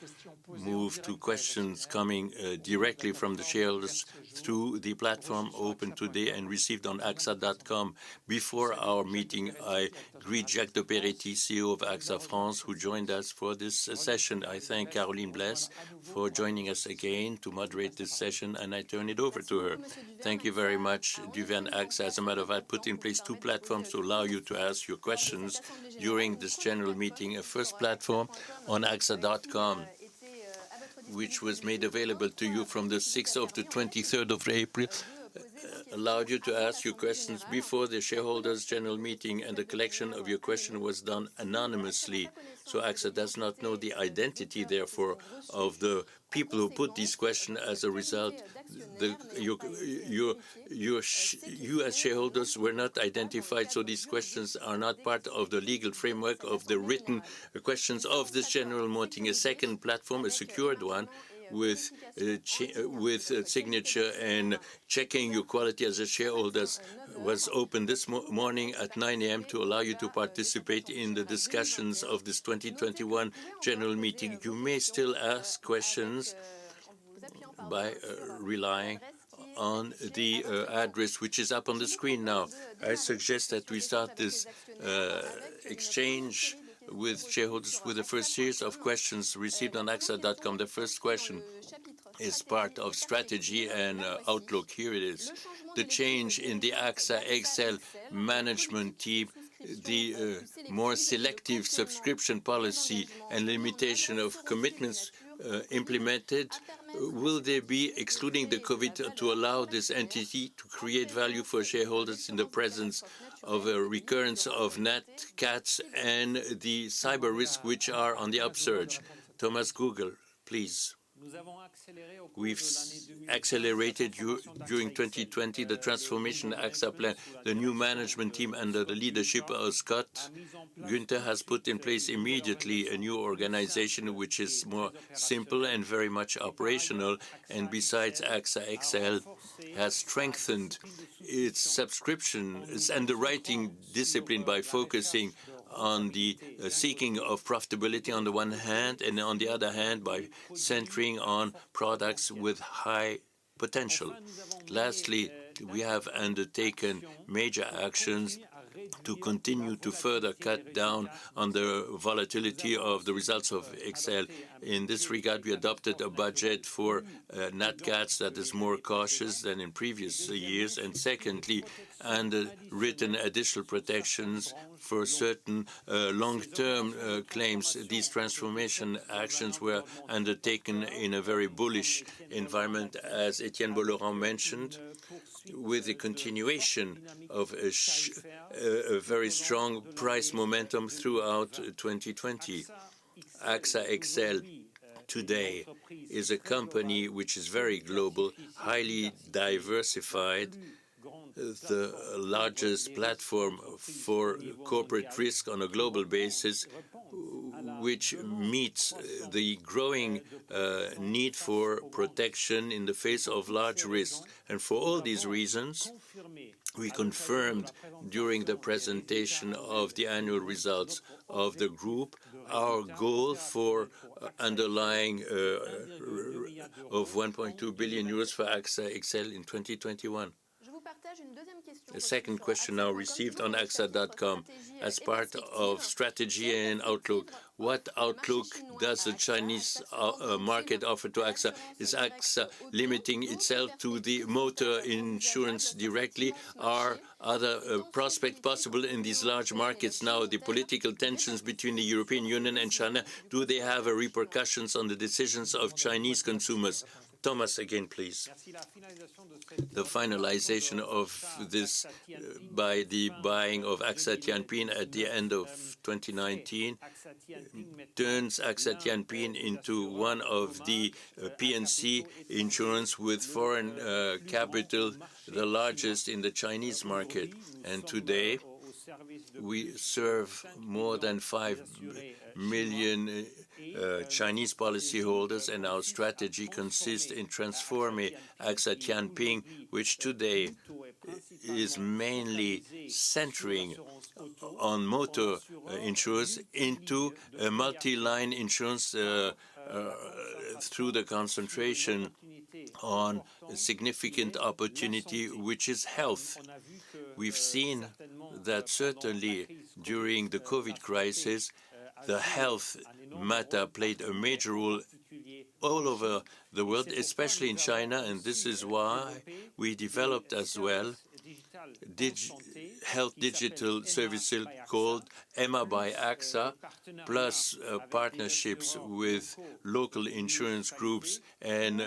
move to questions coming directly from the shareholders through the platform open today and received on axa.com. Before our meeting, I greet Jacques de Peretti, CEO of AXA France, who joined us for this session. I thank Caroline Bless for joining us again to moderate this session, and I turn it over to her. Thank you very much, Duverne. AXA, as a matter of fact, put in place 2 platforms to allow you to ask your questions during this general meeting. A first platform on axa.com, which was made available to you from the 6th of the 23rd of April, allowed you to ask your questions before the shareholders' general meeting, and the collection of your question was done anonymously. So AXA does not know the identity, therefore, of the people who put these questions. As a result, you as shareholders were not identified, so these questions are not part of the legal framework of the written questions of this general meeting. A second platform, a secured one, with signature and checking your quality as a shareholder, was open this morning at 9 a.m. to allow you to participate in the discussions of this 2021 general meeting. You may still ask questions by relying on the address which is up on the screen now. I suggest that we start this exchange with shareholders with the first series of questions received on axa.com. The first question is part of strategy and outlook. Here it is. The change in the AXA XL management team, the more selective subscription policy and limitation of commitments implemented, will they be, excluding the COVID, to allow this entity to create value for shareholders in the presence of a recurrence of nat cats and the cyber risk which are on the upsurge? Thomas Google, please. We've accelerated during 2020 the transformation AXA plan. The new management team under the leadership of Scott Günther has put in place immediately a new organization which is more simple and very much operational. And besides, AXA XL has strengthened its underwriting discipline by focusing on the seeking of profitability on the one hand, and on the other hand by centering on products with high potential. Lastly, we have undertaken major actions to continue to further cut down on the volatility of the results of XL. In this regard, we adopted a budget for nat cats that is more cautious than in previous years, and secondly, underwritten additional protections for certain long-term claims. These transformation actions were undertaken in a very bullish environment, as Etienne Bollerin mentioned, with the continuation of a very strong price momentum throughout 2020. AXA XL today is a company which is very global, highly diversified, the largest platform for corporate risk on a global basis, which meets the growing need for protection in the face of large risks. And for all these reasons, we confirmed during the presentation of the annual results of the group our goal for underlying of 1.2 billion euros for AXA XL in 2021. A second question now received on axa.com as part of strategy and outlook. What outlook does the Chinese market offer to AXA? Is AXA limiting itself to the motor insurance directly? Are other prospects possible in these large markets now? The political tensions between the European Union and China, do they have repercussions on the decisions of Chinese consumers? Thomas, again, please. The finalization of this by the buying of Axa Tianping at the end of 2019 turns Axa Tianping into one of the P&C insurance with foreign capital, the largest in the Chinese market. And today, we serve more than 5 million Chinese policyholders, and our strategy consists in transforming Axa Tianping, which today is mainly centering on motor insurance, into a multi-line insurance through the concentration on a significant opportunity, which is health. We've seen that certainly during the COVID crisis, the health matter played a major role all over the world, especially in China, and this is why we developed as well health digital services called Emma by Axa, plus partnerships with local insurance groups and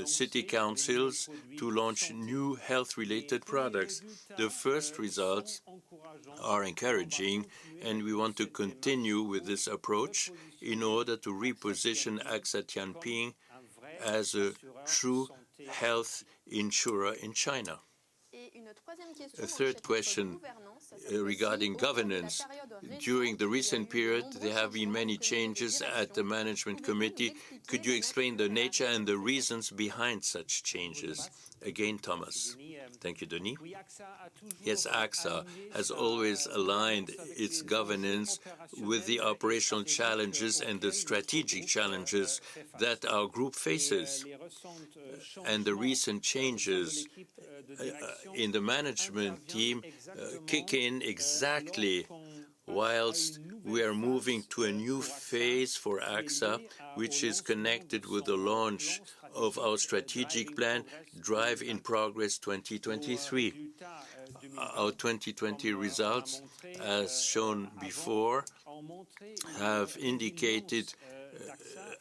city councils to launch new health-related products. The first results are encouraging, and we want to continue with this approach in order to reposition Axa Tianping as a true health insurer in China. A third question regarding governance. During the recent period, there have been many changes at the management committee. Could you explain the nature and the reasons behind such changes? Again, Thomas. Thank you, Denis. Yes, Axa has always aligned its governance with the operational challenges and the strategic challenges that our group faces. And the recent changes in the management team kick in exactly whilst we are moving to a new phase for Axa, which is connected with the launch of our strategic plan, Drive in Progress 2023. Our 2020 results, as shown before, have indicated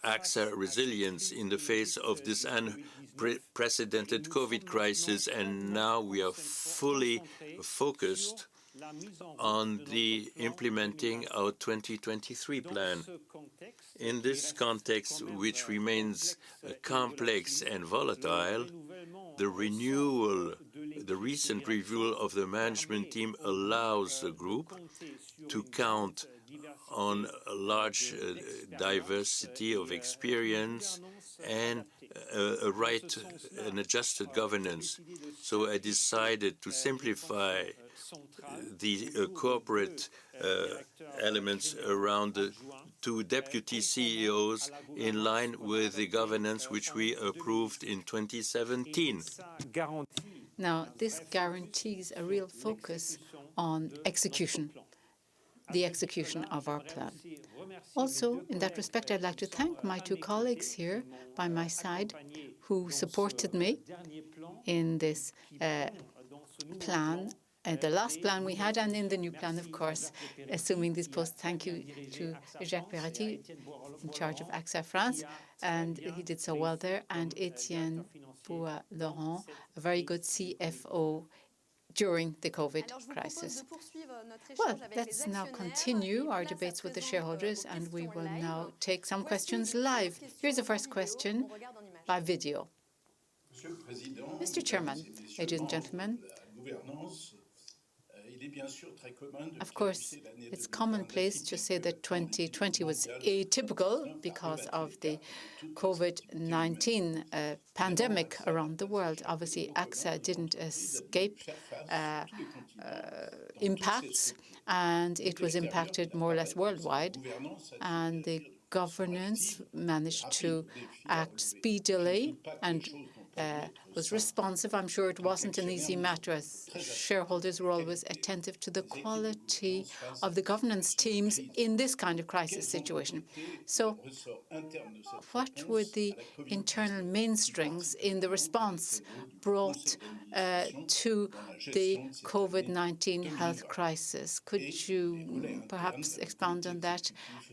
Axa resilience in the face of this unprecedented COVID crisis, and now we are fully focused on the implementing our 2023 plan. In this context, which remains complex and volatile, the recent review of the management team allows the group to count on a large diversity of experience and an adjusted governance. So I decided to simplify the corporate elements around the two deputy CEOs in line with the governance which we approved in 2017. Now, this guarantees a real focus on execution, the execution of our plan. Also, in that respect, I'd like to thank my two colleagues here by my side who supported me in this plan, the last plan we had, and in the new plan, of course, assuming this post. Thank you to Jacques Perretti, in charge of AXA France, and he did so well there, and Etienne Laurent, a very good CFO during the COVID crisis. Well, let's now continue our debates with the shareholders, and we will now take some questions live. Here's the first question by video. Mr. Chairman, ladies and gentlemen, of course, it's commonplace to say that 2020 was atypical because of the COVID-19 pandemic around the world. Obviously, AXA didn't escape impacts, and it was impacted more or less worldwide. And the governance managed to act speedily and was responsive. I'm sure it wasn't an easy matter, as shareholders were always attentive to the quality of the governance teams in this kind of crisis situation. So what were the internal mainsprings in the response brought to the COVID-19 health crisis? Could you perhaps expound on that?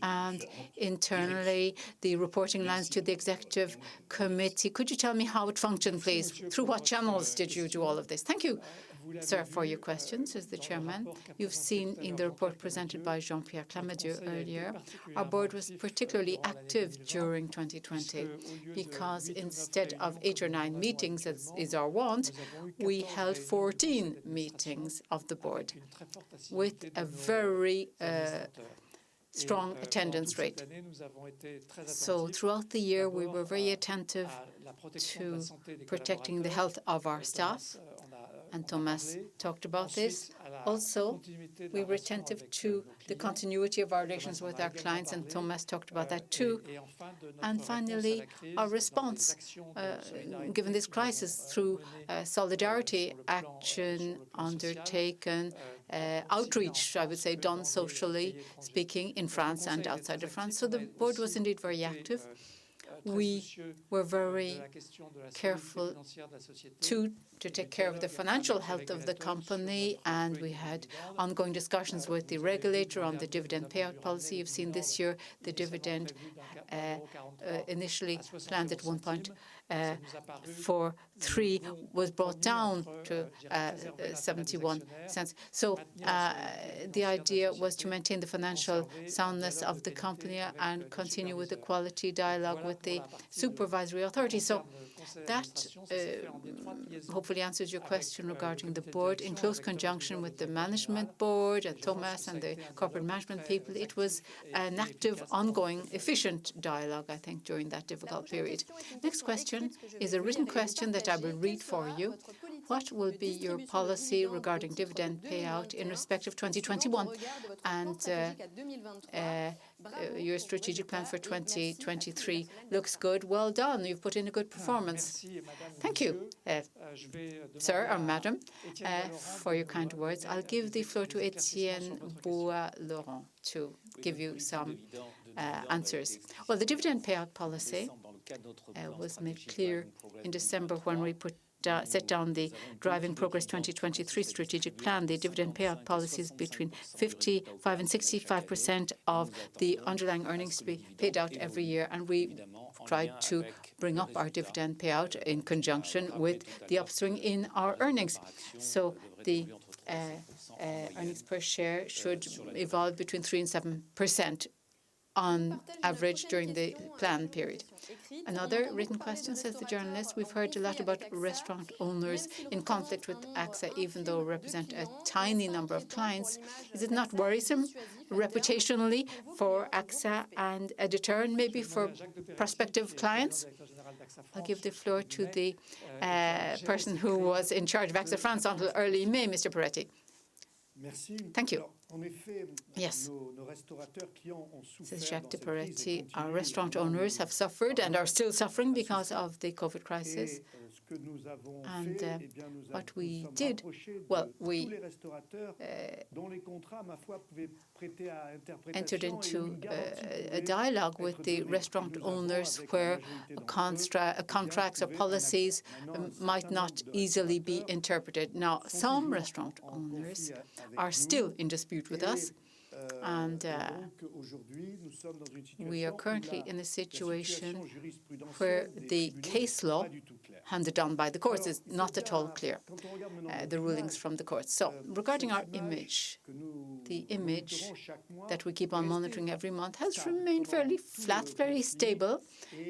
And internally, the reporting lines to the executive committee. Could you tell me how it functioned, please? Through what channels did you do all of this? Thank you, sir, for your questions, says the chairman. You've seen in the report presented by Jean-Pierre Clamadieu earlier, our board was particularly active during 2020 because instead of 8 or 9 meetings, as is our wont, we held 14 meetings of the board with a very strong attendance rate. So throughout the year, we were very attentive to protecting the health of our staff, and Thomas talked about this. Also, we were attentive to the continuity of our relations with our clients, and Thomas talked about that too. And finally, our response, given this crisis, through solidarity action undertaken, outreach, I would say, done socially speaking in France and outside of France. So the board was indeed very active. We were very careful to take care of the financial health of the company, and we had ongoing discussions with the regulator on the dividend payout policy. You've seen this year the dividend initially planned at 1.43 was brought down to 71 cents. So the idea was to maintain the financial soundness of the company and continue with the quality dialogue with the supervisory authority. So that hopefully answers your question regarding the board. In close conjunction with the management board and Thomas and the corporate management people, it was an active, ongoing, efficient dialogue, I think, during that difficult period. Next question is a written question that I will read for you. What will be your policy regarding dividend payout in respect of 2021 and your strategic plan for 2023? Looks good. Well done. You've put in a good performance. Thank you, sir or madam, for your kind words. I'll give the floor to Etienne Bois-Laurent to give you some answers. Well, the dividend payout policy was made clear in December when we set down the Driving Progress 2023 strategic plan. The dividend payout policy is between 55% and 65% of the underlying earnings to be paid out every year, and we tried to bring up our dividend payout in conjunction with the upswing in our earnings. So the earnings per share should evolve between 3% and 7% on average during the plan period. Another written question, says the journalist. We've heard a lot about restaurant owners in conflict with AXA, even though we represent a tiny number of clients. Is it not worrisome reputationally for AXA and a deterrent maybe for prospective clients? I'll give the floor to the person who was in charge of AXA France until early May, Mr. Peretti. Thank you. Yes, says Jacques de Peretti, our restaurant owners have suffered and are still suffering because of the COVID crisis. And what we did, well, we entered into a dialogue with the restaurant owners where contracts or policies might not easily be interpreted. Now, some restaurant owners are still in dispute with us, and we are currently in a situation where the case law handed down by the courts is not at all clear, the rulings from the courts. So regarding our image, the image that we keep on monitoring every month has remained fairly flat, very stable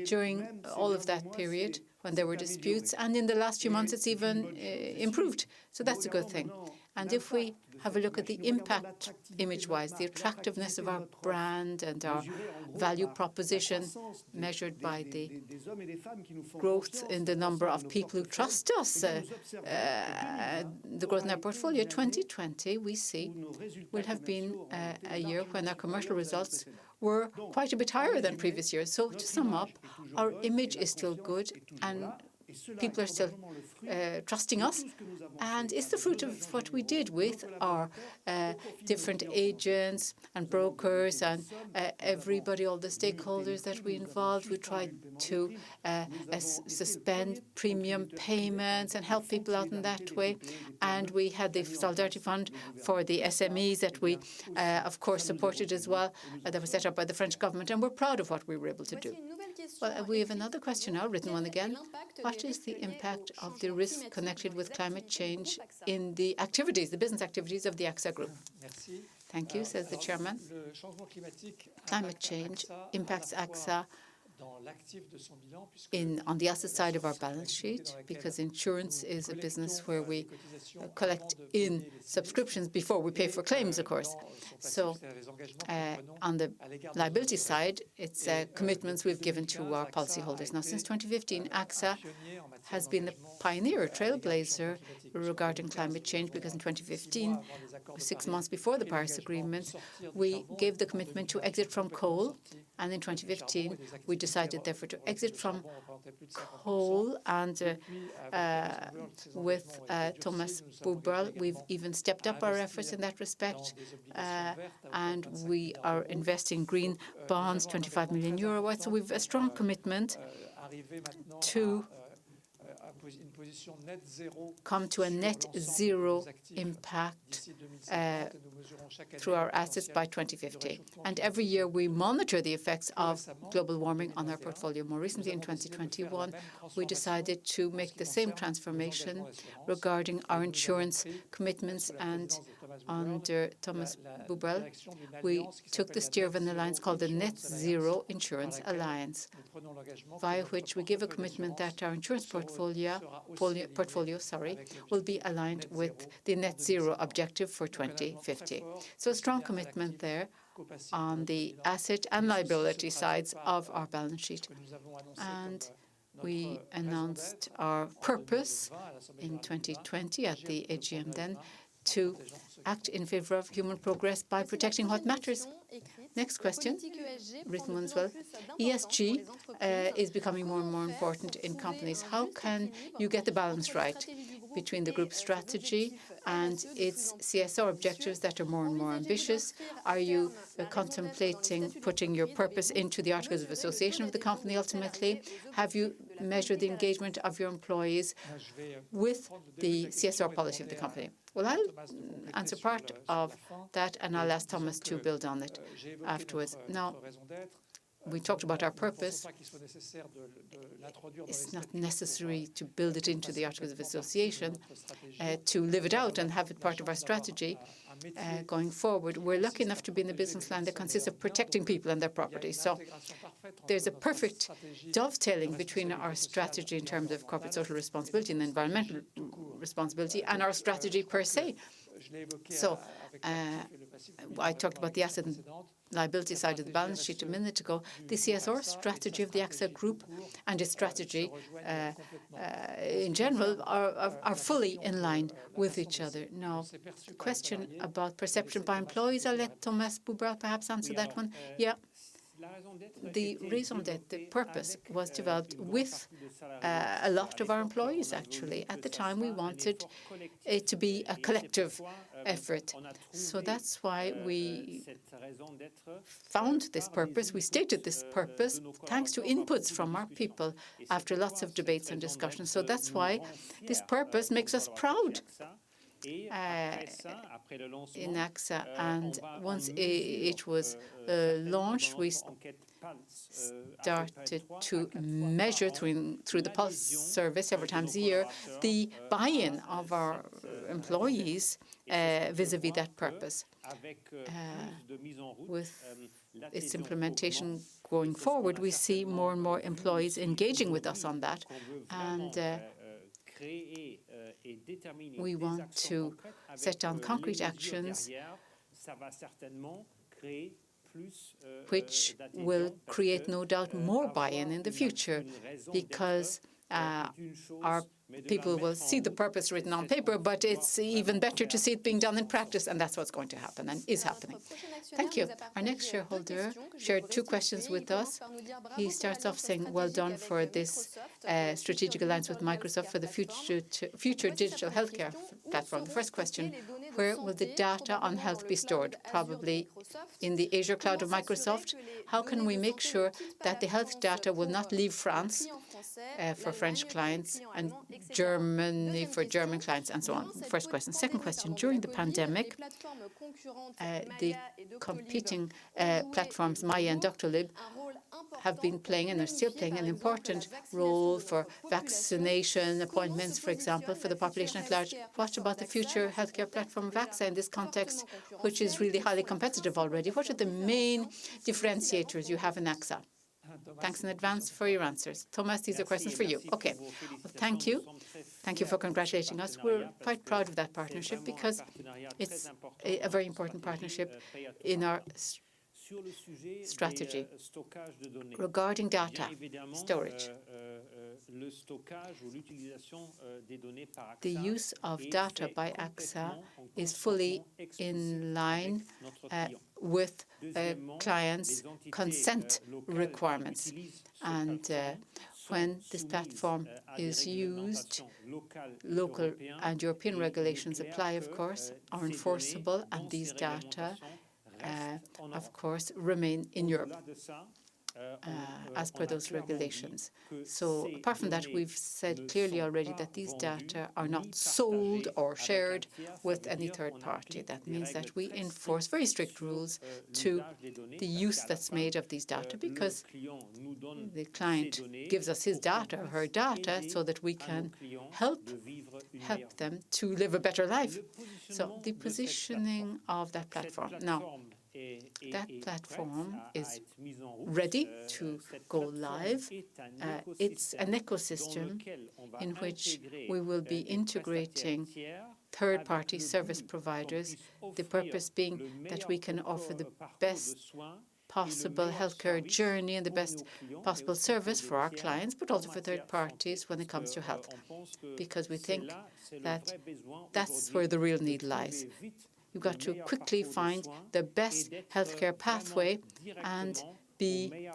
during all of that period when there were disputes, and in the last few months it's even improved. So that's a good thing. And if we have a look at the impact image-wise, the attractiveness of our brand and our value proposition measured by the growth in the number of people who trust us, the growth in our portfolio, 2020, we see, will have been a year when our commercial results were quite a bit higher than previous years. So to sum up, our image is still good, and people are still trusting us, and it's the fruit of what we did with our different agents and brokers and everybody, all the stakeholders that we involved. We tried to suspend premium payments and help people out in that way. And we had the Solidarity Fund for the SMEs that we, of course, supported as well, that was set up by the French government, and we're proud of what we were able to do. Well, we have another question now, written one again. What is the impact of the risk connected with climate change in the activities, the business activities of the Axa Group? Thank you, says the chairman. Climate change impacts Axa on the asset side of our balance sheet, because insurance is a business where we collect in subscriptions before we pay for claims, of course. So on the liability side, it's commitments we've given to our policyholders. Now, since 2015, AXA has been a pioneer, a trailblazer regarding climate change, because in 2015, 6 months before the Paris Agreement, we gave the commitment to exit from coal. And in 2015, we decided, therefore, to exit from coal. And with Thomas Buberl, we've even stepped up our efforts in that respect. And we are investing green bonds, 25 million euro worth. So we've a strong commitment to come to a net zero impact through our assets by 2050. And every year we monitor the effects of global warming on our portfolio. More recently, in 2021, we decided to make the same transformation regarding our insurance commitments. And under Thomas Buberl, we took the steer of an alliance called the Net Zero Insurance Alliance, via which we give a commitment that our insurance portfolio will be aligned with the net zero objective for 2050. So a strong commitment there on the asset and liability sides of our balance sheet. And we announced our purpose in 2020 at the AGM then, to act in favor of human progress by protecting what matters. Next question, written one as well. ESG is becoming more and more important in companies. How can you get the balance right between the group strategy and its CSR objectives that are more and more ambitious? Are you contemplating putting your purpose into the Articles of Association of the company ultimately? Have you measured the engagement of your employees with the CSR policy of the company? Well, I'll answer part of that, and I'll ask Thomas to build on it afterwards. Now, we talked about our purpose. It's not necessary to build it into the Articles of Association to live it out and have it part of our strategy going forward. We're lucky enough to be in the business line that consists of protecting people and their property. So there's a perfect dovetailing between our strategy in terms of corporate social responsibility and environmental responsibility and our strategy per se. So I talked about the asset and liability side of the balance sheet a minute ago. The CSR strategy of the AXA Group and its strategy in general are fully in line with each other. Now, the question about perception by employees, I'll let Thomas Buberl perhaps answer that one. Yeah. The raison d'être, the purpose, was developed with a lot of our employees, actually. At the time, we wanted it to be a collective effort. So that's why we found this purpose. We stated this purpose thanks to inputs from our people after lots of debates and discussions. So that's why this purpose makes us proud in AXA. And once it was launched, we started to measure through the Pulse survey several times a year the buy-in of our employees vis-à-vis that purpose. With its implementation going forward, we see more and more employees engaging with us on that. And we want to set down concrete actions which will create, no doubt, more buy-in in the future, because our people will see the purpose written on paper, but it's even better to see it being done in practice, and that's what's going to happen and is happening. Thank you. Our next shareholder shared 2 questions with us. He starts off saying, well done for this strategic alliance with Microsoft for the future digital healthcare platform. The first question, where will the data on health be stored? Probably in the Azure cloud of Microsoft. How can we make sure that the health data will not leave France for French clients and Germany for German clients and so on? First question. Second question, during the pandemic, the competing platforms Maya and Doctolib have been playing and are still playing an important role for vaccination appointments, for example, for the population at large. What about the future healthcare platform of Axa in this context, which is really highly competitive already? What are the main differentiators you have in Axa? Thanks in advance for your answers. Thomas, these are questions for you. Okay. Well, thank you. Thank you for congratulating us. We're quite proud of that partnership because it's a very important partnership in our strategy. Regarding data storage, the use of data by Axa is fully in line with clients' consent requirements. And when this platform is used, local and European regulations apply, of course, are enforceable, and these data of course, remain in Europe as per those regulations. So apart from that, we've said clearly already that these data are not sold or shared with any third party. That means that we enforce very strict rules to the use that's made of these data, because the client gives us his data or her data so that we can help them to live a better life. So the positioning of that platform. Now, that platform is ready to go live. It's an ecosystem in which we will be integrating third-party service providers, the purpose being that we can offer the best possible healthcare journey and the best possible service for our clients, but also for third parties when it comes to health, because we think that that's where the real need lies. You've got to quickly find the best healthcare pathway and be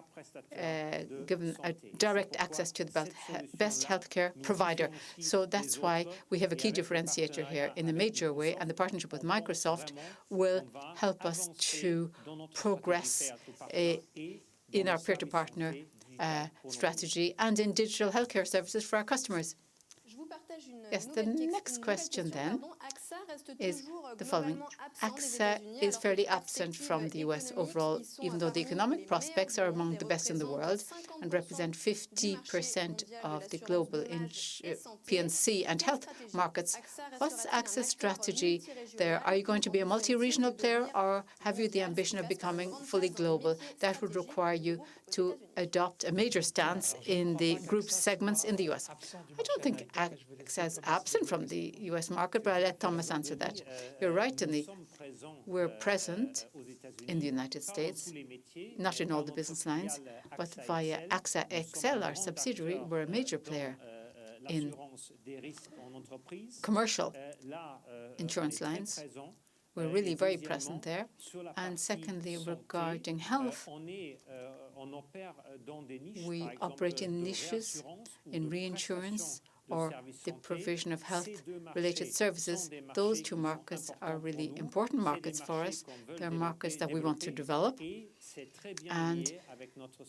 given a direct access to the best healthcare provider. So that's why we have a key differentiator here in a major way, and the partnership with Microsoft will help us to progress in our peer-to-partner strategy and in digital healthcare services for our customers. Yes, the next question then is the following. Axa is fairly absent from the US overall, even though the economic prospects are among the best in the world and represent 50% of the global P&C and health markets. What's Axa's strategy there? Are you going to be a multi-regional player, or have you the ambition of becoming fully global? That would require you to adopt a major stance in the group segments in the US. I don't think Axa is absent from the US market, but I'll let Thomas answer that. You're right, we're present in the United States, not in all the business lines, but via Axa XL, our subsidiary, we're a major player in commercial insurance lines. We're really very present there. And secondly, regarding health, we operate in niches in reinsurance or the provision of health-related services. Those 2 markets are really important markets for us. They're markets that we want to develop, and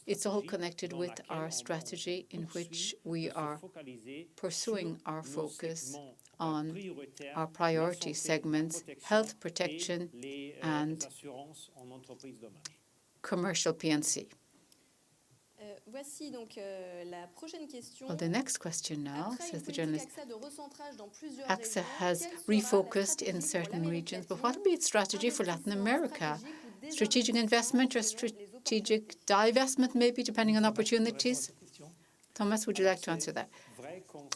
it's all connected with our strategy in which we are pursuing our focus on our priority segments, health protection and commercial P&C. Well, the next question now, says the journalist, Axa has refocused in certain regions, but what would be its strategy for Latin America? Strategic investment or strategic divestment, maybe, depending on opportunities? Thomas, would you like to answer that?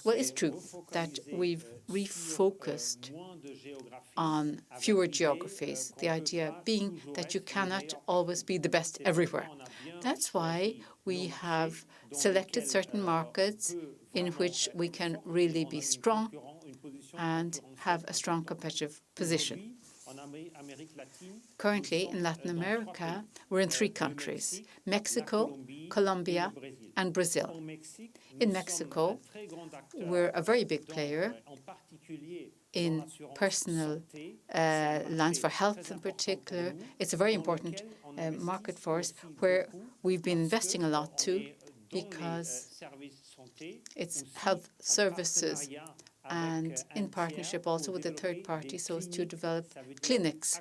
Well, it's true that we've refocused on fewer geographies, the idea being that you cannot always be the best everywhere. That's why we have selected certain markets in which we can really be strong and have a strong competitive position. Currently, in Latin America, we're in 3 countries: Mexico, Colombia, and Brazil. In Mexico, we're a very big player in personal lines for health in particular. It's a very important market for us, where we've been investing a lot too, because it's health services and in partnership also with a third party, so as to develop clinics,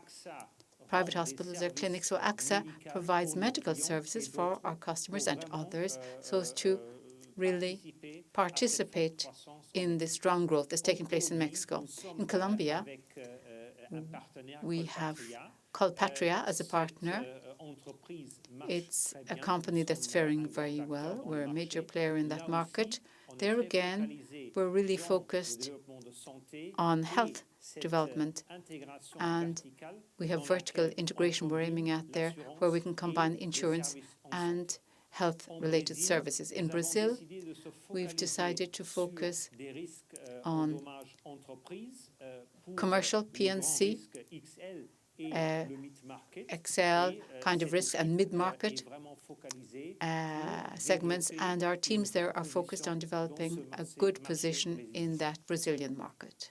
private hospitals or clinics. So AXA provides medical services for our customers and others, so as to really participate in the strong growth that's taking place in Mexico. In Colombia, we have Colpatria as a partner. It's a company that's faring very well. We're a major player in that market. There again, we're really focused on health development, and we have vertical integration we're aiming at there, where we can combine insurance and health-related services. In Brazil, we've decided to focus on commercial P&C, XL kind of risk, and mid-market segments, and our teams there are focused on developing a good position in that Brazilian market.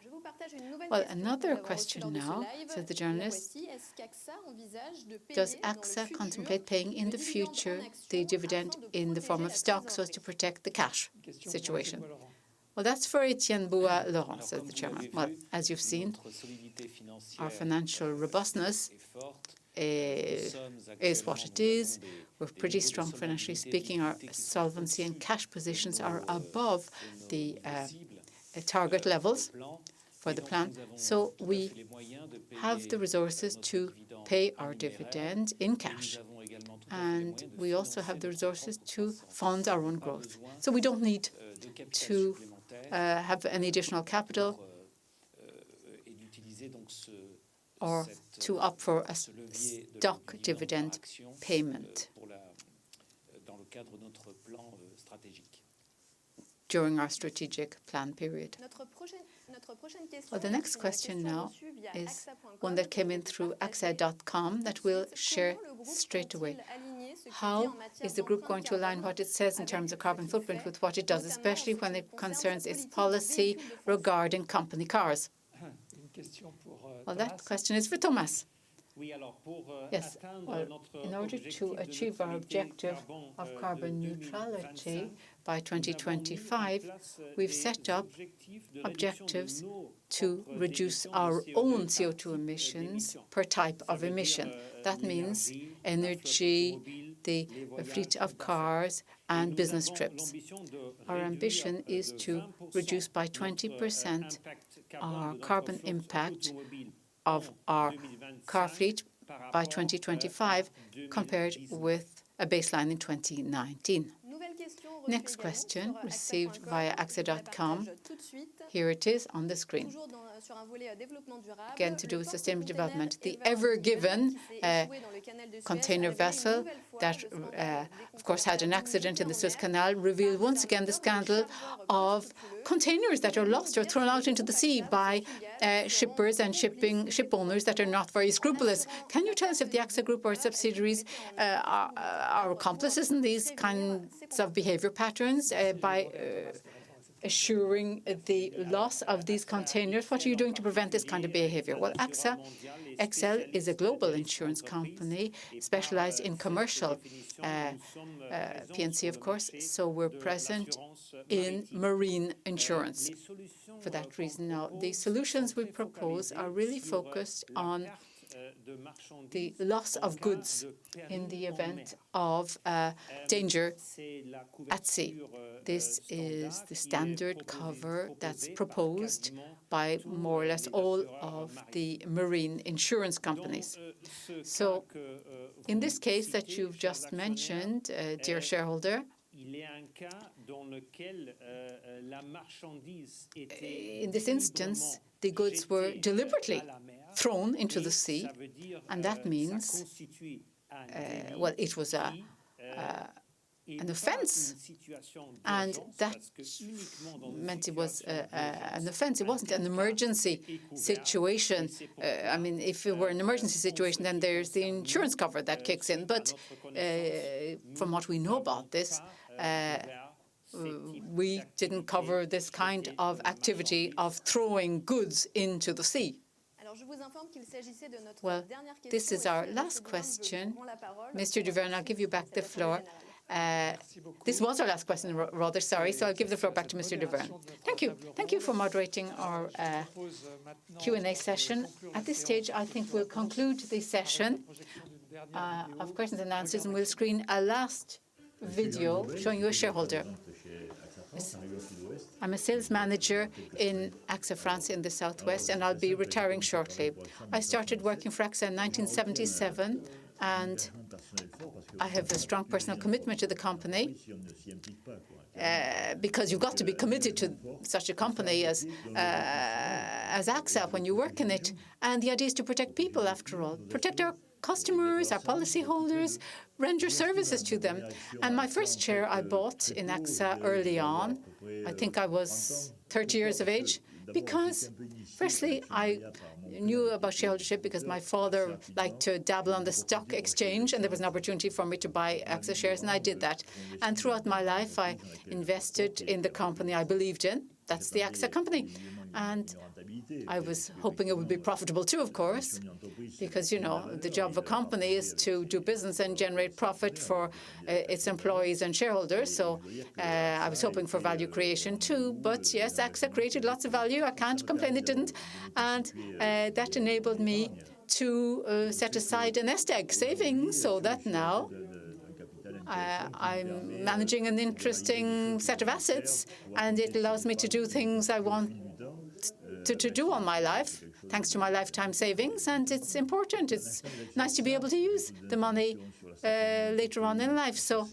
Well, another question now, says the journalist. Does AXA contemplate paying in the future the dividend in the form of stock so as to protect the cash situation? Well, that's for Etienne Boua-Laurent, says the chairman. Well, as you've seen, our financial robustness is what it is. We're pretty strong financially speaking. Our solvency and cash positions are above the target levels for the plan. So we have the resources to pay our dividend in cash. And we also have the resources to fund our own growth. So we don't need to have any additional capital or to opt for a stock dividend payment during our strategic plan period. Well, the next question now is one that came in through axa.com that we'll share straight away. How is the group going to align what it says in terms of carbon footprint with what it does, especially when it concerns its policy regarding company cars? Well, that question is for Thomas. Yes, well, in order to achieve our objective of carbon neutrality by 2025, we've set up objectives to reduce our own CO2 emissions per type of emission. That means energy, the fleet of cars, and business trips. Our ambition is to reduce by 20% our carbon impact of our car fleet by 2025 compared with a baseline in 2019. Next question received via axa.com. Here it is on the screen. Again, to do with sustainable development. The Ever Given container vessel that, of course, had an accident in the Suez Canal revealed once again the scandal of containers that are lost or thrown out into the sea by shippers and ship owners that are not very scrupulous. Can you tell us if the AXA Group or its subsidiaries are accomplices in these kinds of behaviour patterns by assuring the loss of these containers? What are you doing to prevent this kind of behaviour? Well, AXA XL is a global insurance company specialised in commercial P&C, of course, so we're present in marine insurance. For that reason, now, the solutions we propose are really focused on the loss of goods in the event of danger at sea. This is the standard cover that's proposed by more or less all of the marine insurance companies. So in this case that you've just mentioned, dear shareholder, In this instance, the goods were deliberately thrown into the sea, and that means, well, it was an offence, and that meant it was an offence. It wasn't an emergency situation. I mean, if it were an emergency situation, then there's the insurance cover that kicks in. But from what we know about this, we didn't cover this kind of activity of throwing goods into the sea. Well, this is our last question. Mr. Duverne, I'll give you back the floor. This was our last question, rather, sorry, so I'll give the floor back to Mr. Duverne. Thank you. Thank you for moderating our Q&A session. At this stage, I think we'll conclude the session of questions and answers, and we'll screen a last video showing you a shareholder. I'm a sales manager in Axa France in the southwest, and I'll be retiring shortly. I started working for Axa in 1977, and I have a strong personal commitment to the company, because you've got to be committed to such a company as Axa when you work in it. And the idea is to protect people, after all, protect our customers, our policyholders, render services to them. And my first share I bought in Axa early on. I think I was 30 years of age, because firstly, I knew about shareholdership because my father liked to dabble on the stock exchange, and there was an opportunity for me to buy Axa shares, and I did that. And throughout my life, I invested in the company I believed in. That's the Axa company. And I was hoping it would be profitable too, of course, because, you know, the job of a company is to do business and generate profit for its employees and shareholders. So I was hoping for value creation too. But yes, Axa created lots of value. I can't complain it didn't. And that enabled me to set aside a nest egg savings, so that now I'm managing an interesting set of assets, and it allows me to do things I want to do all my life, thanks to my lifetime savings. And it's important. It's nice to be able to use the money later on in life. So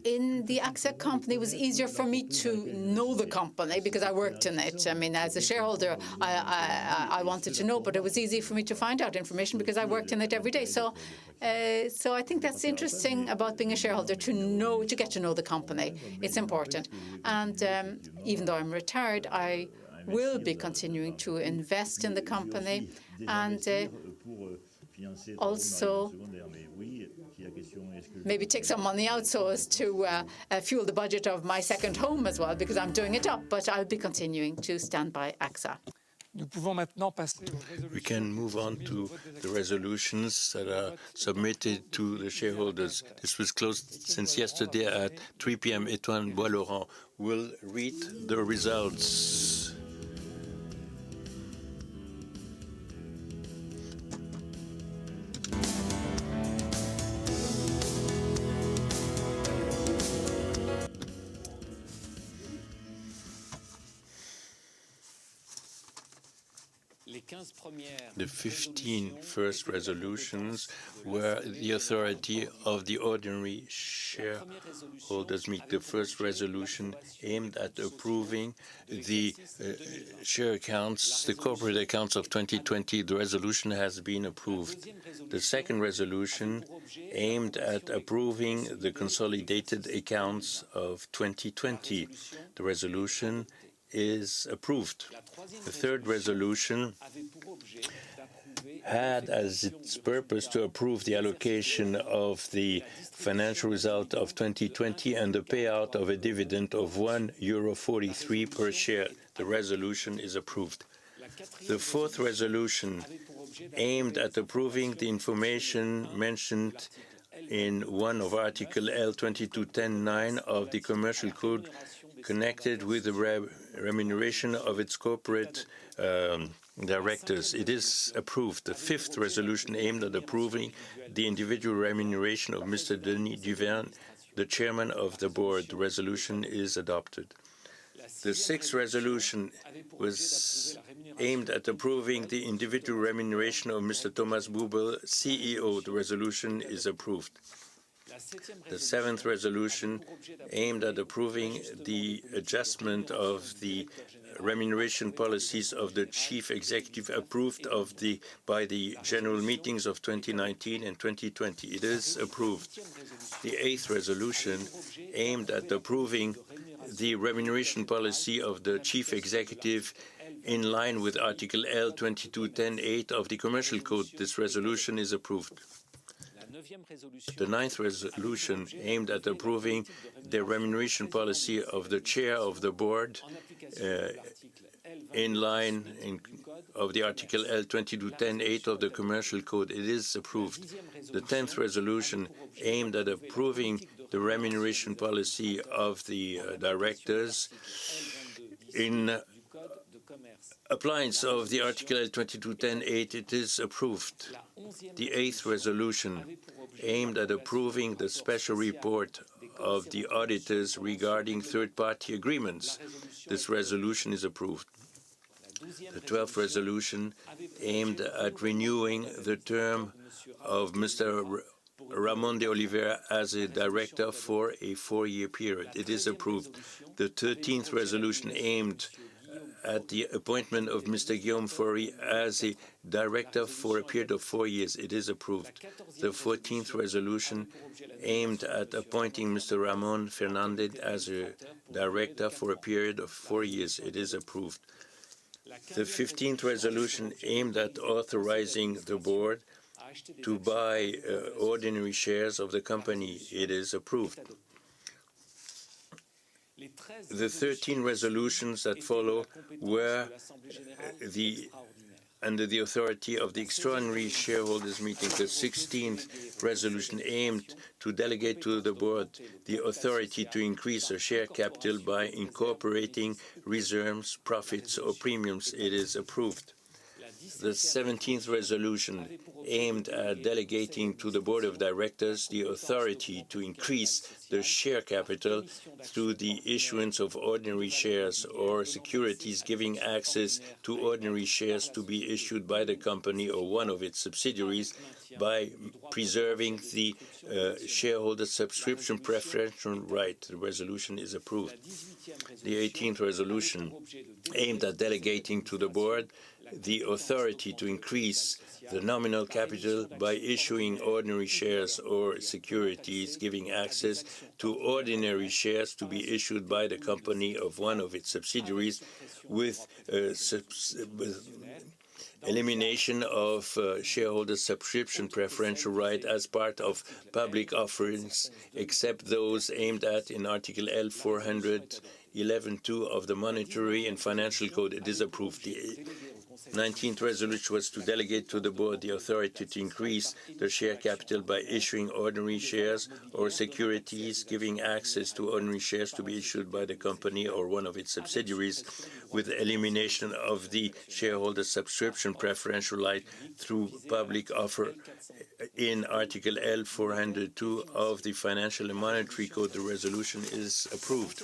in the Axa company, it was easier for me to know the company because I worked in it. I mean, as a shareholder, I wanted to know, but it was easy for me to find out information because I worked in it every day. So I think that's interesting about being a shareholder, to get to know the company. It's important. And even though I'm retired, I will be continuing to invest in the company, and also maybe take some money out so as to fuel the budget of my second home as well, because I'm doing it up, but I'll be continuing to stand by Axa. We can move on to the resolutions that are submitted to the shareholders. This was closed since yesterday at 3 p.m. Étoile Bois-Laurent will read the results. The 15 first resolutions were the authority of the ordinary shareholders meeting. The first resolution aimed at approving the share accounts, the corporate accounts of 2020. The resolution has been approved. The second resolution aimed at approving the consolidated accounts of 2020. The resolution is approved. The third resolution had as its purpose to approve the allocation of the financial result of 2020 and the payout of a dividend of €1.43 per share. The resolution is approved. The fourth resolution aimed at approving the information mentioned in one of Article L. 2210(9) of the Commercial Code connected with the remuneration of its corporate directors. It is approved. The fifth resolution aimed at approving the individual remuneration of Mr. Denis Duverne, the chairman of the board. The resolution is adopted. The sixth resolution was aimed at approving the individual remuneration of Mr. Thomas Buberl, CEO. The resolution is approved. The seventh resolution aimed at approving the adjustment of the remuneration policies of the chief executive approved by the general meetings of 2019 and 2020. It is approved. The eighth resolution aimed at approving the remuneration policy of the chief executive in line with Article L. 2210(8) of the Commercial Code. This resolution is approved. The ninth resolution aimed at approving the remuneration policy of the chair of the board in line of the Article L. 2210(8) of the Commercial Code. It is approved. The 10th resolution aimed at approving the remuneration policy of the directors in appliance of the Article L. 2210(8). It is approved. The 8th resolution aimed at approving the special report of the auditors regarding third-party agreements. This resolution is approved. The 12th resolution aimed at renewing the term of Mr. Ramon de Oliveira as a director for a 4-year period. It is approved. The 13th resolution aimed at the appointment of Mr. Guillaume Faury as a director for a period of 4 years. It is approved. The 14th resolution aimed at appointing Mr. Ramon Fernandez as a director for a period of 4 years. It is approved. The 15th resolution aimed at authorizing the board to buy ordinary shares of the company. It is approved. The 13 resolutions that follow were under the authority of the extraordinary shareholders meeting. The 16th resolution aimed to delegate to the board the authority to increase the share capital by incorporating reserves, profits, or premiums. It is approved. The 17th resolution aimed at delegating to the board of directors the authority to increase the share capital through the issuance of ordinary shares or securities giving access to ordinary shares to be issued by the company or one of its subsidiaries by preserving the shareholder subscription preferential right. The resolution is approved. The 18th resolution aimed at delegating to the board the authority to increase the nominal capital by issuing ordinary shares or securities giving access to ordinary shares to be issued by the company of one of its subsidiaries with elimination of shareholder subscription preferential right as part of public offerings, except those aimed at in Article L. 411(2) of the Monetary and Financial Code. It is approved. The 19th resolution was to delegate to the board the authority to increase the share capital by issuing ordinary shares or securities giving access to ordinary shares to be issued by the company or one of its subsidiaries with elimination of the shareholder subscription preferential right through public offer in Article L. 402 of the Financial and Monetary Code. The resolution is approved.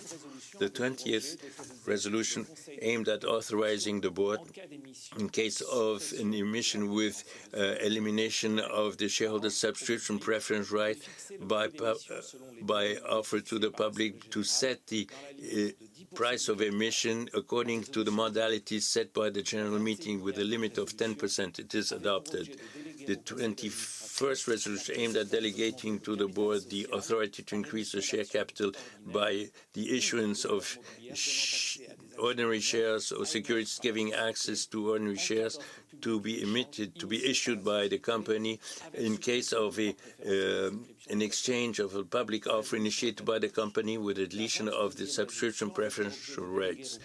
The 20th resolution aimed at authorizing the board in case of an emission with elimination of the shareholder subscription preference right by offer to the public to set the price of emission according to the modalities set by the general meeting with a limit of 10%. It is adopted. The 21st resolution aimed at delegating to the board the authority to increase the share capital by the issuance of ordinary shares or securities giving access to ordinary shares to be issued by the company in case of an exchange of a public offer initiated by the company with a deletion of the subscription preferential rights.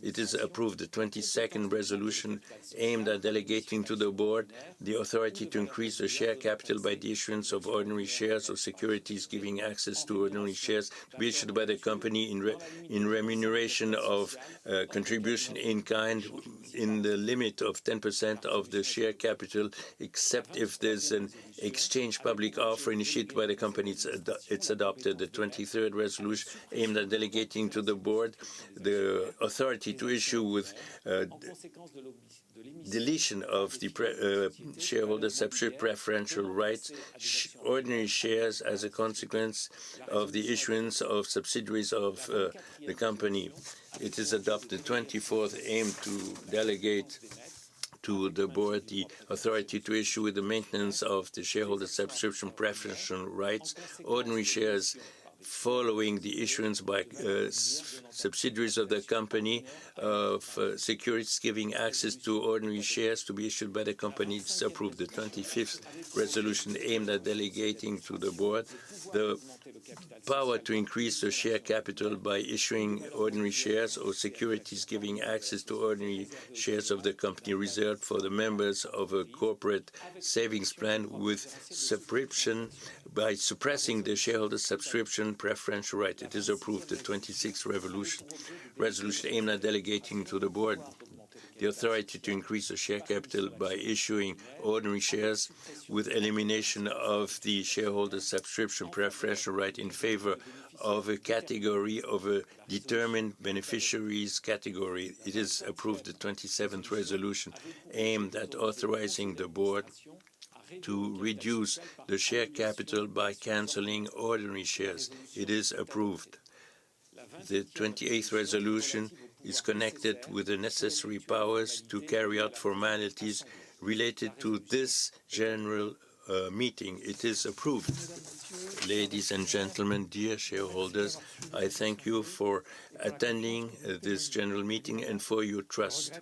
It is approved. The 22nd resolution aimed at delegating to the board the authority to increase the share capital by the issuance of ordinary shares or securities giving access to ordinary shares to be issued by the company in remuneration of contribution in kind in the limit of 10% of the share capital, except if there's an exchange public offer initiated by the company. It's adopted. The 23rd resolution aimed at delegating to the board the authority to issue with deletion of the shareholder subscription preferential rights, ordinary shares as a consequence of the issuance of subsidiaries of the company. It is adopted. 24th aimed to delegate to the board the authority to issue with the maintenance of the shareholder subscription preferential rights, ordinary shares following the issuance by subsidiaries of the company of securities giving access to ordinary shares to be issued by the company. It's approved. The 25th resolution aimed at delegating to the board the power to increase the share capital by issuing ordinary shares or securities giving access to ordinary shares of the company reserved for the members of a corporate savings plan with subscription by suppressing the shareholder subscription preferential right. It is approved. The 26th resolution aimed at delegating to the board the authority to increase the share capital by issuing ordinary shares with elimination of the shareholder subscription preferential right in favor of a category of a determined beneficiaries category. It is approved. The 27th resolution aimed at authorizing the board to reduce the share capital by cancelling ordinary shares. It is approved. The 28th resolution is connected with the necessary powers to carry out formalities related to this general meeting. It is approved. Ladies and gentlemen, dear shareholders, I thank you for attending this general meeting and for your trust.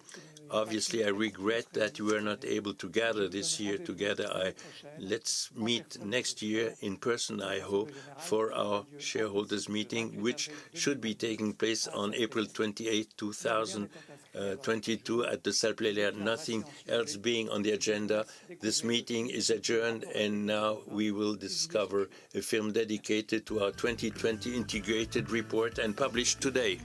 Obviously, I regret that you were not able to gather this year together. Let's meet next year in person, I hope, for our shareholders meeting, which should be taking place on April 28, 2022 at the Salle Plénière. Nothing else being on the agenda. This meeting is adjourned, and now we will discover a film dedicated to our 2020 integrated report and published today.